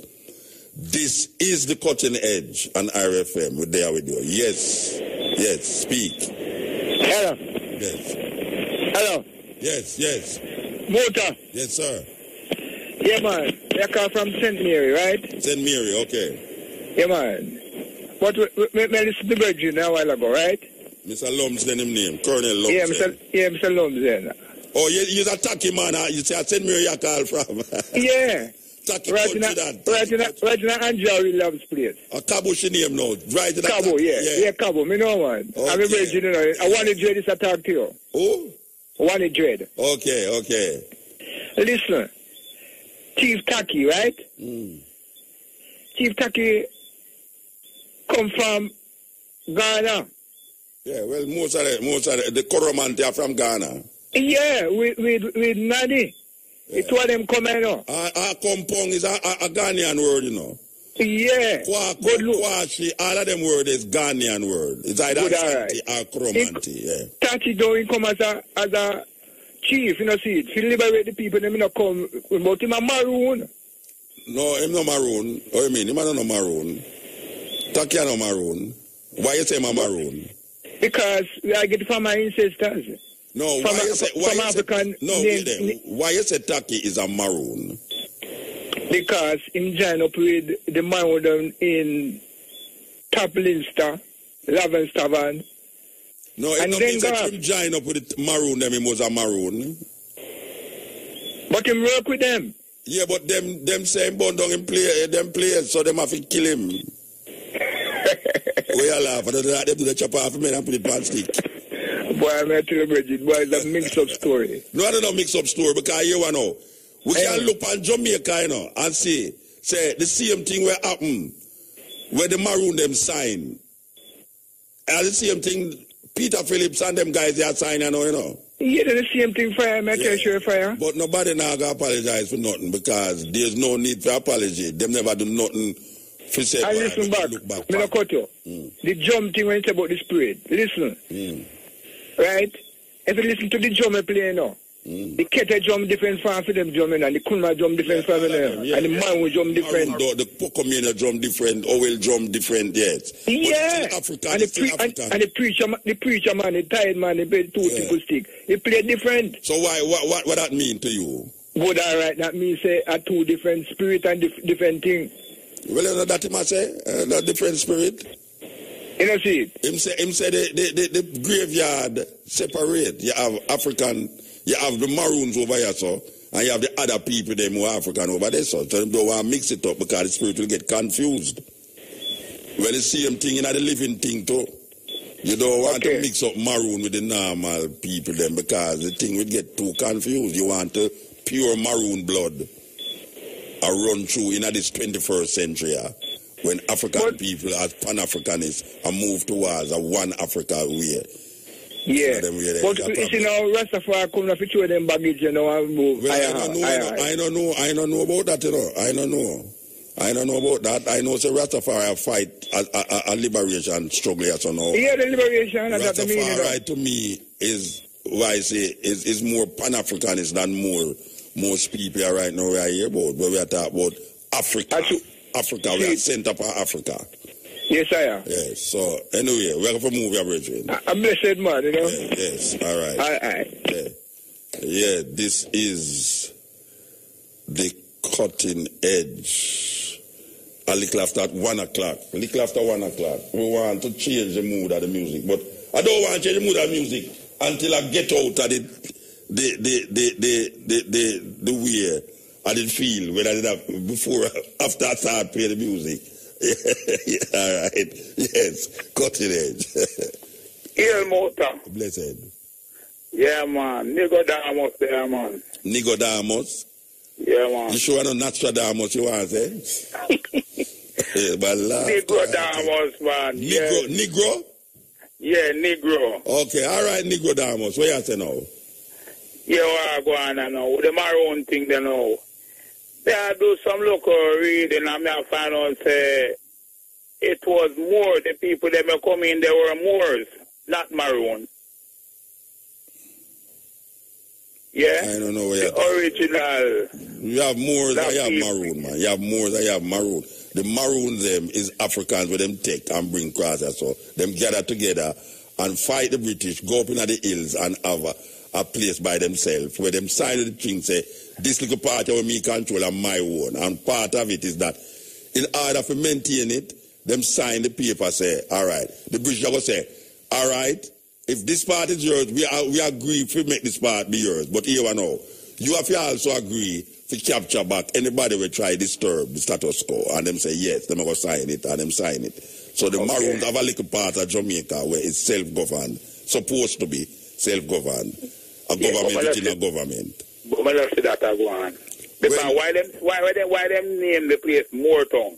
This is the cutting edge on RFM. We're there with you. Yes. Yes. Speak. Hello. Yes. Hello. Yes. Yes. Muta. Yes, sir. Yeah, man. You call from St. Mary, right? St. Mary, okay. Yeah, man. But we listen to Virgin a while ago, right? Mr. Lumsden, him name. Colonel Lumsden. Mr. Lumsden. Oh, you're a tacky man. You say St. Mary you call from. Yeah. Tacky right in Anjari Love's place. A Cabo she name now. Right in Cabo, yeah, Cabo. Me know, man. Okay. I'm a Virgin, you know. I want to dread this attack to you. Oh? I want to dread. Okay. Listen. Chief Taki, right? Chief Taki come from Ghana. Yeah, well, most of the Coromante are from Ghana. Yeah, with Nani. Yeah. It was them coming out. Kompong is a Ghanaian word, you know. Yeah. Kwashi, all of them words is Ghanaian word. It's either Ashanti or Coromante, yeah. Taki don't come as a chief, you know, see it. He liberate the people, them not come, but him a maroon. No, him no maroon. What you mean? Him no maroon. Taki no maroon. Why you say him a maroon? Because I get it from my ancestors. No, why you say Taki is a maroon? Because him join up with the maroon in Taplinster, Lavenstavan. No, it don't mean that him join up with the maroon, them he was a maroon. But him work with them. Yeah, but them say him burn down him them players, so them have to kill him. We all laugh, and they do the chop off him and put it on stick. Boy, I'm not telling you, boy, it's a mix-up story. No, I don't know mix-up story, because you know, we can look on Jamaica, you know, and say the same thing will happen where the maroon them sign. And the same thing, Peter Phillips and them guys, they are signing, you know. Yeah, the same thing, fire, I tell you, fire. But nobody now going to apologize for nothing, because there's no need for apology. Them never do nothing for say. And listen back, me no cut you. The drum thing when it's about the spirit. Listen. Right? If you listen to the drum I play now, the Kete drum different from them drumming, and the Kunma drum different from them, and the Manwu drum different. The Pokomina drum different, Owel drum different, yes. Yeah. African, and the preacher man, the tired man, the two people stick. He play different. So what that mean to you? Good, all right. That means a two different spirit and different thing. Well, you know that he must say, a different spirit. You know, see it. Him say the graveyard separate. You have African, you have the maroons over here, so, and you have the other people them who are African over there, so they don't want to mix it up because the spirit will get confused. Well, the same thing in the living thing too. You don't want to mix up maroon with the normal people them because the thing will get too confused. You want the pure maroon blood run through in this 21st century. When African people as Pan-Africanists are moved towards a one Africa way. Yeah. But you know, Rastafari come to show them baggage, you know, and move. Well, I don't know about that, you know. I don't know about that. I know Rastafari fight a liberation struggle as now. Yeah, the liberation. Rastafari to me is why I say is more Pan-Africanist than most people are right now right here about. But we are talking about Africa. Africa, we are center for Africa. Yes, I am. Yes. So, anyway, we're going to move your brethren. I'm blessed man, you know. Yes. All right. Aye. Yeah, this is the cutting edge. A little after 1 o'clock. A little after 1 o'clock. We want to change the mood of the music. But I don't want to change the mood of the music until I get out of the way I did feel when I did that before, after I started playing the music. All right. Yes. Cutting edge. Motor. Blessed. Yeah, man. Nicodamus there, man. Nicodamus? Yeah, man. You sure not Nostradamus you want to say? Yeah, but Nicodamus, man. Negro? Yeah, Negro. Okay, all right, Nicodamus. What you say now? Yeah, what I go on now. With the maroon thing, they know. They do some local reading, and I find out say it was more the people that may come in, they were Moors, not maroon. Yeah? I don't know where the original. You have Moors, I have maroon, man. You have Moors, I have maroon. The maroon them is Africans where them take and bring crosses. So them gather together and fight the British, go up in the hills and have a place by themselves where them sign the thing say, this little part of me control and my own. And part of it is that in order to maintain it, them sign the paper say, all right. The British are going to say, all right, if this part is yours, we agree to make this part be yours. But here and now, you have to also agree to capture back anybody will try disturb the status quo. And them say, yes, them are going to sign it, and them sign it. So the Maroons have a little part of Jamaica where it's self-governed, supposed to be self-governed. A government within a government. But I don't see that go on. Because why them name the place Moortown?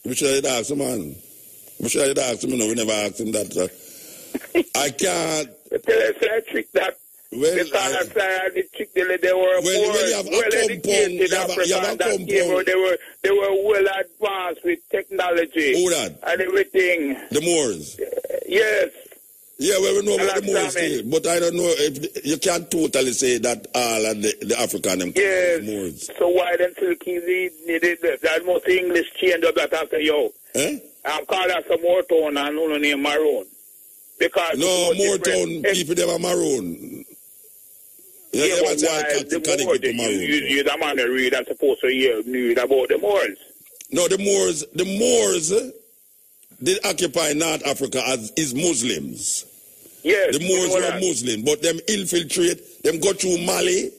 We should have asked him, man. We should have asked him, no, we never asked him that. I can't. Tell us a trick that. Well, because the trick they were well educated in Africa. They were well advanced with technology. Who that? And everything. The Moors. Yes. Yeah, well, we know about the Moors still, but I don't know if you can't totally say that all of the African them Moors. So why them still keep that most English change up that after yo? I'm calling us a Moortown and no name Maroon. Because no, Moortown people them are Maroon. Yeah, but why the Moors? You're the man that read and supposed to read about the Moors. No, the Moors they occupy North Africa as is Muslims. Yes, the Moors were Muslim, but them infiltrate, them go through Mali,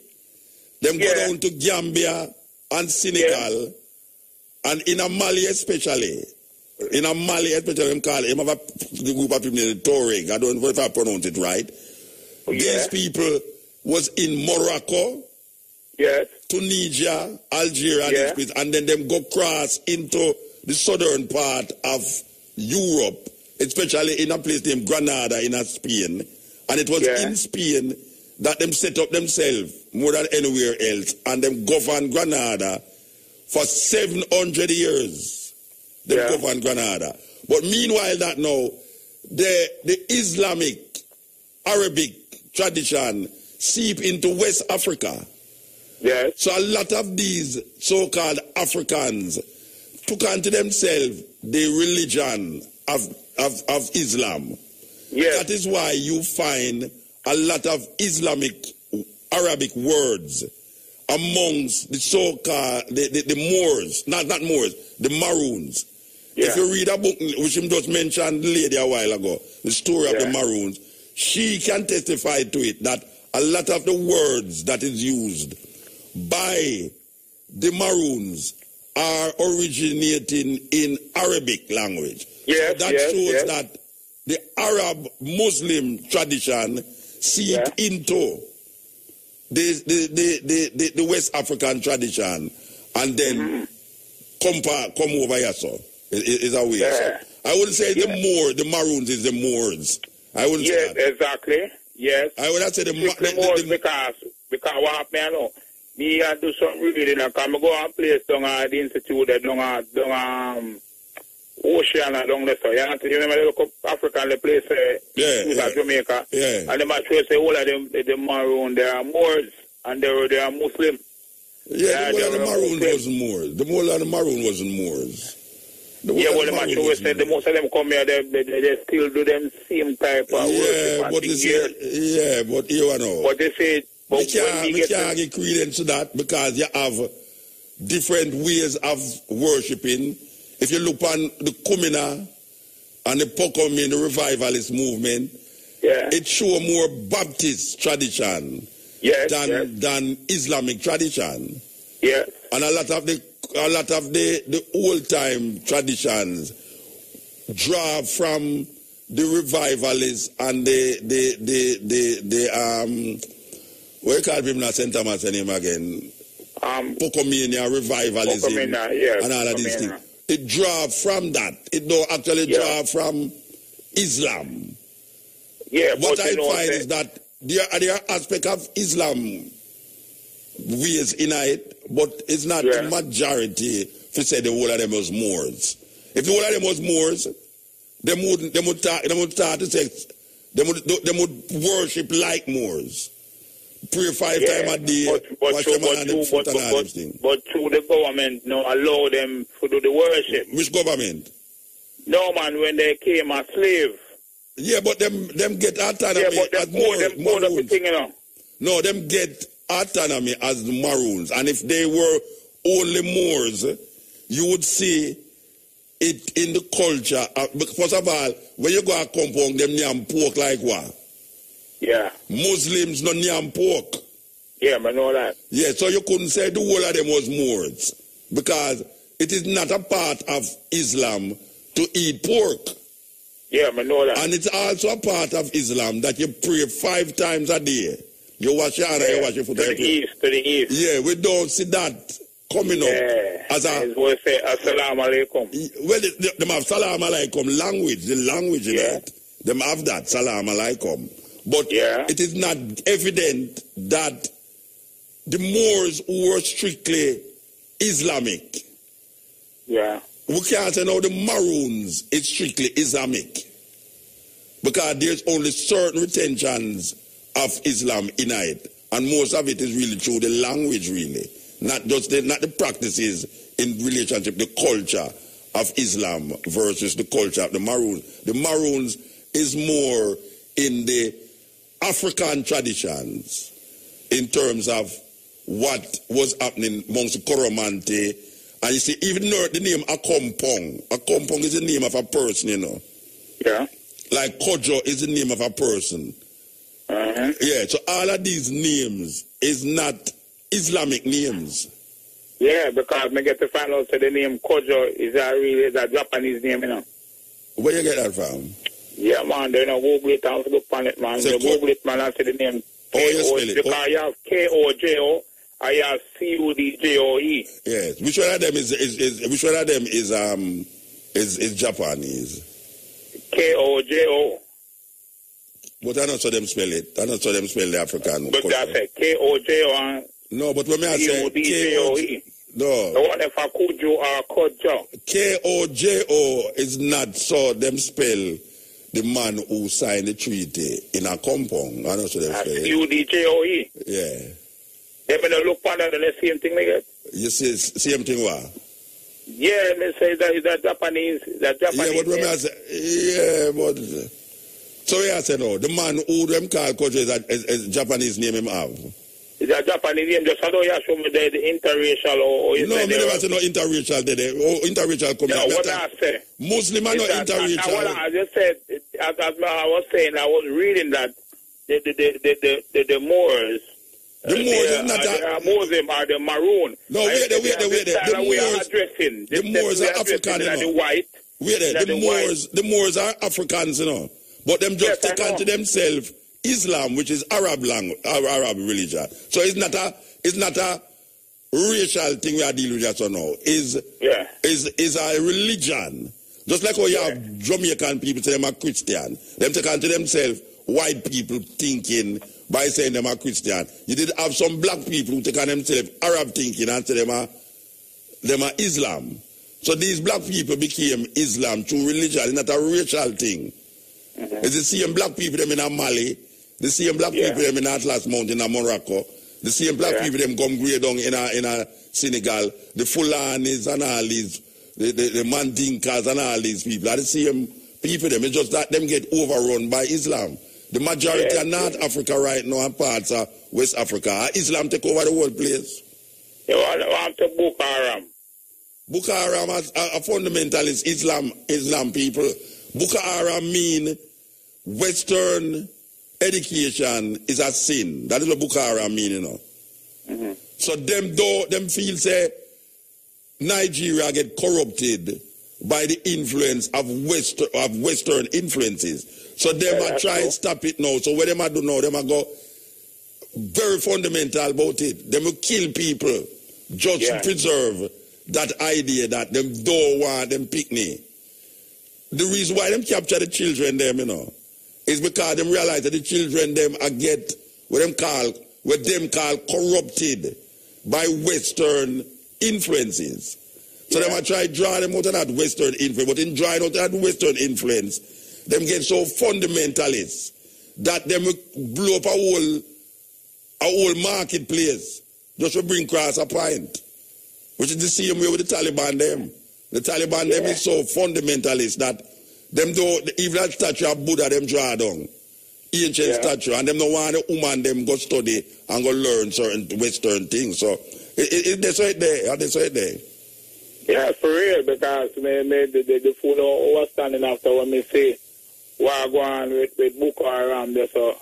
them go down to Gambia and Senegal, and in a Mali especially, them call him have a group of people named Tuareg. I don't know if I pronounce it right. These people was in Morocco, Tunisia, Algeria, and then them go cross into the southern part of Europe, especially in a place named Granada in Spain. And it was in Spain that them set up themselves more than anywhere else, and them govern Granada for 700 years. They govern Granada. But meanwhile that now, the Islamic, Arabic tradition seep into West Africa. Yes. So a lot of these so-called Africans took unto themselves the religion of Islam. Yes. That is why you find a lot of Islamic Arabic words amongst the so-called the Moors, not Moors, the Maroons. Yeah. If you read a book which him just mentioned the lady a while ago, the story of the Maroons, she can testify to it that a lot of the words that is used by the Maroons are originating in Arabic language. Yes, so that shows that the Arab Muslim tradition seep into the West African tradition and then come over here, so is a way. So I would say the Maroons is the Moors. I would say that. Exactly. Yes. I would have said the Moors because what happened, I know. Me I do something really, I come go and place down at the institute down Ocean down there. So you remember the local African place Jamaica. Yeah. And the actually say all of them the Maroon, they are Moors and they are Muslim. Yeah, the whole of the Maroon wasn't Moors. The whole of the Maroon wasn't Moors. Well, the match always said the most of them come here, they still do them same type of worship. But they say, but you know. But they say, we can't give credence to that because you have different ways of worshiping. If you look on the Kumina and the Pokomin, the revivalist movement, it show more Baptist tradition than Islamic tradition. Yeah. And a lot of the old time traditions draw from the revivalists and what you call him now, St. Thomas name again? Pocomania, revivalism, and all of these things. It draw from that. It don't actually draw from Islam. Yeah, what I find is that there are aspects of Islam ways in it, but it's not the majority. If you say the whole of them was Moors, if the whole of them was Moors, they would start to say they would worship like Moors. Pray 5 times a day, wash them on the foot and all these things. But through the government, no, allow them to do the worship. Which government? No, man, when they came as slave. Yeah, but them get autonomy as Maroons. No, them get autonomy as the Maroons. And if they were only Moors, you would see it in the culture. First of all, when you go to compound, them name pork like what? Yeah. Muslims no yam pork. Yeah, I know that. Yeah, so you couldn't say the whole of them was Moors because it is not a part of Islam to eat pork. Yeah, I know that. And it's also a part of Islam that you pray 5 times a day. You wash your hand and you wash your foot. To the east. Yeah, we don't see that coming up. As a, we say Assalamu alaikum. Well, they have Salam alaikum language, the language in it. They have that, Salam alaikum. But it is not evident that the Moors were strictly Islamic. Yeah. We can't say now the Maroons is strictly Islamic. Because there's only certain retentions of Islam in it. And most of it is really through the language, really. Not the practices in relationship, the culture of Islam versus the culture of the Maroons. The Maroons is more in the African traditions in terms of what was happening amongst the Coromante. And you see, even the name Akompong. Akompong is the name of a person, you know. Yeah. Like Kojo is the name of a person. Uh-huh. Yeah, so all of these names is not Islamic names. Yeah, because I get to find out that the name Kojo is a Japanese name, you know. Where you get that from? Yeah, man, they know Google it and look on it, man. They Google it, man, and see the name. You spell it? Because I have Kojo, I have Cudoe. Yes. Which one of them is Japanese? Kojo. But I not saw them spell it. I not saw them spell the African. But I say Kojo. No, but when I say Kojo. No. The one if I Kujo or Kojo. Kojo is not so them spell the man who signed the treaty in a compound. I know so them spell it. Cudoe. Yeah. They may look on that and the same thing again. You see same thing what? Yeah, they say that Japanese. Yeah, but when I say but so I say no, the man who them call Kojo is Japanese name him have. Is a Japanese name? Just how do you show me the interracial or no, I never say no interracial there. Oh, interracial come here. What I say? Muslim are not interracial. What I just said, as I was saying, I was reading that the Moors. The Moors is not the Muslim are the Maroon. No, wait there. The Moors are African, you know. The white. Wait there. The Moors are Africans, you know. But them just take on to themselves Islam, which is Arab Arab religion. So it's not a racial thing we are dealing with just now. Is a religion. Just like how you have Jamaican people say them are Christian. Them take on to themselves white people thinking by saying them are Christian. You did have some black people who take on themselves Arab thinking and say them are Islam. So these black people became Islam through religion. It's not a racial thing. Mm-hmm. It's the same black people them in Mali, the same black people them in Atlas Mountain in Morocco, the same black people them come grey down in a Senegal, the Fulanis and all these the Mandinkas and all these people are the same people. Them. It's just that them get overrun by Islam. The majority of North Africa right now and parts of West Africa. Islam take over the whole place. You want to Boko Haram. Boko Haram as a fundamentalist Islam people. Boko Haram mean Western education is a sin. That is what Boko Haram mean, you know. Mm-hmm. So them feel say Nigeria get corrupted by the influence of Western influences. So them are try and stop it now. So what them are do now, them are go very fundamental about it. Them will kill people just to preserve that idea that them don't want them picnic. The reason why them capture the children them, you know, is because them realize that the children them are get what them call corrupted by Western influences. So them are try to draw them out of that Western influence. But in drawing out that Western influence, them get so fundamentalist that them blow up a whole marketplace just to bring across a point. Which is the same way with the Taliban them. The Taliban them is so fundamentalist that them do even that statue of Buddha them draw down. Ancient statue, and them no want the woman them go study and go learn certain Western things. So that's right there. That's right there. Yeah, for real, because the fool was standing after when me say what go on with Boko Haram there, so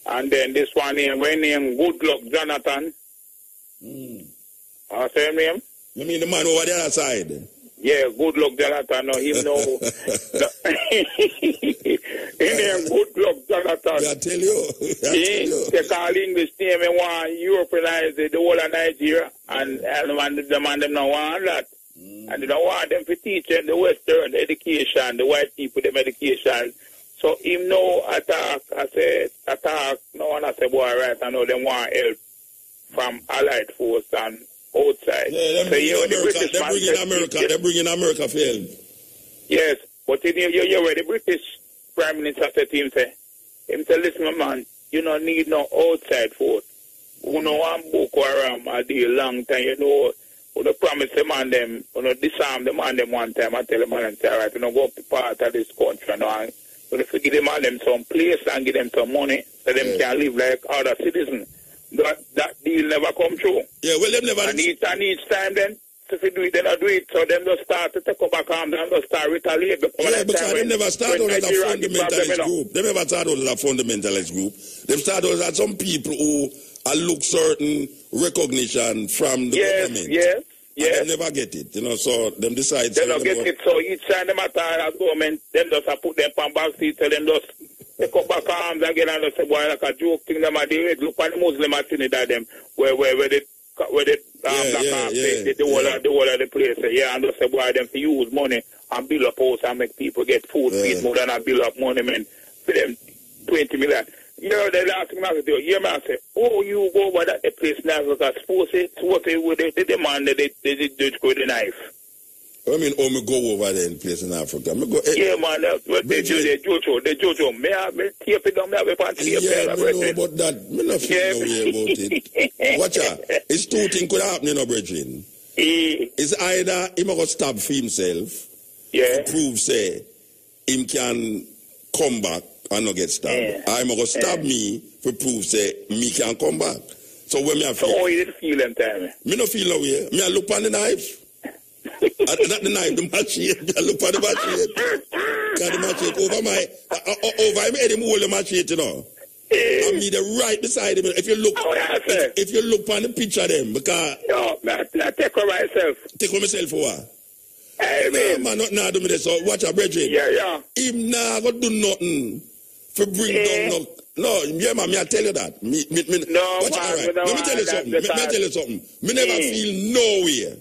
and then this one here, when name Good Luck Jonathan. Same name? You mean the man over the other side? Yeah, Good Luck Jonathan. No, him know. His name Good Luck Jonathan. I tell you. They call English name and want Europeanize the whole of Nigeria, and the man them not want that. And they don't want them to teach them the Western education, the white people them education. So him no attack. I said attack. No one I say boy right. I know them want help from Allied force and outside. Yeah, they're bringing America for help. Yes, but you where the British Prime Minister said to him say, listen, man, you don't need no outside force. You know, I'm Boko Haram a deal long time, you know. You promise the man them, you disarm the man them one time. I tell the man and say, all right, go up to part of this country now. You give the man them some place and give them some money so them can live like other citizens. That deal never come true. Yeah, well, them never. And each time then, if they do it, they not do it. So them just start to take up back arms and just start retaliate. Yeah, because they never start out as a fundamentalist group. They never start out as a fundamentalist group. They start out as some people who look certain recognition from the government. Yes. They never get it, you know, so them decide. They don't get it, so each time them attack as government, them just put them on back seat, tell them just take up back arms again and just say, boy, like a joke thing, them are doing. Look at the Muslim at Trinidad, them, where the the whole of the place, and just say, boy, them to use money and build up house and make people get food, feed more than a build up monument for them 20 million. You know, the last thing I say, man, say, oh, you go over that place now because suppose they demand that they go with the knife. I mean, me go over there in place in Africa. Me go, yeah, man, they Jojo. Me tape it down, me have a pan tape. Yeah, me know about that. Me not feel no way about it. Watch out. It's two things could happen, you know, brethren. It's either he go stab for himself, to prove, say, him can come back and not get stabbed. I'm going to stab me for prove, say, me can come back. So when me I feel... So how you didn't feel them time? Me no feel no way. Me I look on the knife. Not the knife, the machete. I look on the machete. Because the machete over my... over him head, him hold the machete, you know. And me the right beside him. If you look... if you look on the picture of them, because... No, I take over myself. Take over myself for what? Hey, man, not now do me this. So watch out, brethren. Yeah. Him nah go do nothing for bring down no, yeah, man, I tell you that. Me, no, watch out, right. Let me tell you something. Let me tell you something. Me never feel nowhere.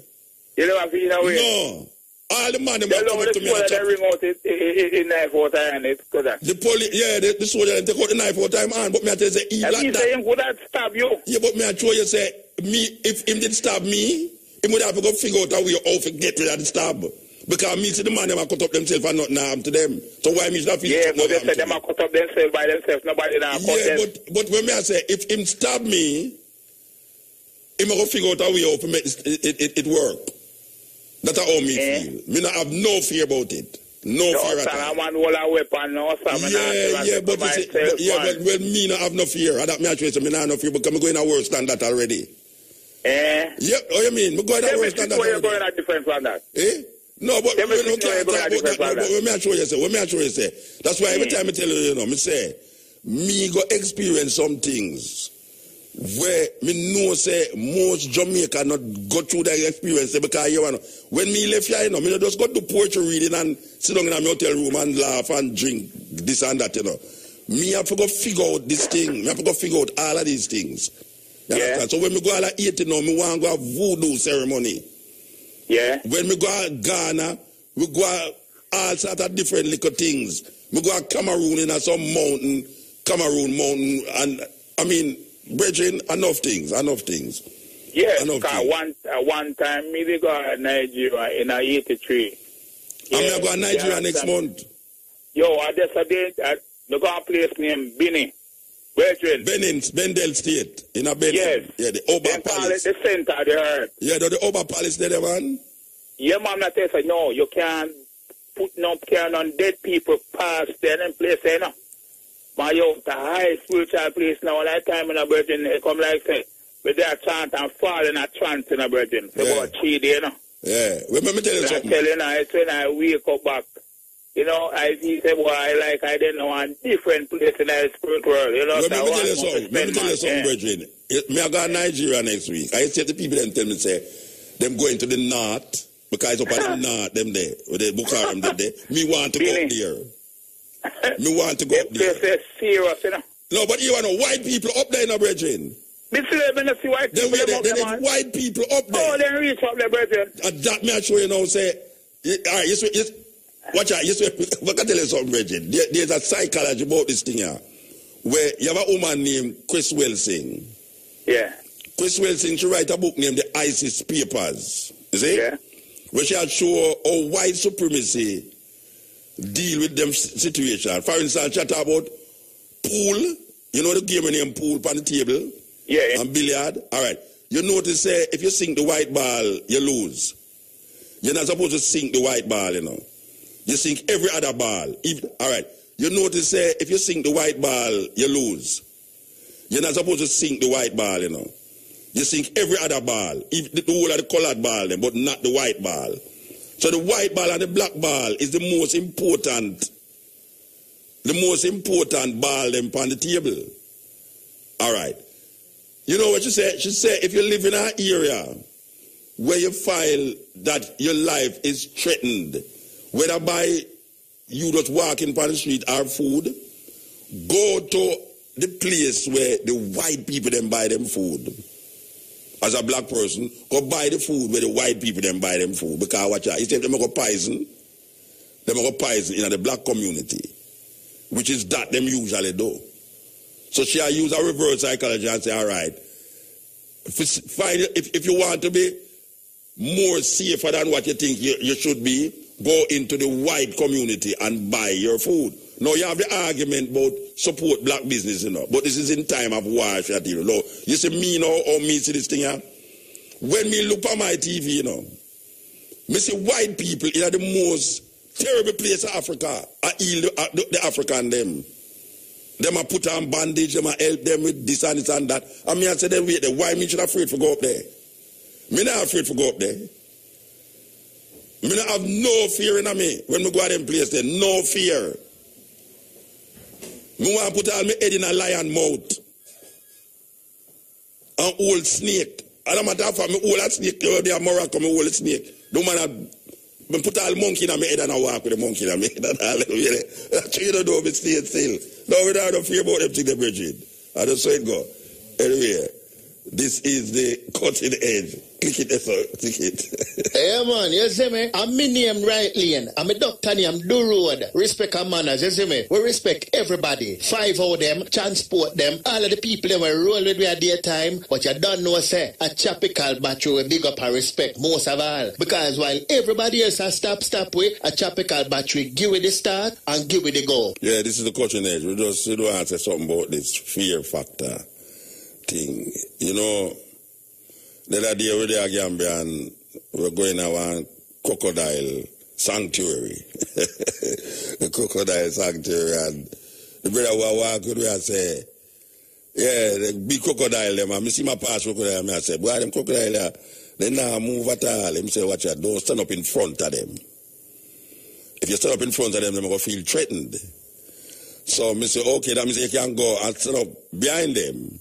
You never feel nowhere? No. All the man them come up to me and they ring out in knife all time. The police, the soldier take out the knife all time on, but me I tell you say he like that. Him would stab you. Yeah, but me I show you say me if him did stab me, he would have to go figure out a way how to get rid of the stab. Because me see the man them a cut up themselves and nothing harm to them. So why me should not feel? Yeah, but they say them a cut up themselves by themselves. Nobody now cut them. Yeah, but when me I say if him stab me, him a go figure out a way how to make it work. That's how me feel. Me not have no fear about it. No fear at all. Man hold a weapon, no, but me not have no fear. That me actually say me not have no fear because I'm going a worse than that already. Yeah, what you mean? Me going a worse than that already. You're going a different from that. No, but we don't care about that. But let me show you say. That's why every time I tell you, me say, me go experience some things where me know say most Jamaica not go through that experience because you know when me left here, me just go to poetry reading and sit down in a hotel room and laugh and drink this and that, Me have to go figure out this thing. Me have to go figure out all of these things. Yeah. So when me go all at 80 now, me want to go a voodoo ceremony. Yeah. When me go to Ghana, we go all sorts of different little things. We go to Cameroon in some mountain, and I mean, brethren, enough things. Yeah, because one time me go to Nigeria in 83. I'm going to go to Nigeria next month. Yo, I just did. Me go to a place named Benin. Brethren. Bendel State. In a Benin. Yes. Yeah, the Oba Palace. The center of the earth. Yeah, the Oba Palace there, man. Yeah, man, not say, no, you can't put no care on dead people past there and place there, no. But yo, the high spiritual place now, all that time in a virgin, they come like say, but they are chant and fall in a trance in a virgin. So about 3 days, no. Yeah, let me tell you something. I tell you now, it's when I wake up back, I see, say, boy, I didn't know a different place in the spirit world, Let me tell you something, brethren. Me I go to Nigeria next week. I say to people, them tell me, say, them going to the north, because up at the north, them there, with the Bukharam, them there. Me want to go up there. Me want to go up there. Serious, No, but you want white people up there, brethren. Me see white people up white people up there. Oh, they reach up there, brethren. That me I show you now, say, all right, watch out, I can tell you something, brethren. There's a psychology about this thing here, where you have a woman named Chris Wilson. Yeah. Chris Wilson, she write a book named The ISIS Papers. You see? Yeah. Where she had show how white supremacy deal with them situation. For instance, she talk about pool. You know the game named pool on the table? Yeah. And billiard. All right. You notice, if you sink the white ball, you lose. You're not supposed to sink the white ball, You sink every other ball. All right. You notice, if you sink the white ball, you lose. You're not supposed to sink the white ball, You sink every other ball, the whole of the colored ball, but not the white ball. So the white ball and the black ball is the most important ball them on the table. All right. You know what she said? She said if you live in an area where you feel that your life is threatened, whether by you just walking on the street or food, go to the place where the white people then buy them food. As a black person, go buy the food where the white people then buy them food. Because watch out, instead them go poison in the black community, which is that them usually do. So she use a reverse psychology and say, all right, if you want to be more safer than what you think you should be, go into the white community and buy your food. Now you have the argument about support black business, but this is in time of war. You see me now, or me see this thing here? When me look at my TV, me see white people in the most terrible place of Africa. I heal the African them. Them a put on bandage, them a help them with this and that. And me I say them wait there. Why me should afraid to go up there? Me not afraid to go up there. Me not have no fear in me when me go to them place there. No fear. Me want to put all my head in a lion mouth. An old snake. I don't matter if I'm an old snake, they are Morocco, I'm an old snake. Don't matter. I put all monkey in my head and I walk with the monkey in my head. You don't know me stay still. No, we don't have fear about them to the bridge. I just saw it go. Anyway, this is the cutting edge. Click it. Yeah, man, you see me? I'm my name right lane. I'm a doctor named Do Road. Respect and manners, you see me? We respect everybody. 5 of them, transport them. All of the people that will roll with me at daytime. But you don't know, say, a tropical battery will big up and respect most of all. Because while everybody else has stop with, a tropical battery give it the start and give it the go. Yeah, this is the cutting edge. We don't answer something about this fear factor thing. You know, the other day we were Gambia and we're going to crocodile sanctuary. The crocodile sanctuary, and the brother walk with me and say, yeah, the big crocodile them, and I see my past crocodile, and I say, boy, them crocodile, they now move at all. Him say, watch out, don't stand up in front of them. If you stand up in front of them, they're going to feel threatened. So I say, okay, that means you can go and stand up behind them.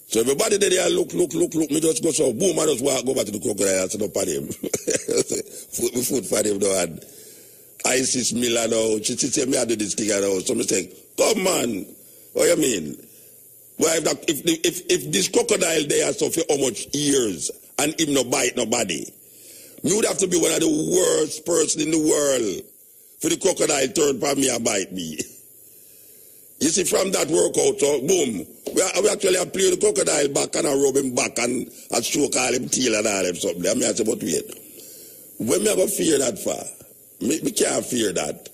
So everybody there look, me just go so boom, I just walk over to the crocodile and stand up at him. Food for them though, and Isis Miller now, she say me I do this thing now. So me say, come on, what you mean? Well, if this crocodile there so for how much years and him no bite nobody, me would have to be one of the worst person in the world for the crocodile turn for me and bite me. You see, from that workout, so boom, we actually have played the crocodile back and I rub him back and I stroke all him tail and all him something. I mean, I say, but wait, when me ever fear that far? Me can't fear that.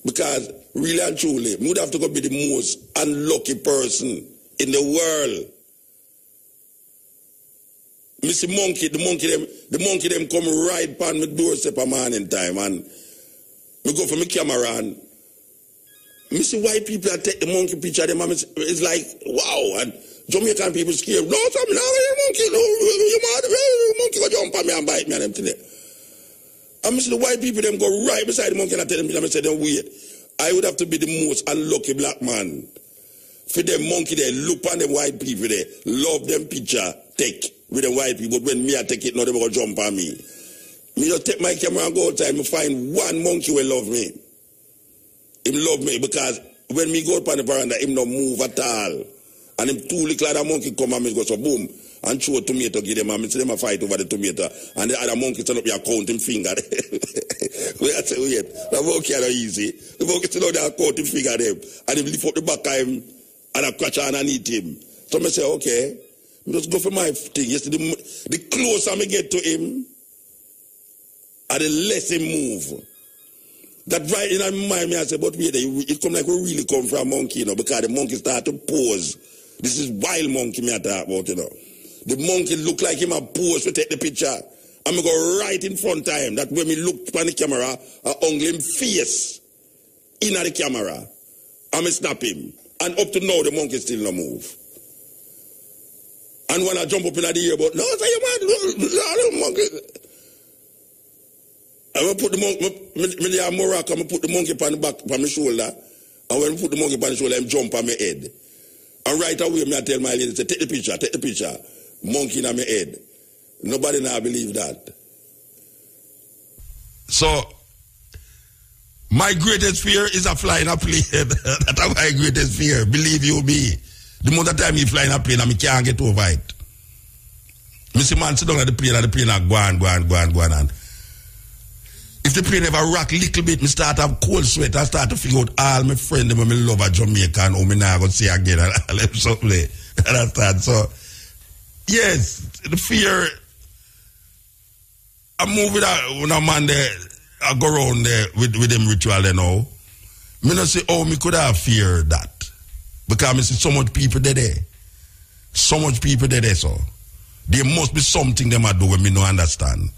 Because really and truly, me would have to go be the most unlucky person in the world. Me see the monkey them come right upon my doorstep a morning time and me go for my camera and me see white people that take the monkey picture them and it's like, wow, and Jamaican people scared. No, something, no, monkey, no, you mad, monkey go jump on me and bite me and them today. And me see the white people them go right beside the monkey and I tell them, I say, wait, I would have to be the most unlucky black man. For them monkey they look on them white people they love them picture take with the white people, but when me I take it now they will jump on me. Me just take my camera and go outside and find one monkey will love me. Him love me because when me go up on the veranda him no move at all. And him too little like that monkey come and me go so boom and throw a tomato give them and me see them a fight over the tomato and the other monkey stand up here count him finger. Wait, I say wait, that monkey are easy. The monkey stand up there count him finger them and him lift up the back of him and I catch on and eat him. So I say, okay, just go for my thing. Yes, the closer I get to him, and the less him move. That right in my mind, I say, but wait, it come like we really come from a monkey, you know, because the monkey start to pose. This is wild monkey me I talk about, you know. The monkey look like him a pose to take the picture. And me go right in front of him. That when me look on the camera, I only him face in the camera. And me snap him. And up to now, the monkey still no move. And when I jump up in the air, but no, say you mad, monkey. I will put the monkey, me have more rock, I put the monkey on the back, on my shoulder. And when I put the monkey on the shoulder, I jump on my head. And right away, me I tell my lady, say, take the picture. Monkey in my head. Nobody now believe that. So, my greatest fear is a flying a plane. That's my greatest fear. Believe you me. The more time you fly in a plane, I can't get over it. Me see man sit down at the plane are go on. If the plane ever rock a little bit, me start to have cold sweat. I start to figure out all my friends when me love a Jamaica and how me now go see again and all them something. Understand? So, yes, the fear. I move with a man there. I go around there with them ritual, you know. Me not say, oh, me could have fear that. Because I see so much people there. So much people there, so. There must be something them I do when me no understand.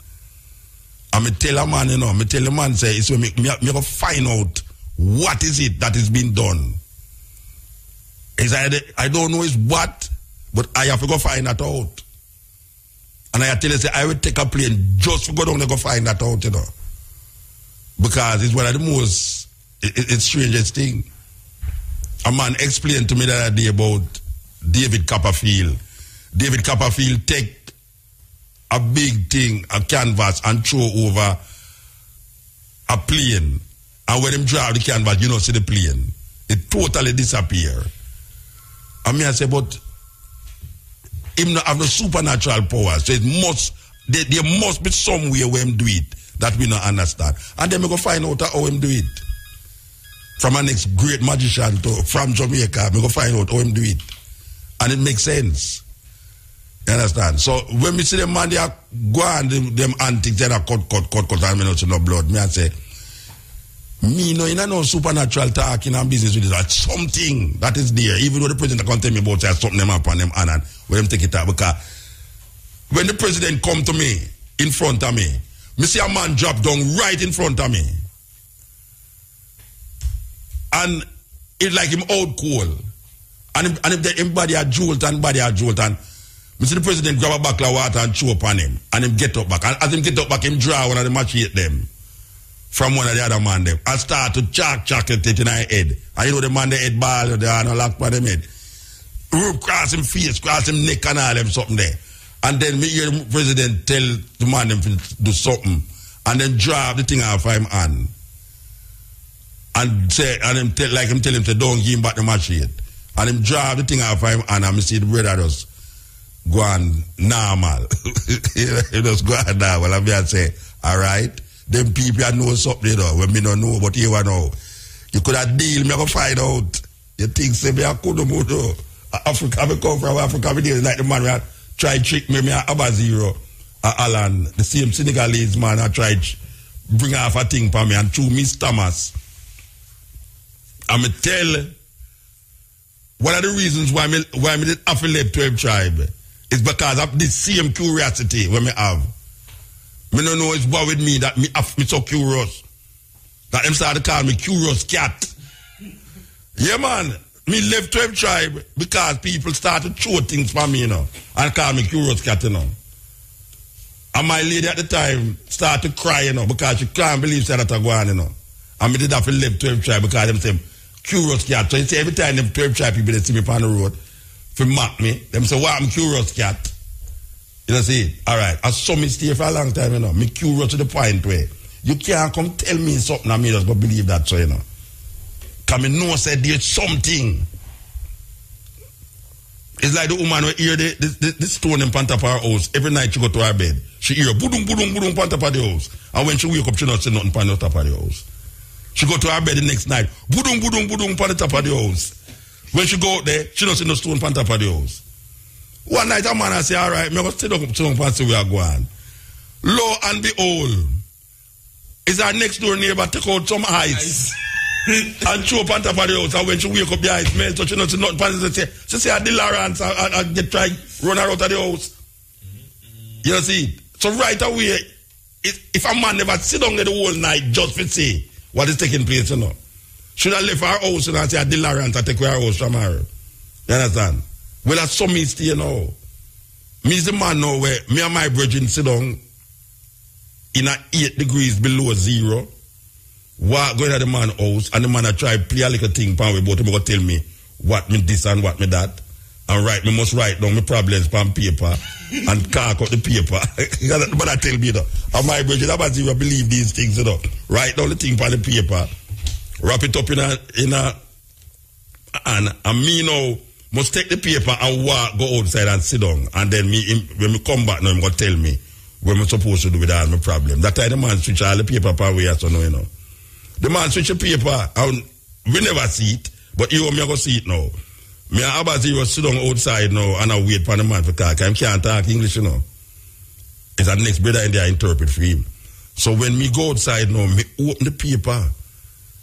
And me tell a man, you know, me tell a man, say, it's when me go find out what is it that is being done. I don't know is what, but I have to go find that out. And I tell you, say, I will take a plane just to go down and go find that out, you know. Because it's one of the most, it's strangest thing. A man explained to me the other day about David Copperfield. David Copperfield take a big thing, a canvas, and throw over a plane. And when him drive the canvas, you don't see the plane. It totally disappear. And me I say, but him not have the supernatural power. So it must, there must be some way where him do it that we don't understand. And then we go find out how him do it. From our next great magician from Jamaica, we go find out how him do it. And it makes sense. You understand? So when we see them man, they are go on them antics, they are cut, and me not see no blood. Me I say, me no, you know, no supernatural talking and business with it. That's something that is there. Even though the president can't tell me about it, something them up on them and when them take it out. Because when the president come to me in front of me, Me see a man drop down right in front of me. And it's like him out cold. And if him body a jolt and me see the president grab a bucket of water and chew upon him. And him get up back. And as him get up back, him draw one of the machete them from one of the other man them. And start to chalk it in his head. And you know the man the head ball, they are no lock by them head. Rope cross him face, cross him neck and all them something there. And then me hear the president tell the man them to do something. And then drop the thing off him hand. And say, and him tell him to don't give him back the machete. And him drop the thing off him hand and me see the brother just go on normal. He just go on normal. And me say, alright, them people know something, you know, when me don't know, but you know. You could have deal, me go find out. You think say me I couldn't move though. Africa, me come from Africa, me deal like the man who try trick me Abba Zero, Alan, the same Senegalese man I tried bring off a thing for me and through Miss Thomas. And me tell one of the reasons why me did have to leave 12 tribe is because of this same curiosity when me have. Me don't know it's what with me that me so curious. That them start to call me curious cat. Yeah man, me left 12 tribe because people started throw things for me, you know, and call me curious cat, you know. And my lady at the time started to cry, you know, because she can't believe that I go on, you know. And me did have to leave 12 tribe because them say curious cat. So you see every time them 12 tribe people they see me on the road, if mock me, them say, why I'm curious cat. You know see? Alright. I saw me stay for a long time, you know. Me curious to the point where you can't come tell me something and me just go believe that, so you know. Because me know said there's something. It's like the woman who hear the stone in top of her house. Every night she go to her bed. She hear boom, boom, boom, boom, on top of the house. And when she wake up, she not see nothing on the top of the house. She go to her bed the next night. Boom, boom, boom, boom, on the top of the house. When she go out there, she not see no stone on top of the house. One night a man I say, alright, me go sit down and see where I go on. Lo and behold, is our next door neighbor take out some ice. And throw up on top of the house. And when she wake up, the ice melt, so she not see nothing. She say, I did Lawrence and get try run her out of the house. You see? So right away, if a man never sit down there the whole night just to see what is taking place, you know, should have left her house and say, I did Lawrence and take her house from her. You understand? Well, that's some mistake, you know. Me is the man now where me and my brethren sit down in 8 degrees below zero. Walk going to the man's house and the man I try play a little thing pan with both him go tell me what me this and what me that. And me must write down my problems on paper and cark out the paper. But I tell me that. And my brethren, I must believe these things, you know. Write down the thing on the paper, wrap it up in a and me now must take the paper and walk, go outside and sit down. And then when me come back now, I'm going to tell me what I'm supposed to do with all my problem. That time the man switch all the paper per way, so no, you know. The man switch the paper, and we never see it, but you and me go see it now. Me and Abba Zero sit down outside now, and I wait for the man for talk. I can't talk English, you know. It's the next brother in there interpret for him. So when me go outside now, me open the paper,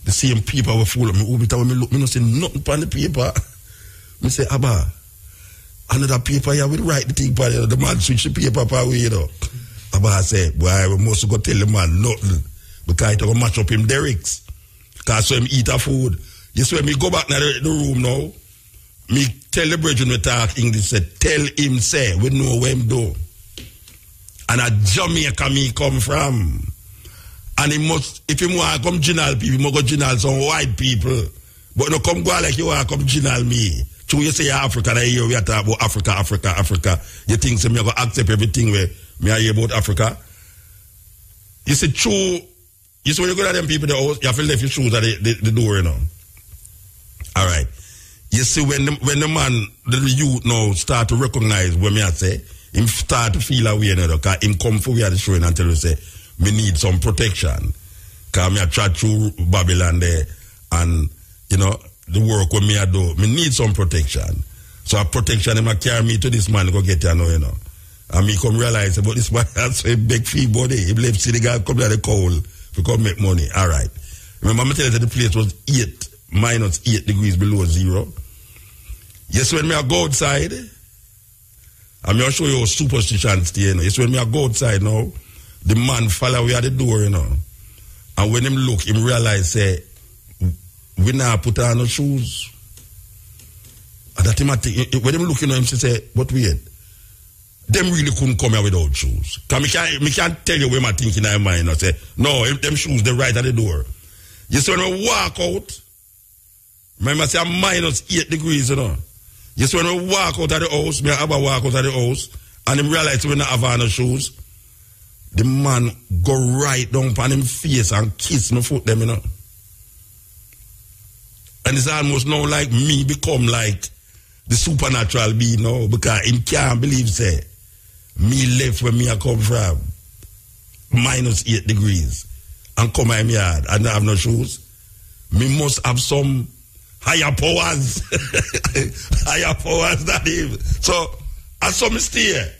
the same paper will full of me. Open it when me look, me not see nothing on the paper. Me say, Abba, another paper here, we write the thing for you. The man switch the paper per way, you know. Abba say, boy, we must go tell the man nothing. Because it will match up him derricks. Because so him eat a food. You see when me go back to the room now, me tell the brethren we talk English, say, tell him say, we know where him do. And a Jamaica me come from. And he must, if he want to come general people, he must go general some white people. But no come go like you want to come general me. So you say Africa, that here we are talking about Africa. You think so me go accept everything where me I hear about Africa? You say true. You see when you go to them people in the house, you have to leave your shoes at the door, you know. Alright. You see when the man, the youth now start to recognize what me I say, him start to feel away, you know, because him come for we at the showing until we say, me need some protection. Because me I try through Babylon there, and, you know, the work with me I do, me need some protection. So a protection, him I carry me to this man, go get you know. And me come realize about this man, that's a big fee body. He left Senegal, come to the coal. We come make money. All right. Remember, I'm telling you that the place was minus 8 degrees below zero. Yes, when me I go outside, I'm going to show you a superstition stay. Yes, when me I go outside now, the man fall away at the door, you know. And when him look, him realize, say, we now put on no shoes. And that him, when him look, you know, him say, but wait, them really couldn't come here without shoes. Because me can't tell you where my thinking in my mind. I say, no, them shoes, they're right at the door. You see when we walk out, remember I say -8 degrees, you know. You see when we walk out of the house, me have a walk out of the house, and him realize we not have on no shoes, the man go right down on him face and kiss my foot them, you know. And it's almost now like me become like the supernatural being now, because him can't believe, say, me left where me I come from, -8 degrees, and come in my yard and not have no shoes. Me must have some higher powers. Higher powers than him. So, I saw me stay.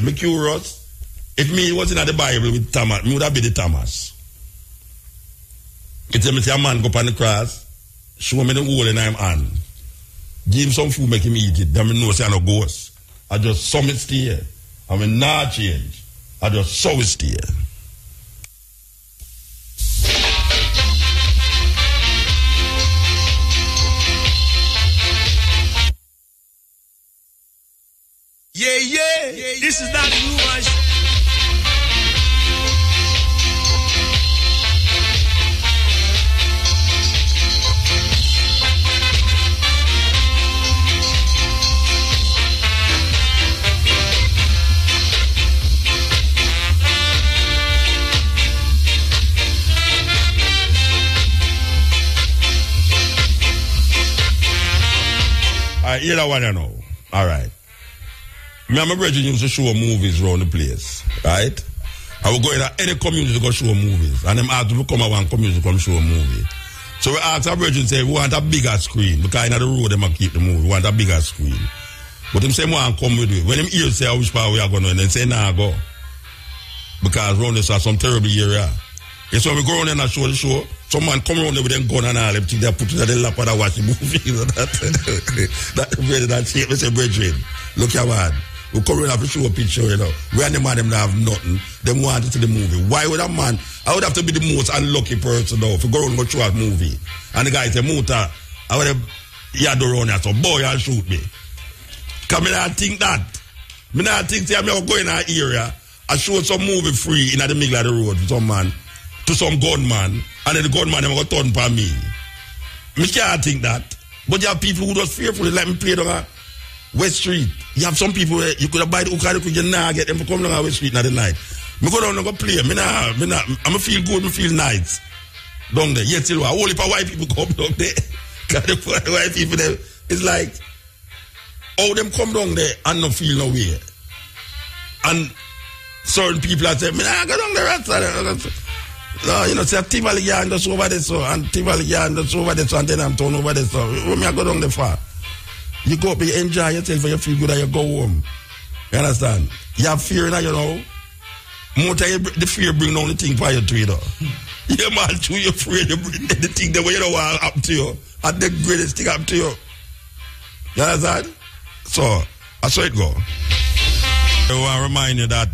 Me curious. If me wasn't at the Bible with Thomas, me would have been the Thomas. You tell me, say a man go up on the cross, show me the hole in him hand, give him some food, make him eat it, then me know say I no ghost. I just saw me stay. I mean, not change. I just saw it stay. Yeah. This is not new one. You don't want to know. All right. Me and my brother used to show movies around the place, right? I would go in any community to go show movies. And them asked to come out one community to come show a movie. So we asked our brother and say, we want a bigger screen. Because in the road, them keep the movie. We want a bigger screen. But him say, we want to come with you. When him hear say, which part we are going to, and then say, nah, go. Because around this are some terrible area. Yes, when we go around and show the show, some man come around there with them gun and all, they put it at the lap and watch the movie. That shape, we say, brethren, look your man. We come around to show a picture, you know. We and the man, them don't have nothing. Them want to see the movie. Why would a man, I would have to be the most unlucky person though, if we go around and go show a movie. And the guy say, Muta, I would have, you do around here, so boy, I'll shoot me. Because I don't think that. I don't think, say, I'm going to that area, I show some movie free in the middle of the road to some man, to some gunman, and then the gunman, they're going to turn for me. I can't think that. But you have people who just fearful, they let me play down West Street. You have some people where you could buy the hookah, you nah get them to come down West Street in the night. Me go down and go play. I'm feel good, me feel nice. Down there. Yet still, a whole heap of white people come down there. Because the white people there, it's like, all them come down there and not feel no way. And certain people are saying, I go down there. No, you know, say Tivoli Yarn just over there, so, and Tivoli Yarn just over there, so, and then I'm turn over there, so. When I go down there far, you go up, you enjoy yourself, and you feel good, and you go home. You understand? You have fear now, you know. More time, the fear bring down the thing for you, too, though. Yeah, man, too, you're afraid to bring the thing that you don't want to happen to you, and the greatest thing happen to you. You understand? So, that's how it go. I want to remind you that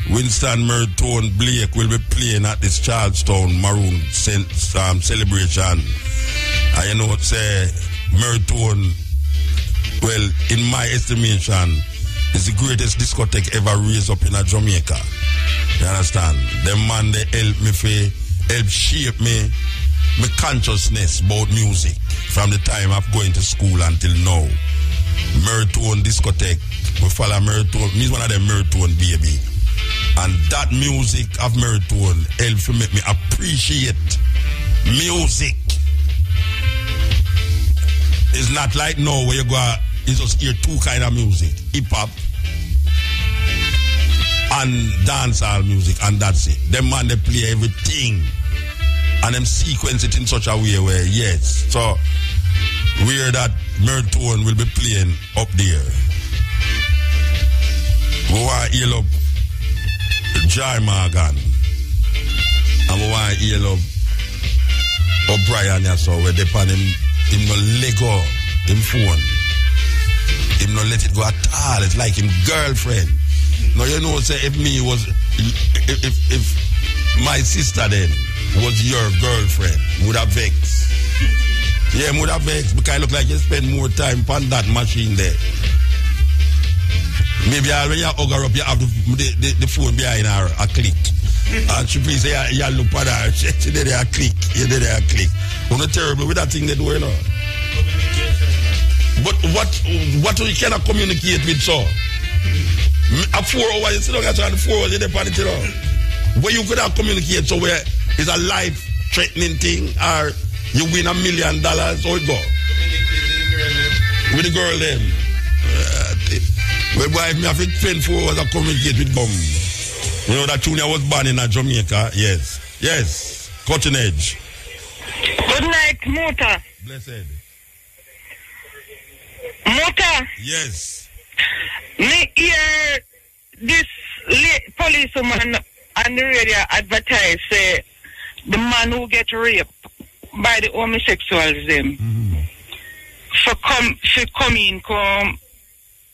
Winston Mertone Blake will be playing at this Charlestown Maroon celebration. And you know, say Mertone, well, in my estimation, is the greatest discotheque ever raised up in Jamaica. You understand? Them man, they help shape me consciousness about music from the time of going to school until now. Mertone discotheque, we follow Mertone. Me's one of them Mertone baby. And that music of Mertone helped to make me appreciate music. It's not like now where you go, you just hear two kind of music. Hip-hop and dancehall music, and that's it. Them man, they play everything. And them sequence it in such a way where, yes. So, where that Mertone will be playing up there. We want to hear up Joy Morgan. And we want to hear up O'Brien, so where they pan him no let go him phone. Him no let it go at all. It's like him girlfriend. Now you know, say if me was if my sister then was your girlfriend, would have vexed. Yeah, would have vexed because it look like you spend more time on that machine there. Maybe when you hug her up, you have the phone behind her a click. And she please say, you look at her, she did a click, you did a click. You're not terrible with that thing they do, you know. But what you cannot communicate with, so? A 4 hours, you sit down and 4 hours, you depend on it, you know. Where you could have communicate, so where it's a life-threatening thing, or you win $1 million, how it go? With the girl then. But boy, if me have to spend 4 hours to communicate with them. You know that Junior was born in Jamaica? Yes. Yes. Cutting edge. Good night, Muta. Blessed. Muta. Yes. Me hear this policewoman on the radio advertise say the man who get raped by the homosexuals them for come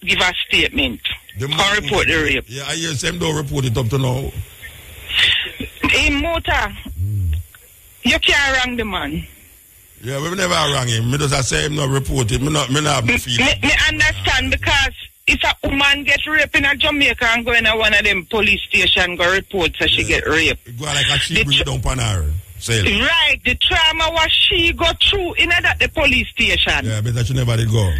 give a statement. Or report the rape. Yeah, I hear them don't report it up to now. In Muta, you can't wrong the man. Yeah, we never wrong him. Me just say him not report it. Me not have no feeling. Me understand because if a woman gets raped in a Jamaica and go in one of them police station go report so she get raped. Go like a she bring it down on her. Right, the trauma was she go through in the police station. Yeah, better she never did go.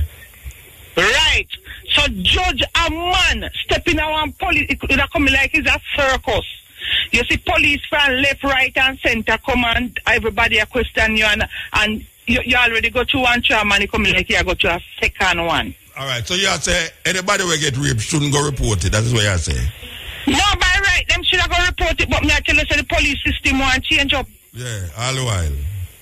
Right. So judge a man stepping out police, it could come like it's a circus. You see police from left, right and center come and everybody a question you and you already go through one trauma and you come like you go to a second one. Alright, so you say anybody will get raped shouldn't go report it, that is what you say. No, by right, them should have go report it, but me I tell you so the police system want change up. Yeah, all the while.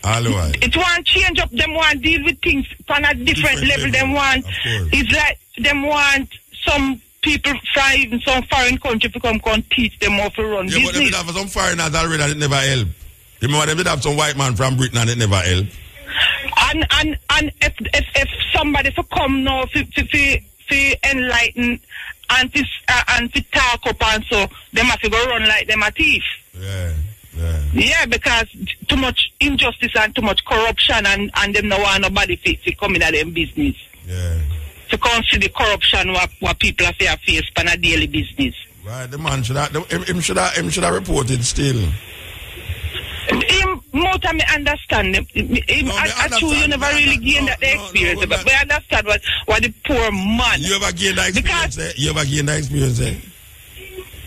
All the while. It want change up, them want deal with things on a different level. Them want, it's like them want some people from even some foreign country to come teach them how to run business. But they have some foreigners already and it never help. You remember they did have some white man from Britain and it never help. And if somebody to come now to enlighten and to talk up and so them have to go run like them a thief. Yeah, because too much injustice and too much corruption and them no want nobody to come in at them business. Yeah. To consider the corruption what people have to face on a daily business. Right, the man should have reported still. Him more time I understand him. Actually you never really gained that experience. But I understand what the poor man. You ever gained that experience? You ever gained that experience?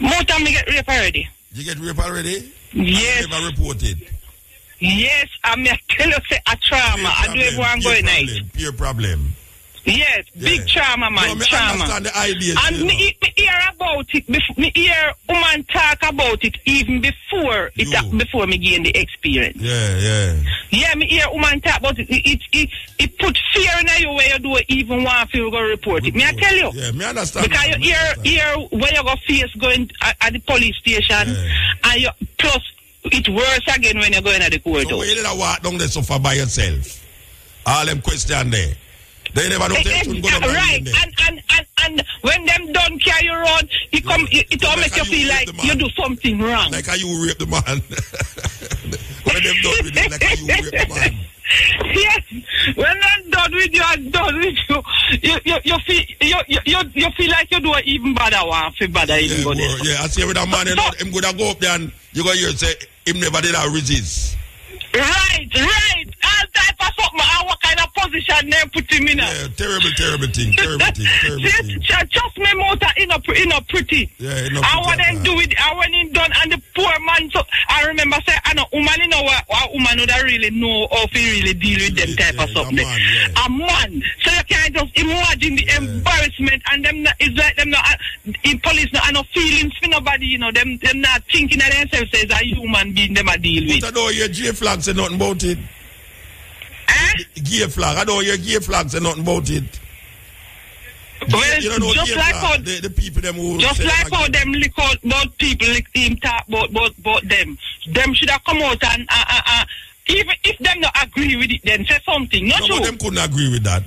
More time I get raped already. You get raped already? Yes. You never reported? Yes, I tell you say a trauma. I do everyone going night. Pure problem. Yes, big trauma, man. Trauma. Understand the idea. And me hear about it. Me hear woman talk about it even before before me gain the experience. Yeah, me hear woman talk about it. It put fear in you where you do even want to go report it. Me I tell you. Yeah, me understand. Because you hear where you go face going at the police station, and you plus it's worse again when you're going at the court. So when you didn't walk down there suffer by yourself, all them question there. They never know they go right, and when them don't carry you around, it all make you feel like you do something wrong. Like how you rape the man. When them done with it, like how you rape the man. Yes, when I'm done with you, I'm done with you feel like you do an even better one, feel better even better. Yeah, I see with a man, him gonna go up there and you go hear say him never did a resist. Right. All type of something. What kind of position they put him in? Yeah, terrible thing. Just me motor in a pretty. Yeah, I want them do it. I want him done, and the poor man. So I remember say, I know woman, you know what woman would really know how to really deal with them type of something. A man. So you can't just imagine the embarrassment, and them. It's like them not in police. Not no feelings for nobody. You know them not thinking of themselves as a human being. Them a deal with. But I know your J flag say nothing about it. Gay flag. I don't hear gay flag say nothing about it. Well, you don't know just like how the people them who just like how them lick out about people lick him talk about them. Them should have come out and even if them not agree with it, then say something. Not true. But them couldn't agree with that.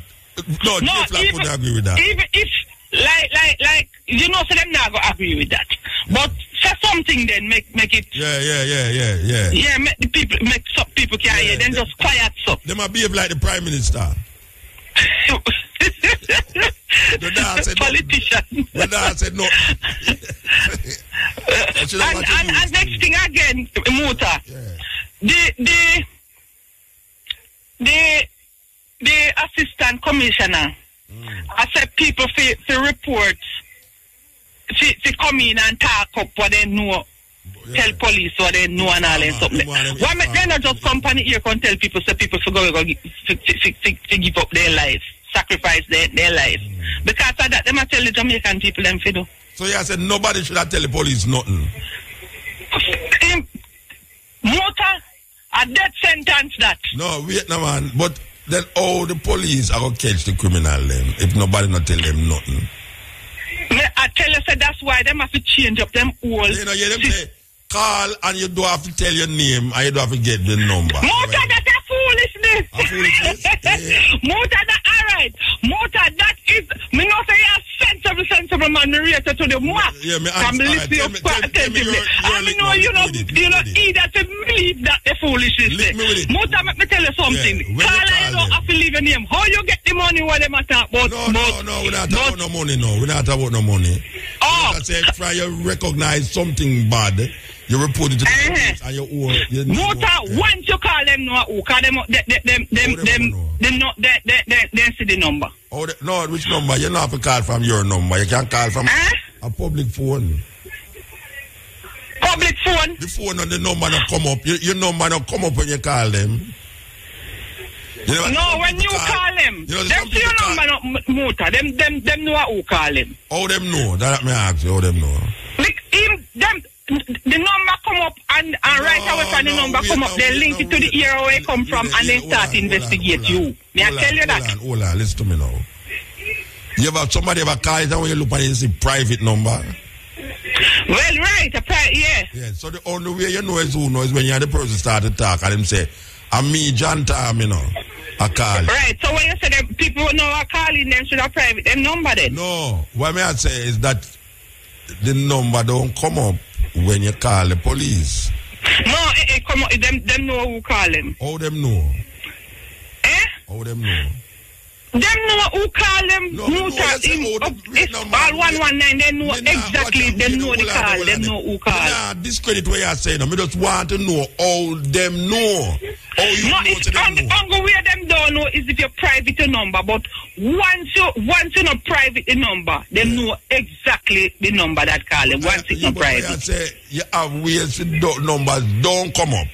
No, gay flag couldn't agree with that. Even if like you know, so them not gonna agree with that. But say something then, make it. Yeah. Yeah, make some people can hear, then just quiet so. They might behave like the Prime Minister. Politician. The dad said no. And next thing again, Muta. The assistant commissioner, I said people for report, to come in and talk up what they know, tell police what they know and all that something. Why make they not just come here and tell people so people to go to give up their life, sacrifice their life? Because of that, they might tell the Jamaican people them to do. So I said nobody should have tell the police nothing. Motor, a death sentence that. No, wait no man, but then all the police are going to catch the criminal them if nobody not tell them nothing. I tell you, so that's why they have to change up them all. You know, them say, call and you don't have to tell your name and you don't have to get the number. Motor, that's a foolishness. A foolishness? Motor, that alright. Motor, that is, me not say you're sensible man related to the map. Yeah, me I'm listening attentively. I mean, no, you know, either to believe that the foolishness. Motor, let me tell you something. Call and you don't have to leave your name. How you get the money what them talk about? No, we're not talking about no money, no. We're not talking about no money. Oh. I said, try to recognize something bad. You report it to the police and you Motor, once you call them no who call them they see the number. Oh, no, which number? You don't have to call from your number. You can call from a public phone. Public phone? The phone and the number don't come up. Your number don't come up when you call them. You know, no, when you call them, you know, them see your number not Motor. Them know who call them. How them know? That me ask you. How them know? The number come up and right away from the number come up, they link it to the area where it come from and they start investigate you. May I tell you that? Hold on, listen to me now. You ever somebody ever call it and when you look at it, you see private number? Well, right, yeah. Yeah, so the only way you know is who knows when you have the person start to talk and them say, I'm me, John Tam, you know. I call. Right, so when you say that people know are calling them should have private them number then? No, what I say is that the number don't come up when you call the police. No, it come up, them know who call them. How them know? How them know? Them know who call them. No, it's all 119. They know exactly. They know the call. They know who call. Nah, discredit what you are saying. I just want to know how them know. How you know it's only way them don't know is if you're private a number. But once you know private the number, they know exactly the number that call them. Once it's not private. I say you have ways to numbers don't come up.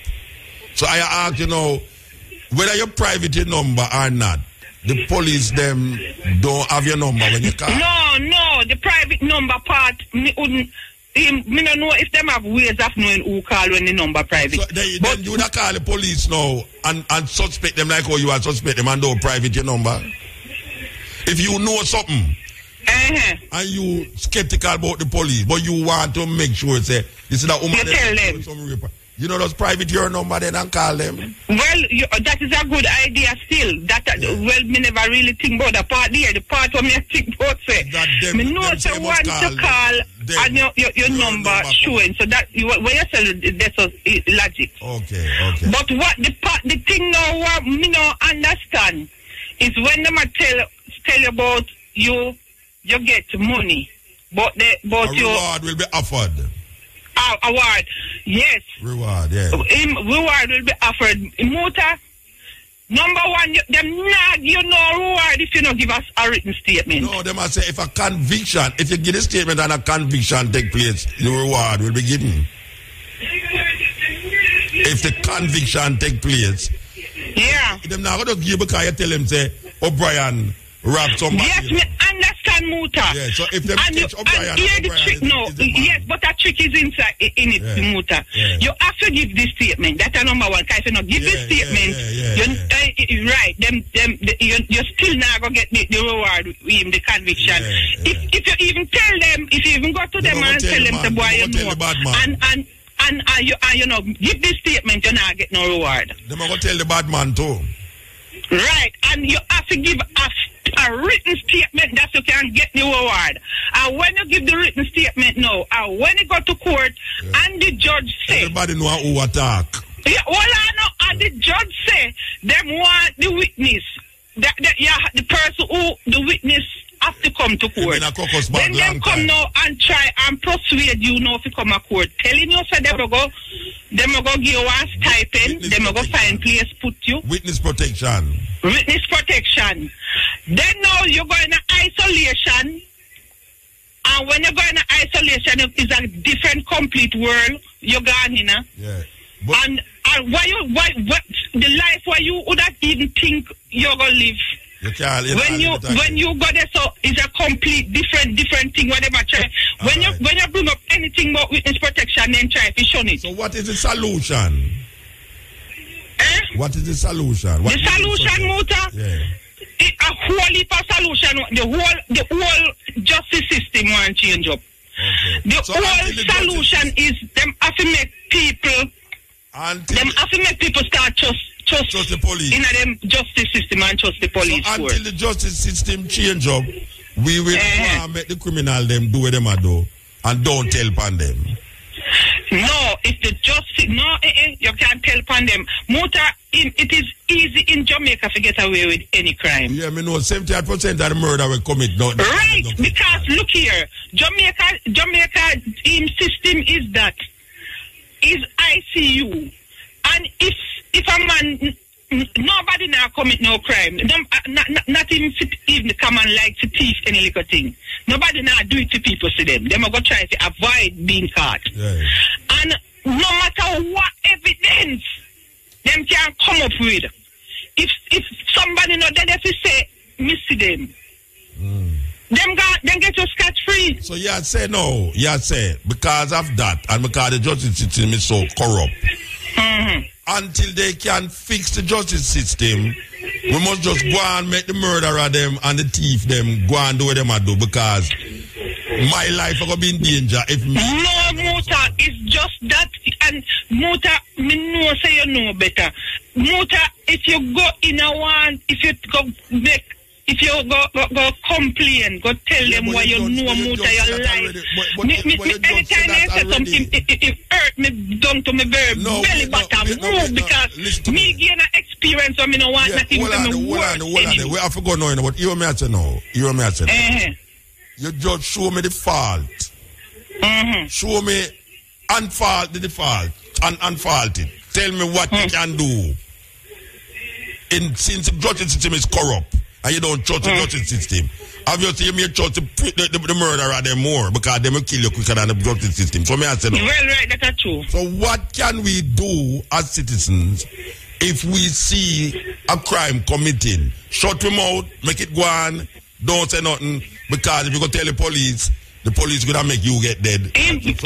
So I ask you know whether you're private your number or not. The police them don't have your number when you call. No, the private number part me don't know if them have ways of knowing who call when the number private. So then you would call the police now and suspect them like how you are suspect them and don't private your number. If you know something and you skeptical about the police, but you want to make sure say this is that woman. You tell them. You know, just private your number then and call them. Well, that is a good idea still. Well, me never really think about the part there. The part where me think about say. Me know say once you call and your number showing. So that when you say that's logic. Okay. But what the thing now what me no understand is when them tell you about you get money, but reward will be offered. Award, yes. Reward, yeah. Reward will be offered. Motor, number one, them not you know reward if you don't give us a written statement. No, they must say if you give a statement and a conviction take place, the reward will be given. If the conviction take place, yeah. Them not going to give because you tell them say, O'Brien robbed somebody. Yes, me understand, Muta. Yeah, so if them catch O'Brien, and here the trick, yes, but that trick is inside in it, Muta. Yeah. You have to give this statement. That's number one. Because if you not give this statement, right, you're still not going to get the reward with the conviction. If you even tell them, if you even go to them and tell them the boy you know, and you know, give this statement, you're not getting no reward. They're going to tell the bad man too. Right, and you have to give a a written statement that you can get the award. And when you give the written statement now, and when you go to court, and the judge say... Everybody know who attack. Yeah, all I know, and the judge say, them want the witness. The person who, the witness, have to come to court. Then them come now and try and persuade you now to come to court. Telling you, so them will go give you a stipend, them will go find place put you. Witness protection. Witness protection. Then now you go in isolation. And when you go in isolation, it's a different, complete world. You're gone in. Yeah. And why the life where you would not even think you're going to live. When you go there, so it's a complete different thing. Whatever try. When you bring up anything about witness protection, then try to shun it. So what is the solution? What is the solution? The solution, Muta. Yeah. A whole heap of solution. The whole justice system want change up. Okay. The whole solution is them have to make people. Them have to make people start trust the police. In them justice system and trust the police. So until the justice system change up, we will make the criminal them do what them do and don't tell upon them. No, if the justice you can't tell upon them. Muta, it is easy in Jamaica to get away with any crime. Yeah, me know 78% of the murder will commit. Right, because look here, Jamaica system is that. Is ICU, and if a man, nobody now commit no crime, not even come and like to thief any little thing. Nobody now do it to people to them. Them are going to try to avoid being caught. Yeah. And no matter what evidence them can come up with, if somebody not there to say, miss them. Them get you scot free. So you say no. You say because of that and because the justice system is so corrupt. Until they can fix the justice system, we must just go and make the murderer them and the thief them go and do what them do because my life will be in danger if me. No, Muta, it's just that. And Muta, me know say you know better. Muta, if you go in a one, if you go make. If you go complain, go tell them why you know Muta your life. Anytime I say something, it hurt me down to my belly button. Move because me gain an experience of me no want nothing to me worse. We have to go now, but you may say no. You may say no. You just show me the fault. Show me the fault and unfault it. Tell me what you can do. Since the justice system is corrupt. And you don't trust the justice system. Obviously, you may trust the murderer them more because they will kill you quicker than the justice system. So, may I say no? Well, right, that's true. So, what can we do as citizens if we see a crime committing? Shut him out, make it go on, don't say nothing, because if you go tell the police gonna make you get dead. It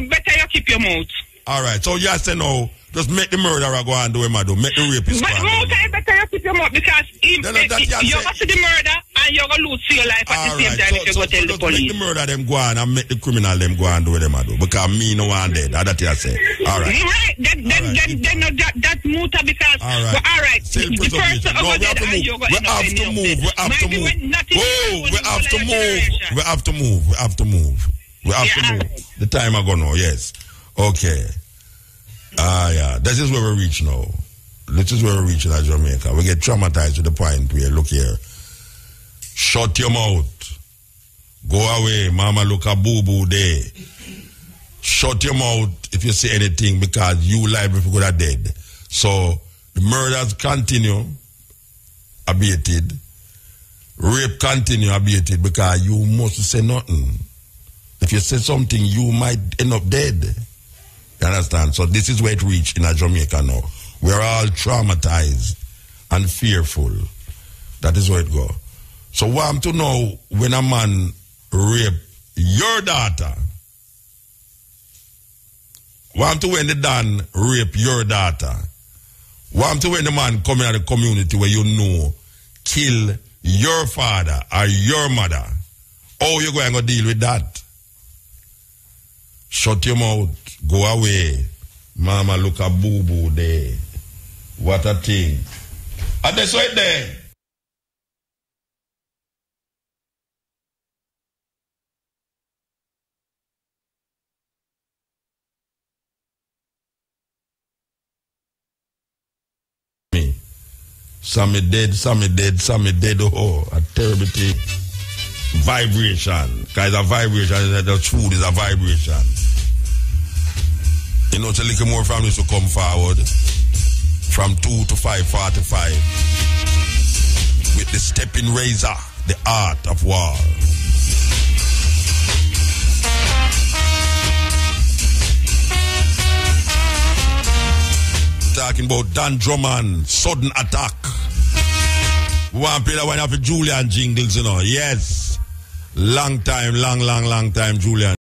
better you keep your mouth. All right, so you say no. Just make the murderer go and do him, make the rapist go and do him. But it's better you keep your mouth because you're going to see the murder and you're going to lose your life at the same time if you go tell the police. Make the murder them go on and make the criminal them go and do what them do because me no one dead. That's what you say. All right. Right. Then that Muta because all right. The person over there and you're going to move. We have to move. We have to move. We have to move. The time I go now, yes. Okay. Yeah, this is where we reach now. This is where we reach in Jamaica. We get traumatized to the point where, look here, shut your mouth. Go away, mama look a boo-boo there. Shut your mouth if you say anything because you liable if you could have dead. So, the murders continue, abated. Rape continue, abated because you must say nothing. If you say something, you might end up dead. You understand? So this is where it reached in Jamaica now. We're all traumatized and fearful. That is where it goes. So what I'm to know when a man rape your daughter, what I'm to when the Dan rape your daughter, what I'm to when the man come in the community where you know kill your father or your mother, how you going to deal with that? Shut your mouth. Go away. Mama look a boo-boo there. What a thing. And that's right there. Some dead. Oh, a terrible thing. Vibration. Because a vibration, the food is a vibration. You know, it's a little more families to come forward from 2 to 5:45 with the stepping razor, the art of war. Talking about Dan Drummond, sudden attack. We want to play that one of the Julian jingles, you know. Yes. Long time, Julian.